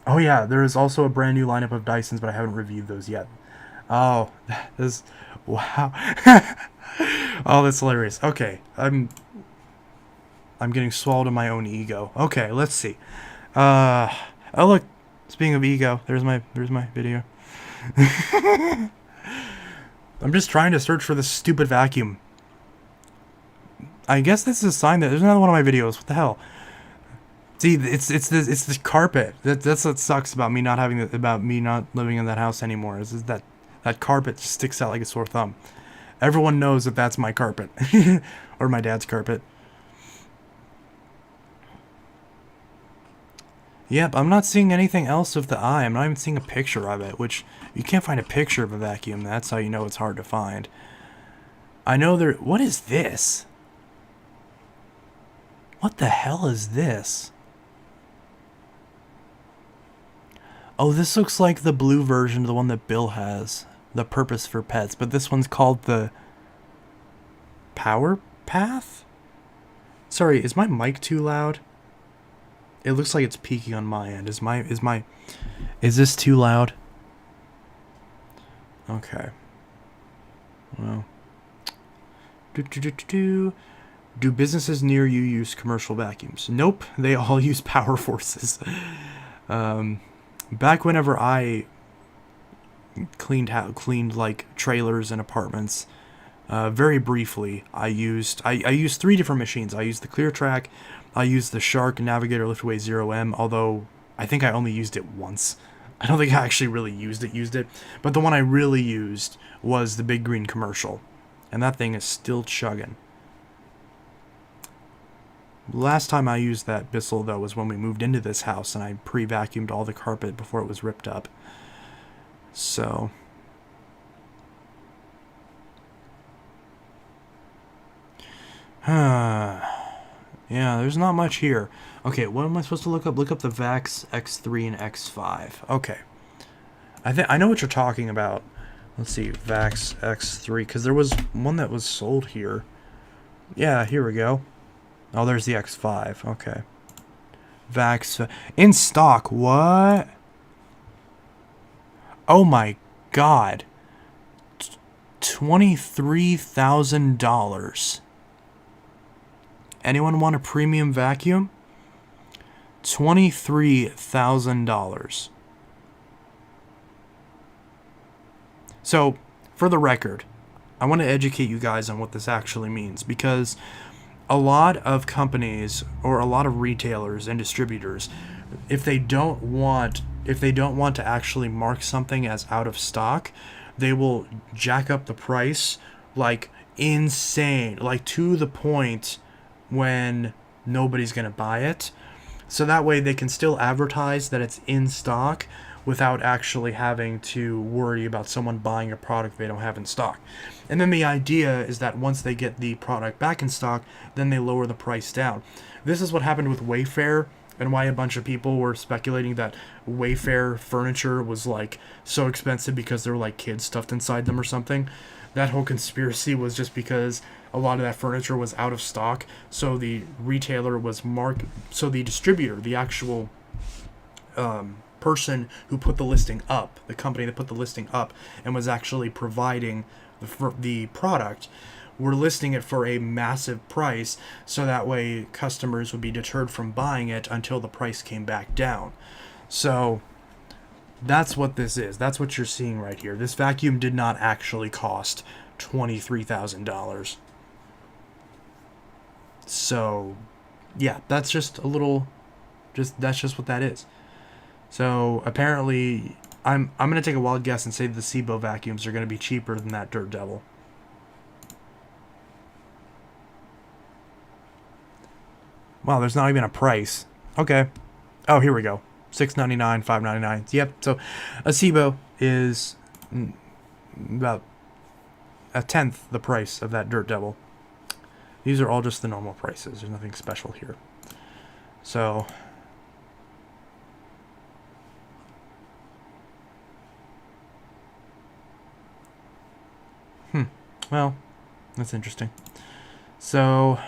Oh yeah, there is also a brand new lineup of Dysons, but I haven't reviewed those yet. Oh, that is... Wow. Oh, that's hilarious. Okay, I'm getting swallowed in my own ego. Okay, let's see. Oh look, speaking of ego, there's my video. I'm just trying to search for this stupid vacuum. I guess this is a sign that there's another one of my videos. What the hell? See, it's the carpet. That's what sucks about me not living in that house anymore. Is that carpet just sticks out like a sore thumb. Everyone knows that that's my carpet or my dad's carpet. Yep, I'm not seeing anything else of the eye. I'm not even seeing a picture of it, which you can't find a picture of a vacuum. That's how you know it's hard to find. I know there... What is this? What the hell is this? Oh, this looks like the blue version of the one that Bill has. The Purpose for Pets. But this one's called the Power path? Sorry, is my mic too loud? It looks like it's peaking on my end. Is this too loud? Okay. Well. Do businesses near you use commercial vacuums? Nope, they all use power forces. Back whenever I cleaned like trailers and apartments, very briefly, I used 3 different machines. I used the ClearTrack, I used the Shark Navigator Liftway 0M, although I think I only used it once. I don't think I actually really used it. But the one I really used was the Big Green Commercial. And that thing is still chugging. Last time I used that Bissell, though, was when we moved into this house and I pre-vacuumed all the carpet before it was ripped up. So... yeah, there's not much here. Okay, what am I supposed to look up? Look up the Vax X3 and X5. Okay. I know what you're talking about. Let's see, Vax X3, because there was one that was sold here. Yeah, here we go. Oh, there's the X5. Okay. Vax in stock. What? Oh my god. $23,000. Anyone want a premium vacuum? $23,000. So, for the record, I want to educate you guys on what this actually means, because a lot of companies or a lot of retailers and distributors, if they don't want to actually mark something as out of stock, they will jack up the price like insane, like to the point when nobody's going to buy it. So that way they can still advertise that it's in stock without actually having to worry about someone buying a product they don't have in stock. And then the idea is that once they get the product back in stock, then they lower the price down. This is what happened with Wayfair, and why a bunch of people were speculating that Wayfair furniture was like so expensive because there were like kids stuffed inside them or something. That whole conspiracy was just because a lot of that furniture was out of stock, so the retailer was so the distributor, the actual person who put the listing up, the company that put the listing up and was actually providing the product, were listing it for a massive price, so that way customers would be deterred from buying it until the price came back down. So that's what this is. That's what you're seeing right here. This vacuum did not actually cost $23,000. So yeah, that's just a little, that's just what that is. So apparently, I'm gonna take a wild guess and say the Sebo vacuums are gonna be cheaper than that Dirt Devil. Wow, there's not even a price. Okay. Oh, here we go. $6.99, $5.99. Yep. So a Sebo is about a tenth the price of that Dirt Devil. These are all just the normal prices. There's nothing special here. So well, that's interesting. So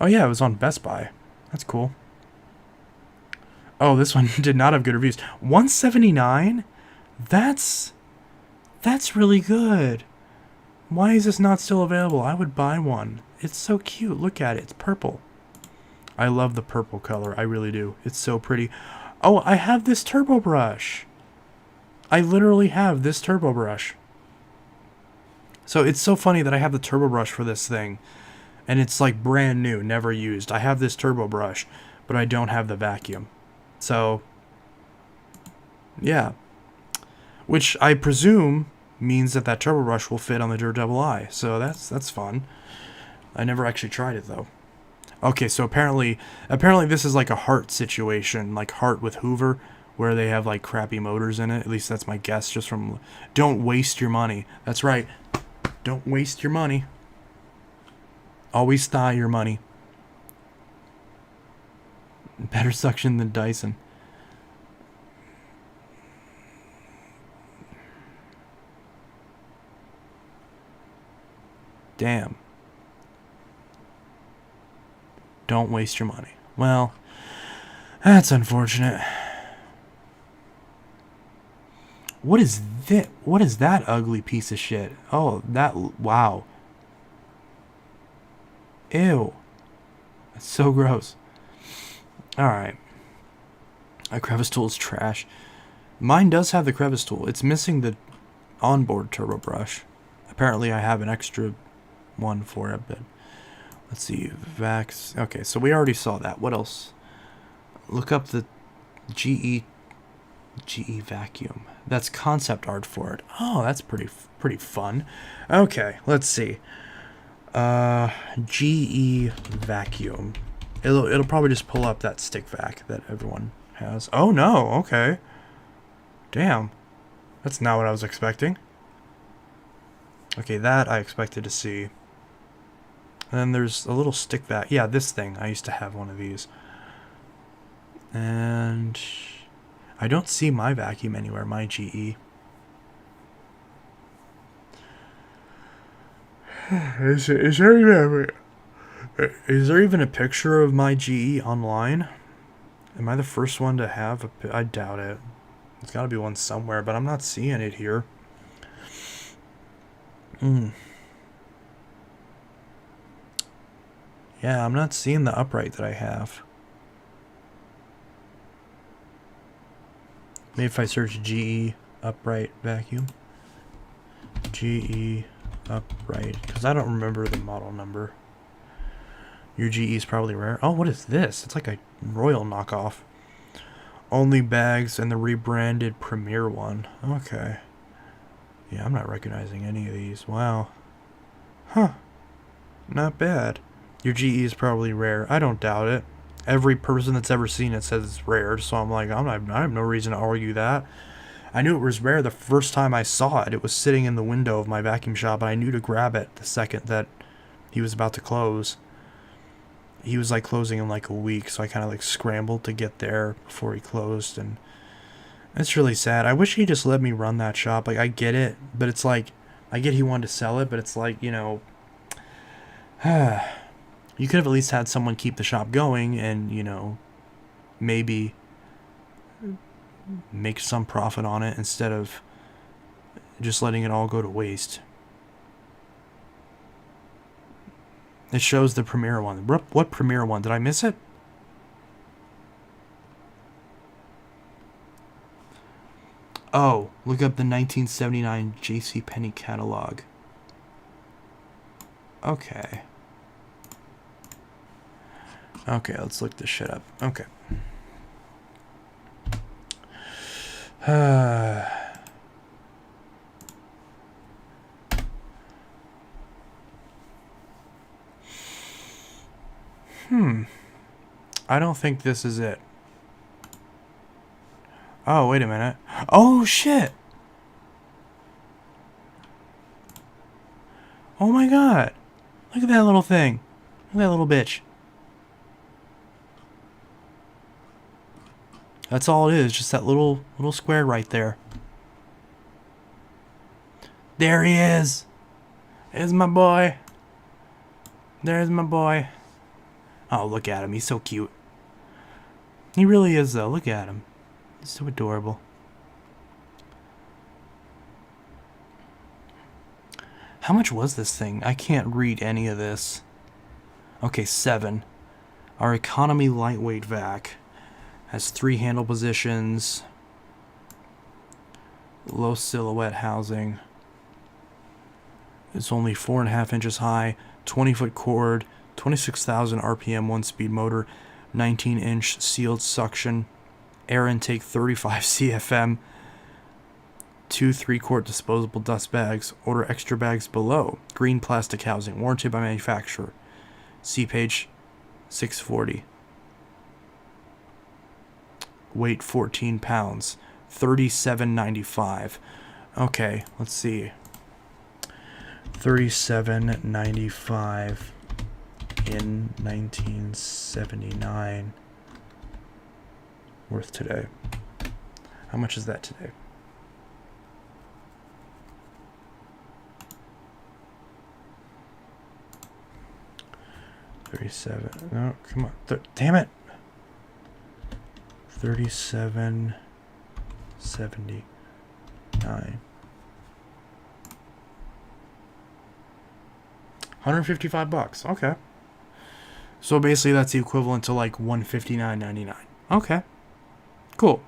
oh yeah, it was on Best Buy. That's cool. Oh, this one did not have good reviews. $179? That's really good. Why is this not still available? I would buy one. It's so cute. Look at it. It's purple. I love the purple color. I really do. It's so pretty. Oh, I have this turbo brush. I literally have this turbo brush. So it's so funny that I have the turbo brush for this thing. And it's like brand new, never used. I have this turbo brush, but I don't have the vacuum. So, yeah. Which I presume means that turbo brush will fit on the Dirt Devil I. So that's fun. I never actually tried it though. Okay, so apparently this is like a Hart situation, like Hart with Hoover, where they have like crappy motors in it. At least that's my guess, just from... Don't waste your money. That's right. Don't waste your money. Always thaw your money. Better suction than Dyson. Damn. Don't waste your money. Well, that's unfortunate. What is that? What is that ugly piece of shit? Oh, wow. Ew. That's so gross. Alright. A crevice tool is trash. Mine does have the crevice tool. It's missing the onboard turbo brush. Apparently I have an extra one for it, but let's see. Vax. Okay, so we already saw that. What else? Look up the GE vacuum. That's concept art for it. Oh, that's pretty fun. Okay, let's see. GE vacuum. It'll probably just pull up that stick vac that everyone has. Oh no, okay. Damn. That's not what I was expecting. Okay, that I expected to see. And then there's a little stick vac. Yeah, this thing. I used to have one of these. And I don't see my vacuum anywhere, my GE. Is there even a picture of my GE online? Am I the first one to have I doubt it. There's got to be one somewhere, but I'm not seeing it here. Yeah, I'm not seeing the upright that I have. Maybe if I search GE upright vacuum. GE upright. Because I don't remember the model number. Your GE is probably rare. Oh, what is this? It's like a Royal knockoff. Only bags and the rebranded Premier one. Okay. Yeah, I'm not recognizing any of these. Wow. Huh. Not bad. Your GE is probably rare. I don't doubt it. Every person that's ever seen it says it's rare, so I'm like, I have no reason to argue that. I knew it was rare the first time I saw it. It was sitting in the window of my vacuum shop, and I knew to grab it the second that he was about to close. He was like closing in like a week, so I kind of like scrambled to get there before he closed, and it's really sad. I wish he just let me run that shop. Like, I get it, but it's like, I get he wanted to sell it, but it's like, you know, you could have at least had someone keep the shop going and, you know, maybe make some profit on it instead of just letting it all go to waste. It shows the Premier one. What Premier one? Did I miss it? Oh, look up the 1979 JCPenney catalog. Okay. Okay, let's look this shit up. Okay. I don't think this is it. Oh, wait a minute. Oh, shit! Oh my god! Look at that little thing. Look at that little bitch. That's all it is, just that little square right there. There he is! There's my boy. There's my boy. Oh, look at him. He's so cute. He really is, though. Look at him. He's so adorable. How much was this thing? I can't read any of this. Okay, 7. Our economy lightweight vac has 3 handle positions, low silhouette housing. It's only 4.5 inches high, 20-foot cord, 26,000 RPM 1-speed motor, 19-inch sealed suction, air intake 35 CFM, 2 3-quart disposable dust bags. Order extra bags below. Green plastic housing, warranted by manufacturer. See page 640. Weight 14 pounds, $37.95. Okay, let's see. $37.95 in 1979 worth today. How much is that today? 37. No, come on. Damn it. 37.79. 155 bucks. Okay. So basically that's the equivalent to like 159.99. Okay. Cool.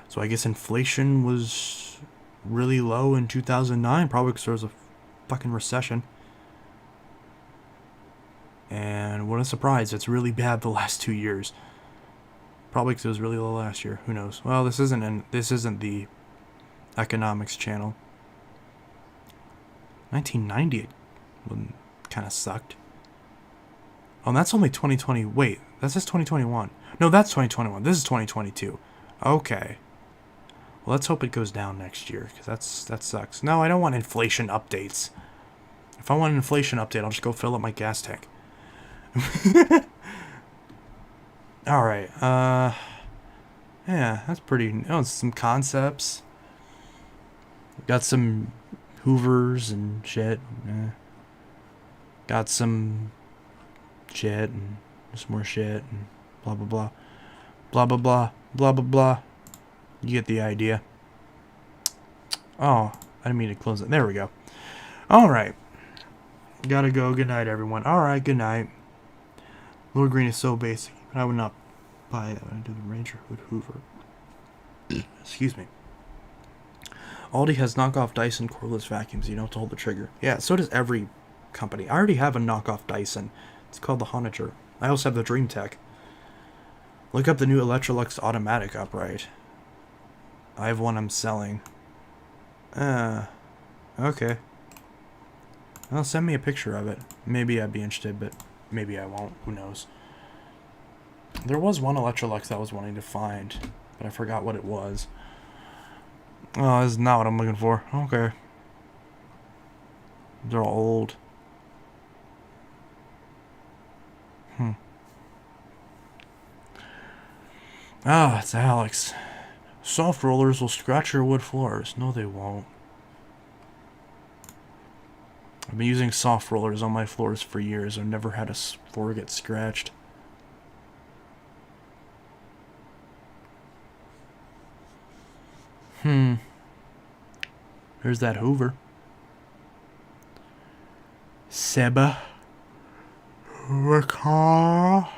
So I guess inflation was really low in 2009, probably because there was a fucking recession. And what a surprise, it's really bad the last 2 years. Probably because it was really low last year. Who knows? Well, this isn't the economics channel. 1990 kind of sucked. Oh, that's only 2020. Wait, that's just 2021. No, that's 2021. This is 2022. Okay. Well, let's hope it goes down next year, because that sucks. No, I don't want inflation updates. If I want an inflation update, I'll just go fill up my gas tank. Alright, yeah, that's pretty... Oh, some concepts. Got some Hoovers and shit. Got some shit and some more shit and blah blah blah. Blah blah blah. Blah blah blah. You get the idea. Oh, I didn't mean to close it. There we go. Alright. Gotta go. Good night, everyone. Alright, good night. Lord Green is so basic. I would not buy it. I do the Ranger Hood Hoover. Excuse me. Aldi has knockoff Dyson cordless vacuums. You don't have to hold the trigger. Yeah, so does every company. I already have a knockoff Dyson. It's called the Honiger. I also have the DreamTech. Look up the new Electrolux automatic upright. I have one I'm selling. Okay. Well, send me a picture of it. Maybe I'd be interested, but maybe I won't. Who knows? There was one Electrolux that I was wanting to find, but I forgot what it was. Oh, this is not what I'm looking for. Okay. They're all old. Ah, it's Alex. Soft rollers will scratch your wood floors. No, they won't. I've been using soft rollers on my floors for years. I've never had a floor get scratched. There's that Hoover. Seba. Ricard.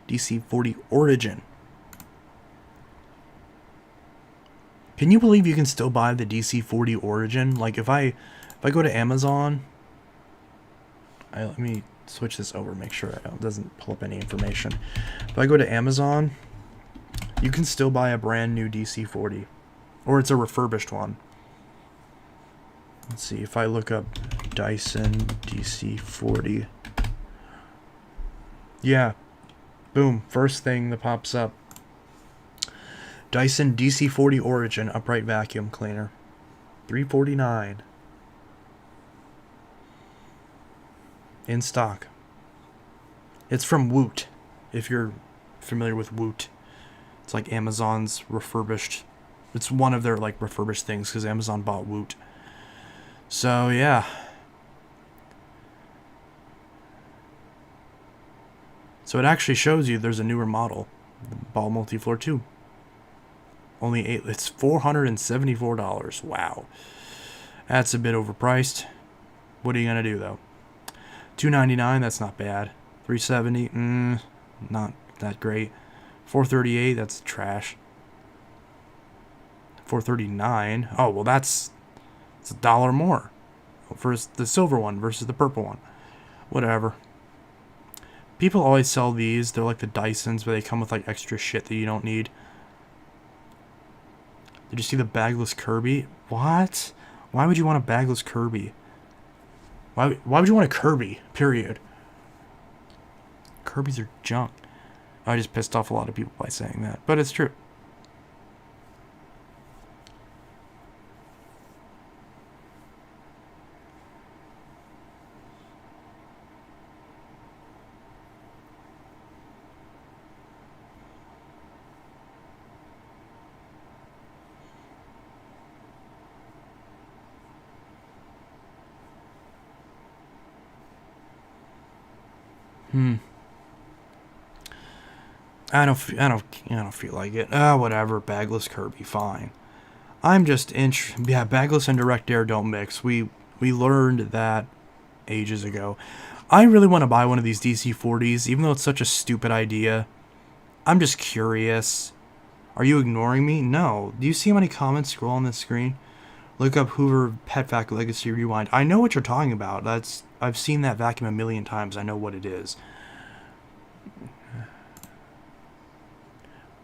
DC40 Origin. Can you believe you can still buy the DC40 Origin? Like if I go to Amazon, let me switch this over, make sure it doesn't pull up any information. If I go to Amazon, you can still buy a brand new DC40, or it's a refurbished one. Let's see if I look up Dyson DC40. Yeah. Boom, first thing that pops up. Dyson DC40 Origin upright vacuum cleaner. $349. In stock. It's from Woot, if you're familiar with Woot. It's like Amazon's refurbished. It's one of their like refurbished things because Amazon bought Woot. So yeah. So it actually shows you there's a newer model, the Ball Multifloor 2. Only it's $474. Wow. That's a bit overpriced. What are you gonna do though? $299, that's not bad. $370, not that great. $438, that's trash. $439. Oh well, it's $1 more for the silver one versus the purple one. Whatever. People always sell these. They're like the Dysons, but they come with like extra shit that you don't need. Did you see the bagless Kirby? What? Why would you want a bagless Kirby? Why would you want a Kirby? Period. Kirby's are junk. I just pissed off a lot of people by saying that, but it's true. I don't feel like it. Whatever. Bagless Kirby, fine. I'm just yeah, bagless and direct air don't mix. We learned that ages ago. I really want to buy one of these DC-40s, even though it's such a stupid idea. I'm just curious. Are you ignoring me? No. Do you see how many comments scroll on this screen? Look up Hoover Pet Vac Legacy Rewind. I know what you're talking about. I've seen that vacuum a million times. I know what it is.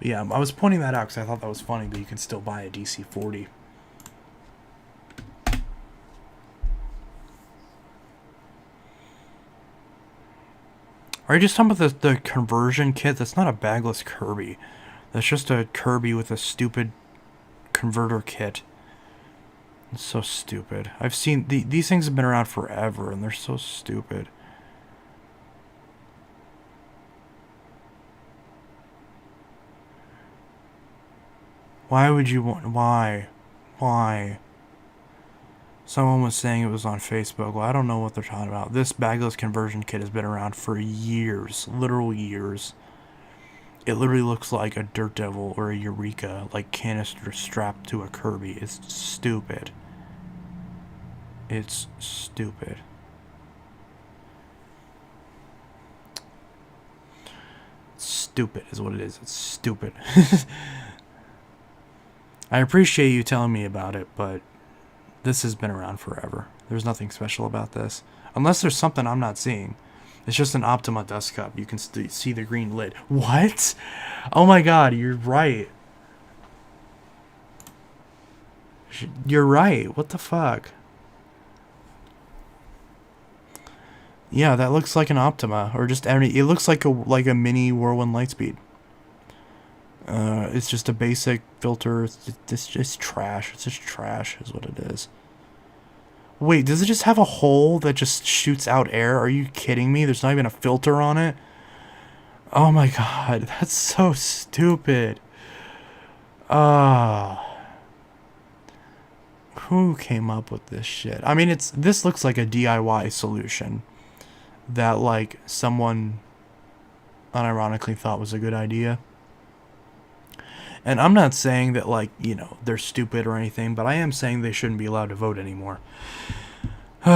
Yeah, I was pointing that out because I thought that was funny, but you can still buy a DC-40. Are you just talking about the conversion kit? That's not a bagless Kirby. That's just a Kirby with a stupid converter kit. It's so stupid. I've seen... these things have been around forever, and they're so stupid. Why would you want... Why? Why? Someone was saying it was on Facebook. Well, I don't know what they're talking about. This bagless conversion kit has been around for years. Literal years. It literally looks like a Dirt Devil or a Eureka, like canister strapped to a Kirby. It's stupid. It's stupid. Stupid is what it is. It's stupid. I appreciate you telling me about it, but this has been around forever. There's nothing special about this. Unless there's something I'm not seeing. It's just an Optima dust cup. You can see the green lid. What? Oh my god, you're right. You're right. What the fuck? Yeah, that looks like an Optima. Or just any... It looks like a mini Whirlwind Lightspeed. It's just a basic filter. It's just trash. It's just trash is what it is. Wait, does it just have a hole that just shoots out air? Are you kidding me? There's not even a filter on it? Oh my god, that's so stupid. Who came up with this shit? I mean, this looks like a DIY solution that, like, someone unironically thought was a good idea. And I'm not saying that, like, you know, they're stupid or anything, but I am saying they shouldn't be allowed to vote anymore. Look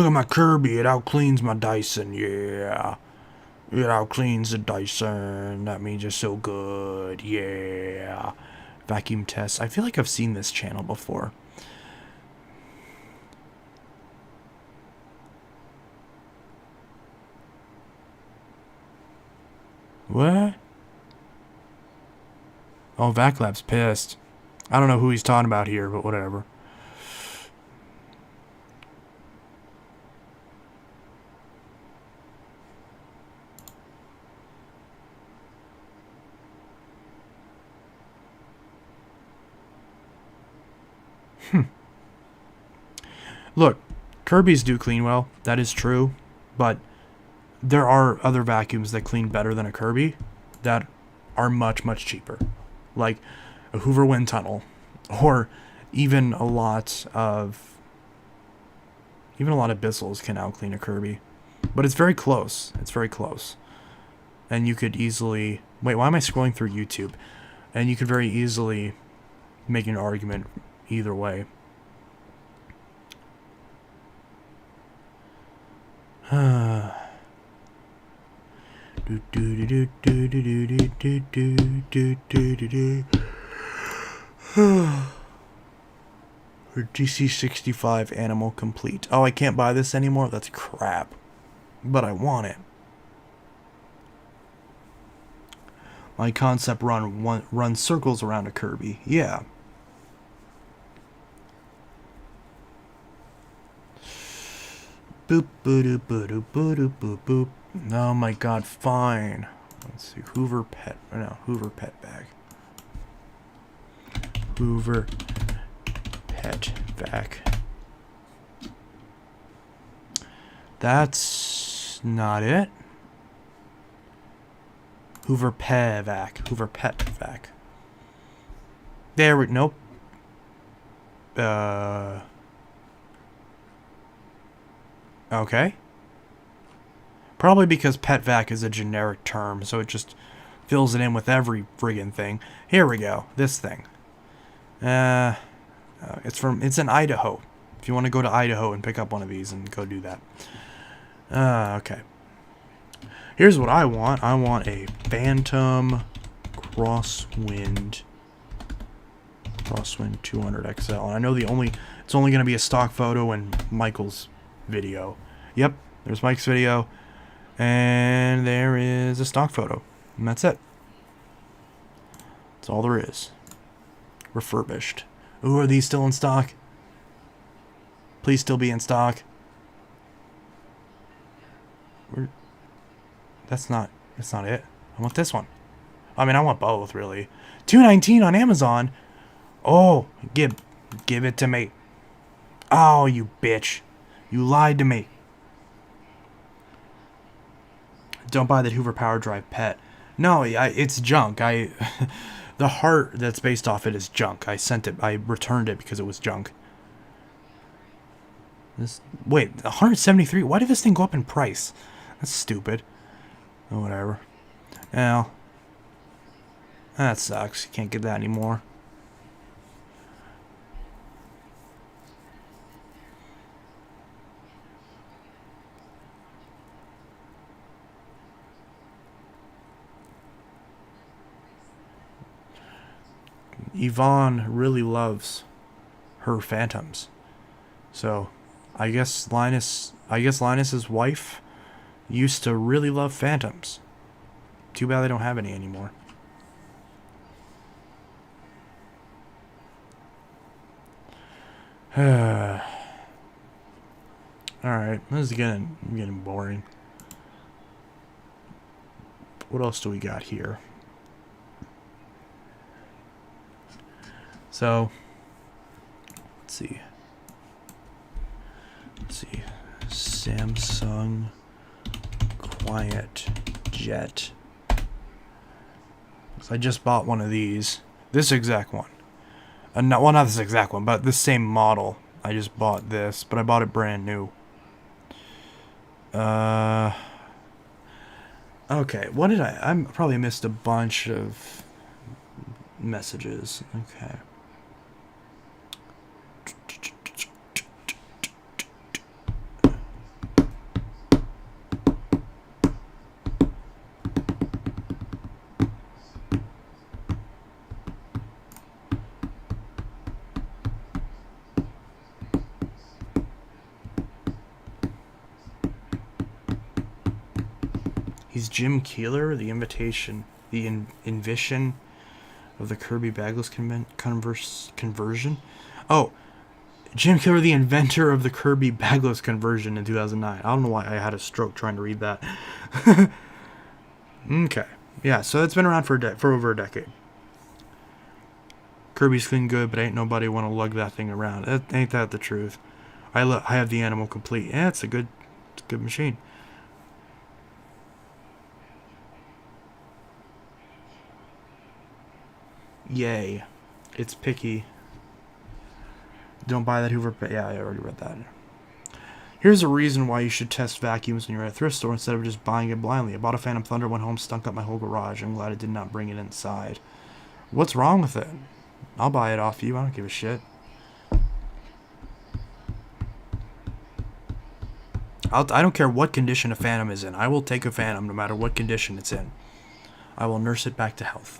at my Kirby. It outcleans my Dyson. Yeah. It outcleans the Dyson. That means it's so good. Yeah. Vacuum test. I feel like I've seen this channel before. What? Oh, VacLab's pissed. I don't know who he's talking about here, but whatever. Look, Kirby's do clean well. That is true. But there are other vacuums that clean better than a Kirby that are much, much cheaper. Like a Hoover Wind Tunnel. Or even a lot of Bissell's can out clean a Kirby. But it's very close. It's very close. And you could easily... Wait, why am I scrolling through YouTube? And you could very easily make an argument either way. DC-65 Animal Complete. Oh, I can't buy this anymore? That's crap. But I want it. My concept run circles around a Kirby. Yeah. Boop, boop, boop, boop, boop, boop. Oh my god, fine. Let's see. Hoover Pet Vac. Hoover Pet Vac. That's not it. Hoover Pet Vac. Hoover Pet Vac. There we... Nope. Okay. Probably because pet vac is a generic term, so it just fills it in with every friggin' thing. Here we go. This thing. It's in Idaho. If you want to go to Idaho and pick up one of these and go do that. Okay. Here's what I want. I want a Phantom Crosswind 200 XL. And I know it's only going to be a stock photo in Michael's video. Yep, there's Mike's video. And there is a stock photo. And that's it. That's all there is. Refurbished. Ooh, are these still in stock? Please still be in stock. That's not it. I want this one. I mean, I want both, really. $2.19 on Amazon. Oh, give it to me. Oh, you bitch. You lied to me. Don't buy that Hoover Power Drive pet. No, it's junk. The heart that's based off it is junk. I returned it because it was junk. Wait, 173? Why did this thing go up in price? That's stupid. Oh, whatever. Well, that sucks. You can't get that anymore. Yvonne really loves her Phantoms. So, I guess Linus's wife used to really love Phantoms. Too bad they don't have any anymore. Alright, this is getting boring. What else do we got here? So, let's see. Samsung Quiet Jet. So I just bought one of these. This exact one. Not this exact one, but the same model. I just bought this, but I bought it brand new. Okay, what did I probably missed a bunch of messages. Okay. He's Jim Keeler, the invention of the Kirby Bagless conversion. Oh, Jim Keeler, the inventor of the Kirby Bagless conversion in 2009. I don't know why I had a stroke trying to read that. Okay. Yeah, so it's been around for over a decade. Kirby's clean good, but ain't nobody want to lug that thing around. Ain't that the truth? I have the animal complete. Yeah, it's a good machine. Yay. It's picky. Don't buy that Hoover. Yeah, I already read that. Here's a reason why you should test vacuums when you're at a thrift store instead of just buying it blindly. I bought a Phantom Thunder, went home, stunk up my whole garage. I'm glad it did not bring it inside. What's wrong with it? I'll buy it off you. I don't give a shit. I don't care what condition a Phantom is in. I will take a Phantom no matter what condition it's in. I will nurse it back to health.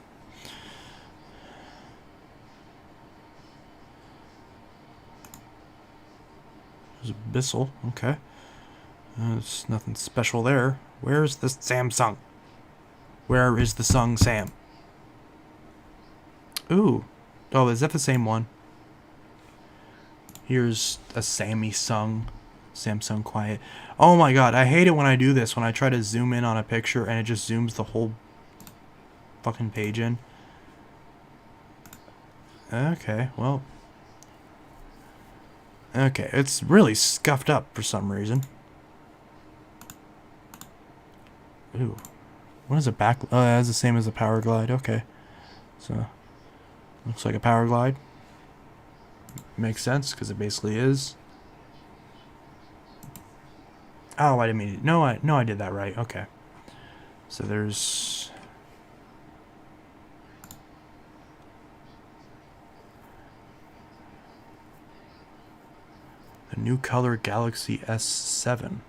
There's a Bissell. Okay. There's nothing special there. Where's the Samsung? Where is the Sung Sam? Ooh. Oh, is that the same one? Here's a Sammy Sung. Samsung Quiet. Oh my god, I hate it when I do this. When I try to zoom in on a picture and it just zooms the whole fucking page in. Okay, well. Okay, it's really scuffed up for some reason. Ooh. What is a back? Oh, that's the same as a Power Glide. Okay. So, looks like a Power Glide. Makes sense, because it basically is. Oh, I didn't mean it. No, I did that right. Okay. So there's... the new color Galaxy S7.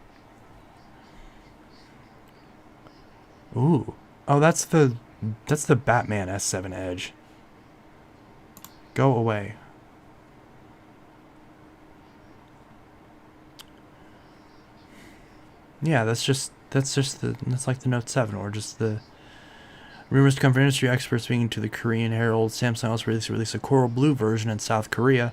Ooh. Oh, that's the Batman S7 Edge. Go away. Yeah, that's like the Note 7, or just the rumors to come from industry experts speaking to the Korean Herald. Samsung also released a coral blue version in South Korea.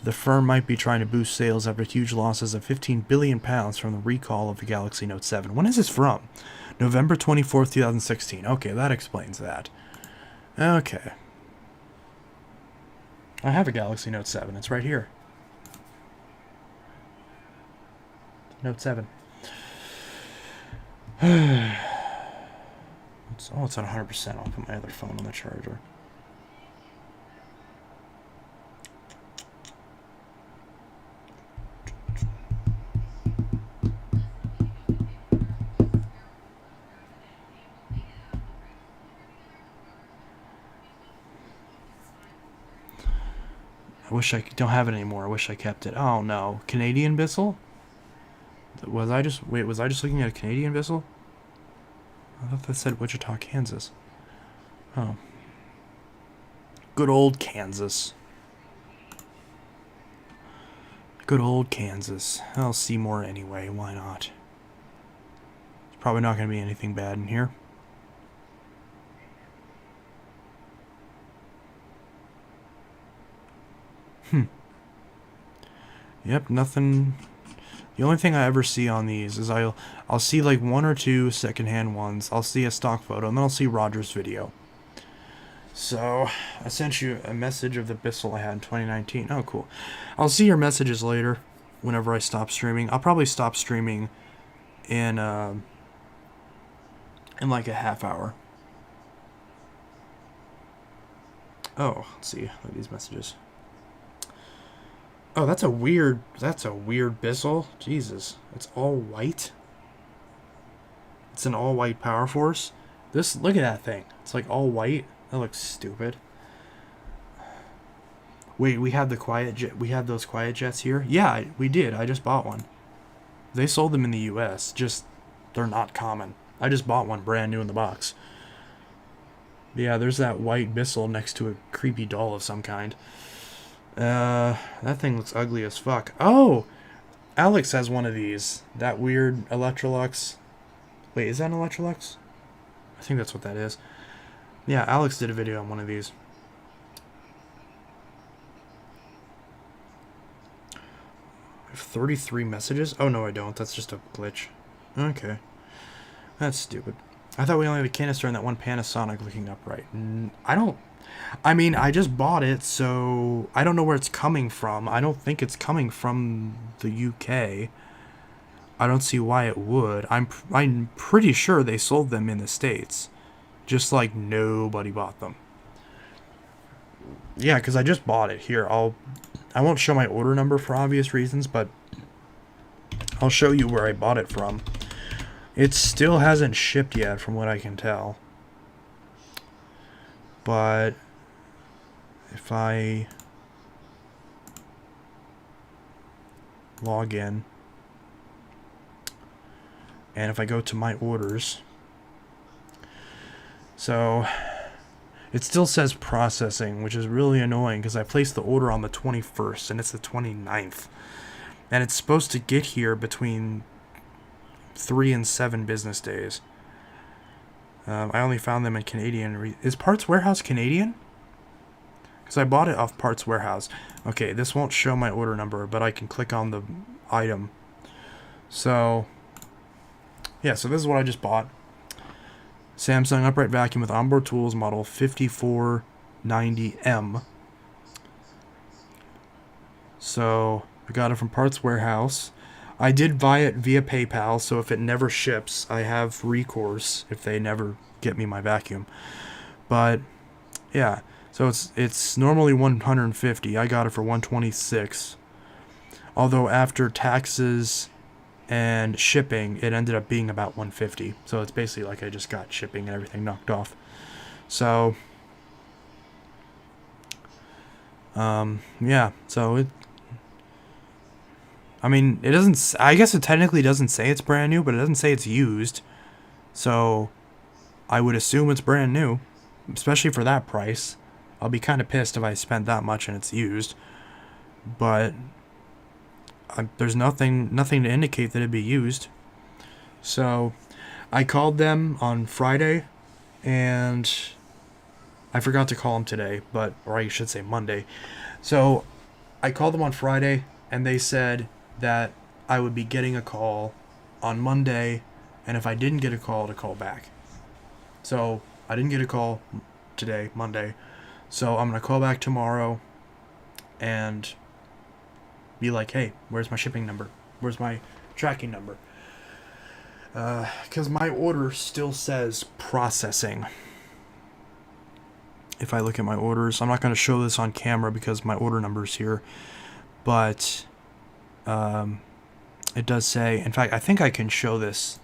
The firm might be trying to boost sales after huge losses of £15 billion from the recall of the Galaxy Note 7. When is this from? November 24th, 2016. Okay, that explains that. Okay. I have a Galaxy Note 7. It's right here. Note 7. it's at 100%. I'll put my other phone on the charger. I wish I don't have it anymore. I wish I kept it. Oh no, Canadian Bissell? Was I just looking at a Canadian Bissell? I thought that said Wichita, Kansas. Oh. Good old Kansas. Good old Kansas. I'll see more anyway, why not? There's probably not going to be anything bad in here. Yep, nothing. The only thing I ever see on these is I'll see like one or two secondhand ones. I'll see a stock photo, and then I'll see Roger's video. So, I sent you a message of the Bissell I had in 2019. Oh, cool. I'll see your messages later, whenever I stop streaming. I'll probably stop streaming in like a half hour. Oh, let's see. Look at these messages. Oh, that's a weird Bissell. Jesus. It's all white. It's an all white Power Force. Look at that thing. It's like all white. That looks stupid. Wait, we have those Quiet Jets here? Yeah, we did. I just bought one. They sold them in the US. Just, they're not common. I just bought one brand new in the box. Yeah, there's that white Bissell next to a creepy doll of some kind. That thing looks ugly as fuck. Oh! Alex has one of these. That weird Electrolux. Wait, is that an Electrolux? I think that's what that is. Yeah, Alex did a video on one of these. I have 33 messages? Oh, no, I don't. That's just a glitch. Okay. That's stupid. I thought we only had a canister and that one Panasonic looking upright. I mean, I just bought it, so I don't know where it's coming from. I don't think it's coming from the UK. I don't see why it would. I'm pretty sure they sold them in the States. Just like nobody bought them. Yeah, because I just bought it. Here, I won't show my order number for obvious reasons, but I'll show you where I bought it from. It still hasn't shipped yet, from what I can tell. But if I log in, and if I go to my orders, so it still says processing, which is really annoying because I placed the order on the 21st and it's the 29th. And it's supposed to get here between 3 and 7 business days. I only found them in Canadian. Is Parts Warehouse Canadian? Because I bought it off Parts Warehouse. Okay, this won't show my order number, but I can click on the item. So, yeah, so this is what I just bought. Samsung upright vacuum with onboard tools, model 5490M. So, I got it from Parts Warehouse. I did buy it via PayPal, so if it never ships, I have recourse if they never get me my vacuum. But, yeah, so it's normally $150. I got it for $126. Although after taxes and shipping, it ended up being about $150. So it's basically like I just got shipping and everything knocked off. So yeah, so I mean, it doesn't, I guess it technically doesn't say it's brand new, but it doesn't say it's used. So I would assume it's brand new, especially for that price. I'll be kind of pissed if I spent that much and it's used. But there's nothing to indicate that it'd be used. So I called them on Friday, and I forgot to call them today, or I should say Monday. So I called them on Friday, and they said that I would be getting a call on Monday, and if I didn't get a call, to call back. So I didn't get a call today, Monday. So I'm going to call back tomorrow and be like, hey, where's my shipping number? Where's my tracking number? Because my order still says processing. If I look at my orders, I'm not going to show this on camera because my order number's here. But it does say, in fact, I think I can show this.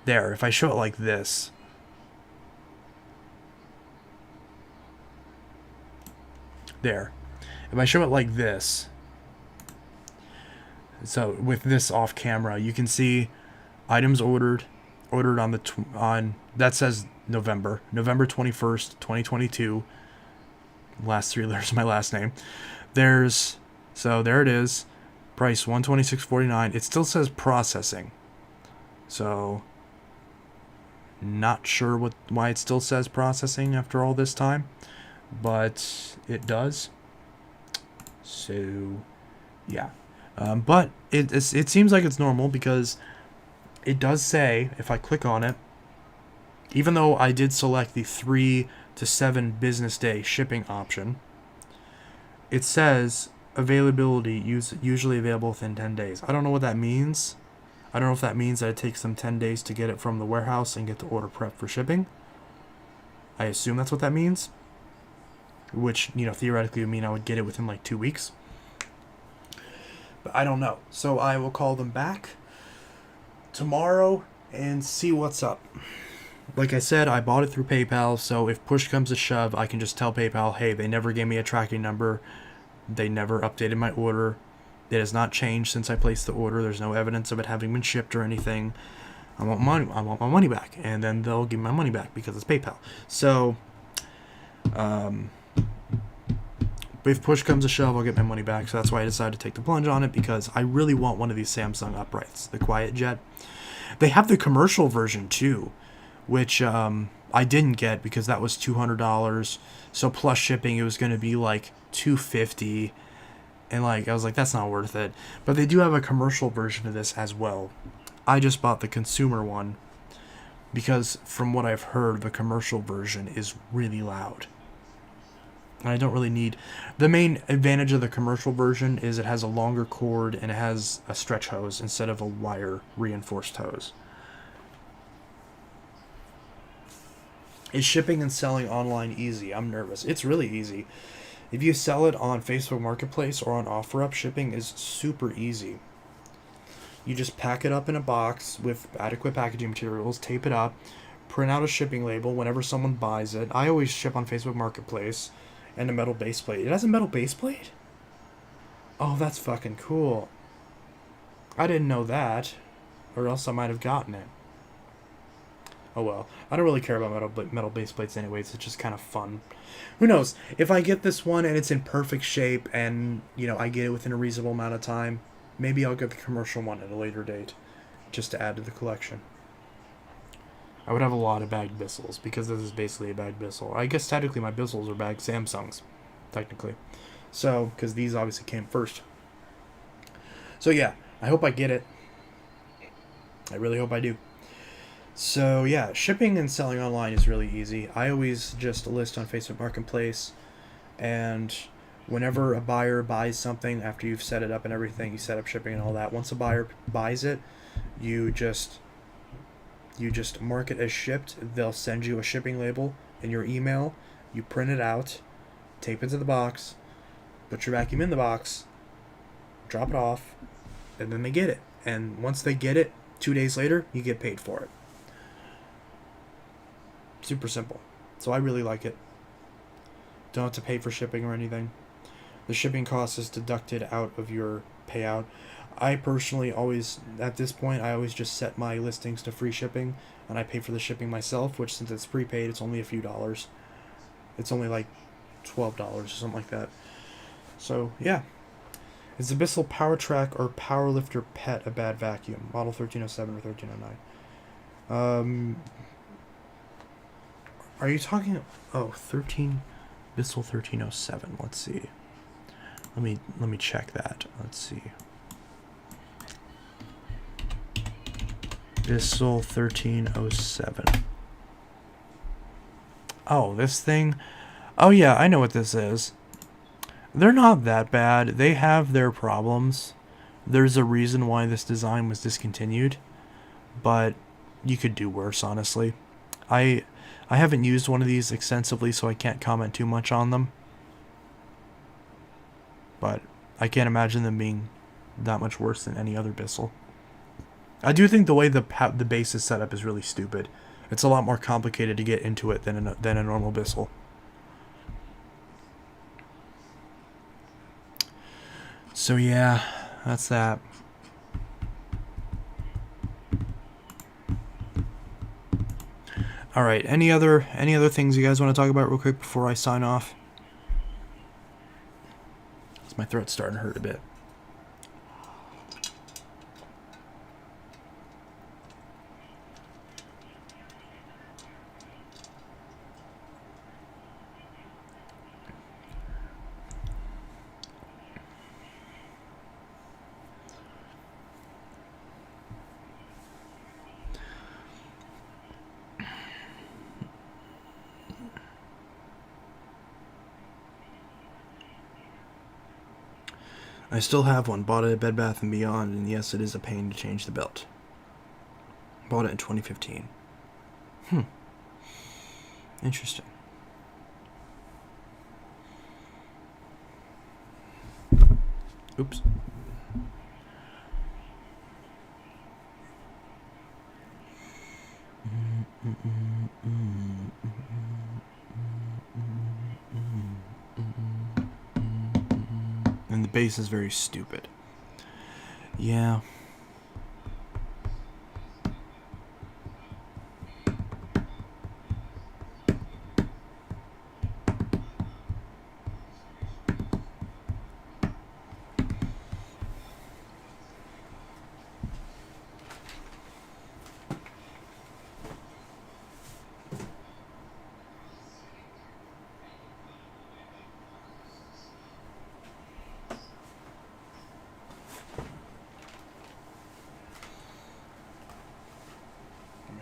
There, if I show it like this. There. If I show it like this, so with this off camera, you can see items ordered on that says November 21st, 2022. Last three letters of my last name. There it is. Price $126.49. It still says processing. So not sure why it still says processing after all this time, but it does. So, yeah. But it seems like it's normal because it does say, if I click on it, even though I did select the 3 to 7 business day shipping option, it says availability usually available within 10 days. I don't know what that means. I don't know if that means that it takes them 10 days to get it from the warehouse and get the order prepped for shipping. I assume that's what that means. Which, theoretically would mean I would get it within like 2 weeks. But I don't know. So I will call them back tomorrow and see what's up. Like I said, I bought it through PayPal, so if push comes to shove, I can just tell PayPal, hey, they never gave me a tracking number. They never updated my order. It has not changed since I placed the order. There's no evidence of it having been shipped or anything. I want my money back. And then they'll give me my money back because it's PayPal. So, if push comes to shove, I'll get my money back. So that's why I decided to take the plunge on it, because I really want one of these Samsung uprights, the QuietJet. They have the commercial version too, which I didn't get because that was $200. So plus shipping, it was going to be like $250, and I was like, that's not worth it. But they do have a commercial version of this as well. I just bought the consumer one because from what I've heard, the commercial version is really loud. And I don't really need... The main advantage of the commercial version is it has a longer cord and it has a stretch hose instead of a wire reinforced hose. Is shipping and selling online easy? I'm nervous. It's really easy. If you sell it on Facebook Marketplace or on OfferUp, shipping is super easy. You just pack it up in a box with adequate packaging materials, tape it up, print out a shipping label whenever someone buys it. I always ship on Facebook Marketplace, and a metal base plate. It has a metal base plate? Oh, that's fucking cool. I didn't know that, or else I might have gotten it. Oh well, I don't really care about metal base plates anyways. It's just kind of fun. Who knows? If I get this one and it's in perfect shape and, I get it within a reasonable amount of time, maybe I'll get the commercial one at a later date, just to add to the collection. I would have a lot of bagged Bissells, because this is basically a bagged Bissell. I guess technically my Bissells are bagged Samsungs, technically. So, because these obviously came first. So yeah, I hope I get it. I really hope I do. So yeah, shipping and selling online is really easy. I always just list on Facebook Marketplace, and whenever a buyer buys something, after you've set it up and everything, you set up shipping and all that, once a buyer buys it, you just mark it as shipped. They'll send you a shipping label in your email. You print it out, tape it to the box, put your vacuum in the box, drop it off, and then they get it. And once they get it, 2 days later, you get paid for it. Super simple. So I really like it. Don't have to pay for shipping or anything. The shipping cost is deducted out of your payout. I personally always, at this point, I always just set my listings to free shipping, and I pay for the shipping myself, which since it's prepaid, it's only a few dollars. It's only like $12 or something like that. So, yeah. Is the Bissell PowerTrack or Powerlifter Pet a bad vacuum? Model 1307 or 1309. Are you talking... Oh, Bissell 1307. Let's see. Let me check that. Let's see. Bissell 1307. Oh, this thing. Oh yeah, I know what this is. They're not that bad. They have their problems. There's a reason why this design was discontinued, but you could do worse, honestly. I haven't used one of these extensively, so I can't comment too much on them. But I can't imagine them being that much worse than any other Bissell. I do think the way the base is set up is really stupid. It's a lot more complicated to get into it than a normal Bissell. So yeah, that's that. All right, any other things you guys want to talk about real quick before I sign off? 'Cause my throat's starting to hurt a bit. I still have one. Bought it at Bed Bath & Beyond, and yes, it is a pain to change the belt. Bought it in 2015. Interesting. Oops. And the bass is very stupid. Yeah.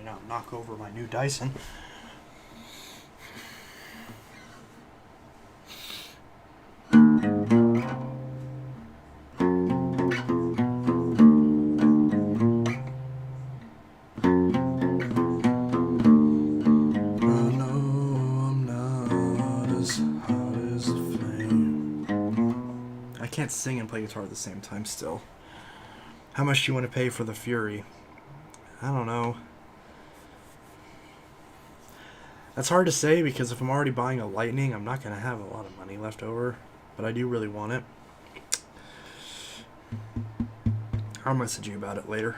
Now knock over my new Dyson. I can't sing and play guitar at the same time still. How much do you want to pay for the Fury? I don't know. That's hard to say because if I'm already buying a Lightning, I'm not going to have a lot of money left over. But I do really want it. I'll message you about it later.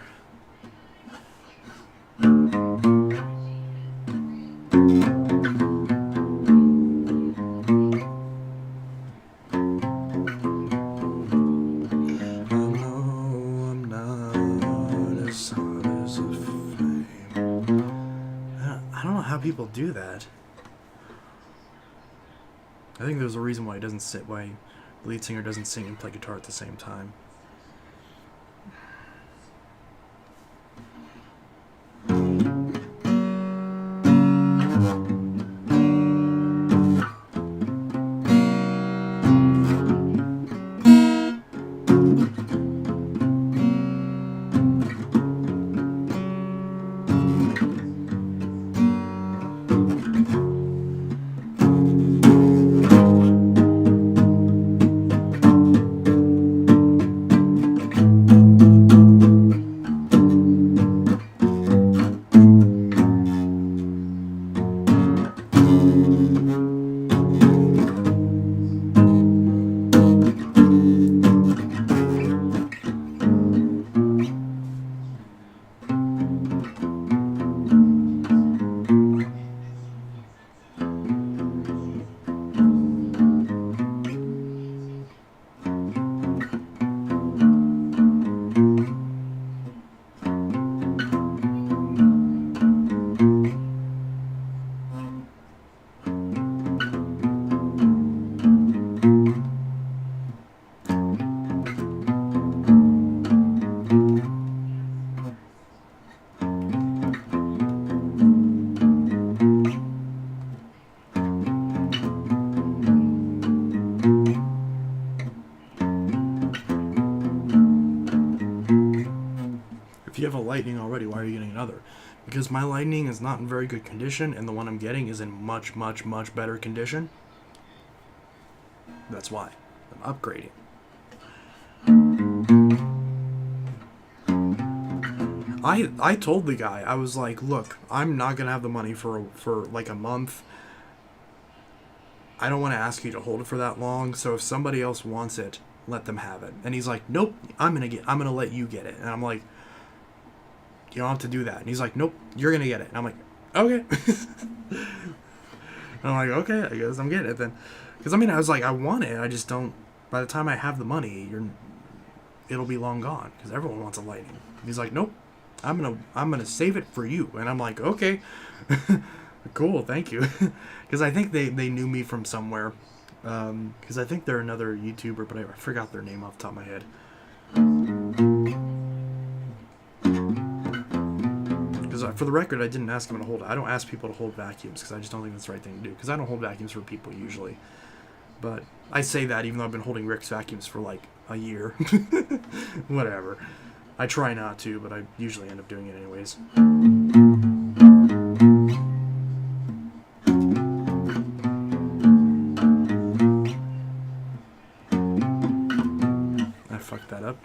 People do that. I think there's a reason why the lead singer doesn't sing and play guitar at the same time. If you have a Lightning already, why are you getting another? Because my Lightning is not in very good condition, and the one I'm getting is in much, much, much better condition. That's why I'm upgrading. I told the guy, I was like, look, I'm not gonna have the money for like a month. I don't want to ask you to hold it for that long, so if somebody else wants it, let them have it. And he's like, nope, I'm gonna let you get it. And I'm like, you don't have to do that. And he's like, nope, you're gonna get it. And I'm like, okay. And I'm like, okay, I guess I'm getting it then. Because I mean, I was like, I want it, I just don't. By the time I have the money, it'll be long gone because everyone wants a Lightning. And he's like, nope, I'm gonna save it for you. And I'm like, okay. Cool, thank you. Because I think they knew me from somewhere. Because I think they're another YouTuber, but I forgot their name off the top of my head. Because for the record, I didn't ask him to hold it. I don't ask people to hold vacuums because I just don't think that's the right thing to do. Because I don't hold vacuums for people usually. But I say that even though I've been holding Rick's vacuums for like a year. Whatever. I try not to, but I usually end up doing it anyways. I fucked that up.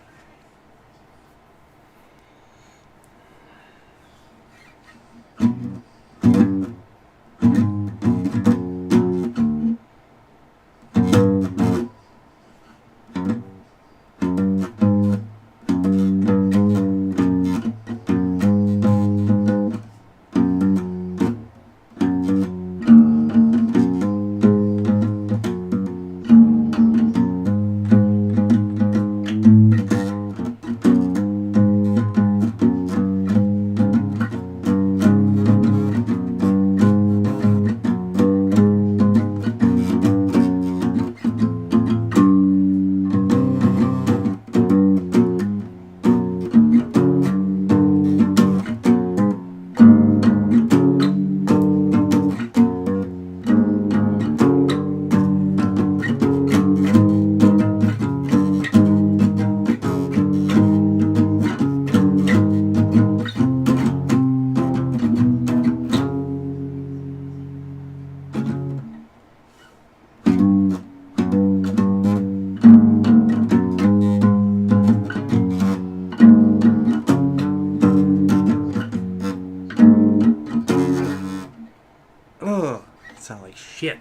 Ugh, sound like shit.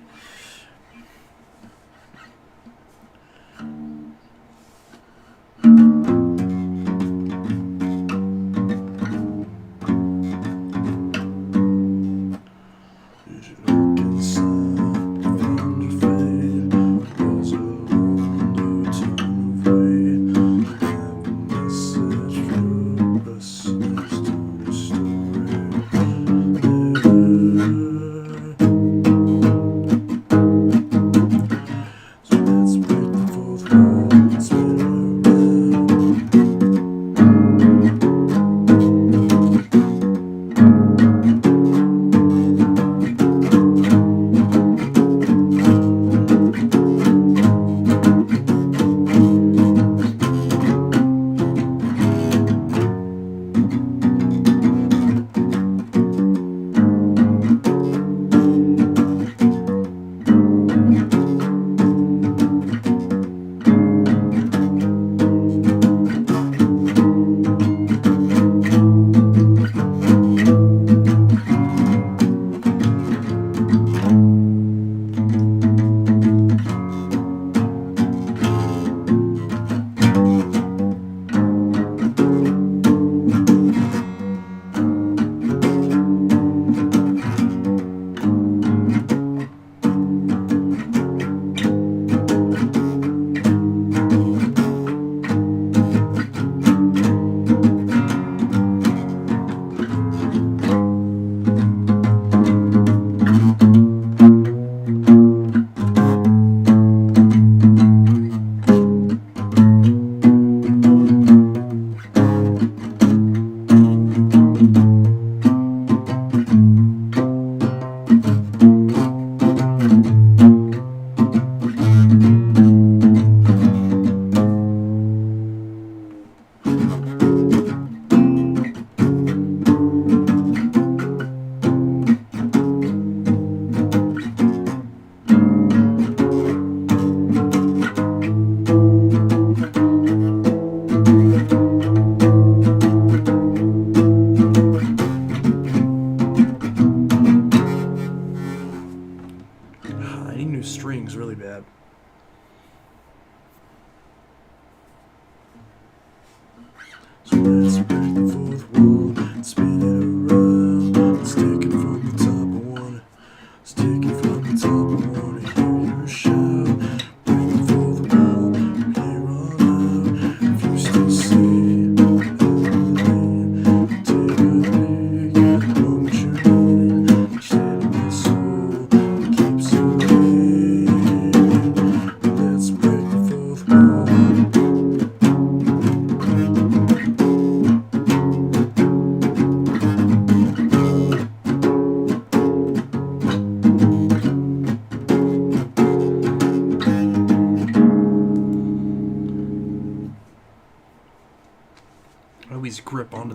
squeeze grip onto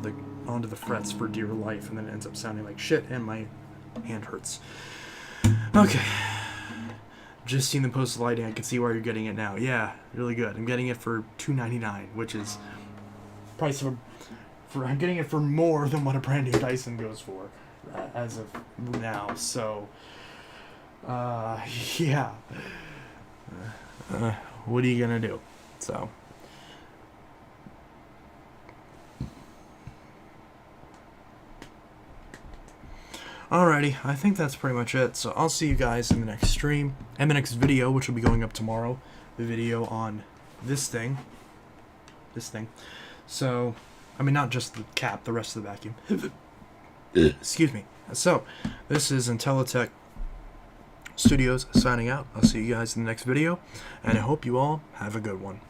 the frets for dear life, and then it ends up sounding like shit, and my hand hurts. Okay. Just seen the post lighting. I can see why you're getting it now. Yeah, really good. I'm getting it for $299, which is price of I'm getting it for more than what a brand new Dyson goes for as of now. So, yeah. What are you gonna do? So. Alrighty, I think that's pretty much it. So I'll see you guys in the next stream and the next video, which will be going up tomorrow. The video on this thing. So, I mean, not just the cap, the rest of the vacuum. Excuse me. So, this is IntelliTech Studios signing out. I'll see you guys in the next video, and I hope you all have a good one.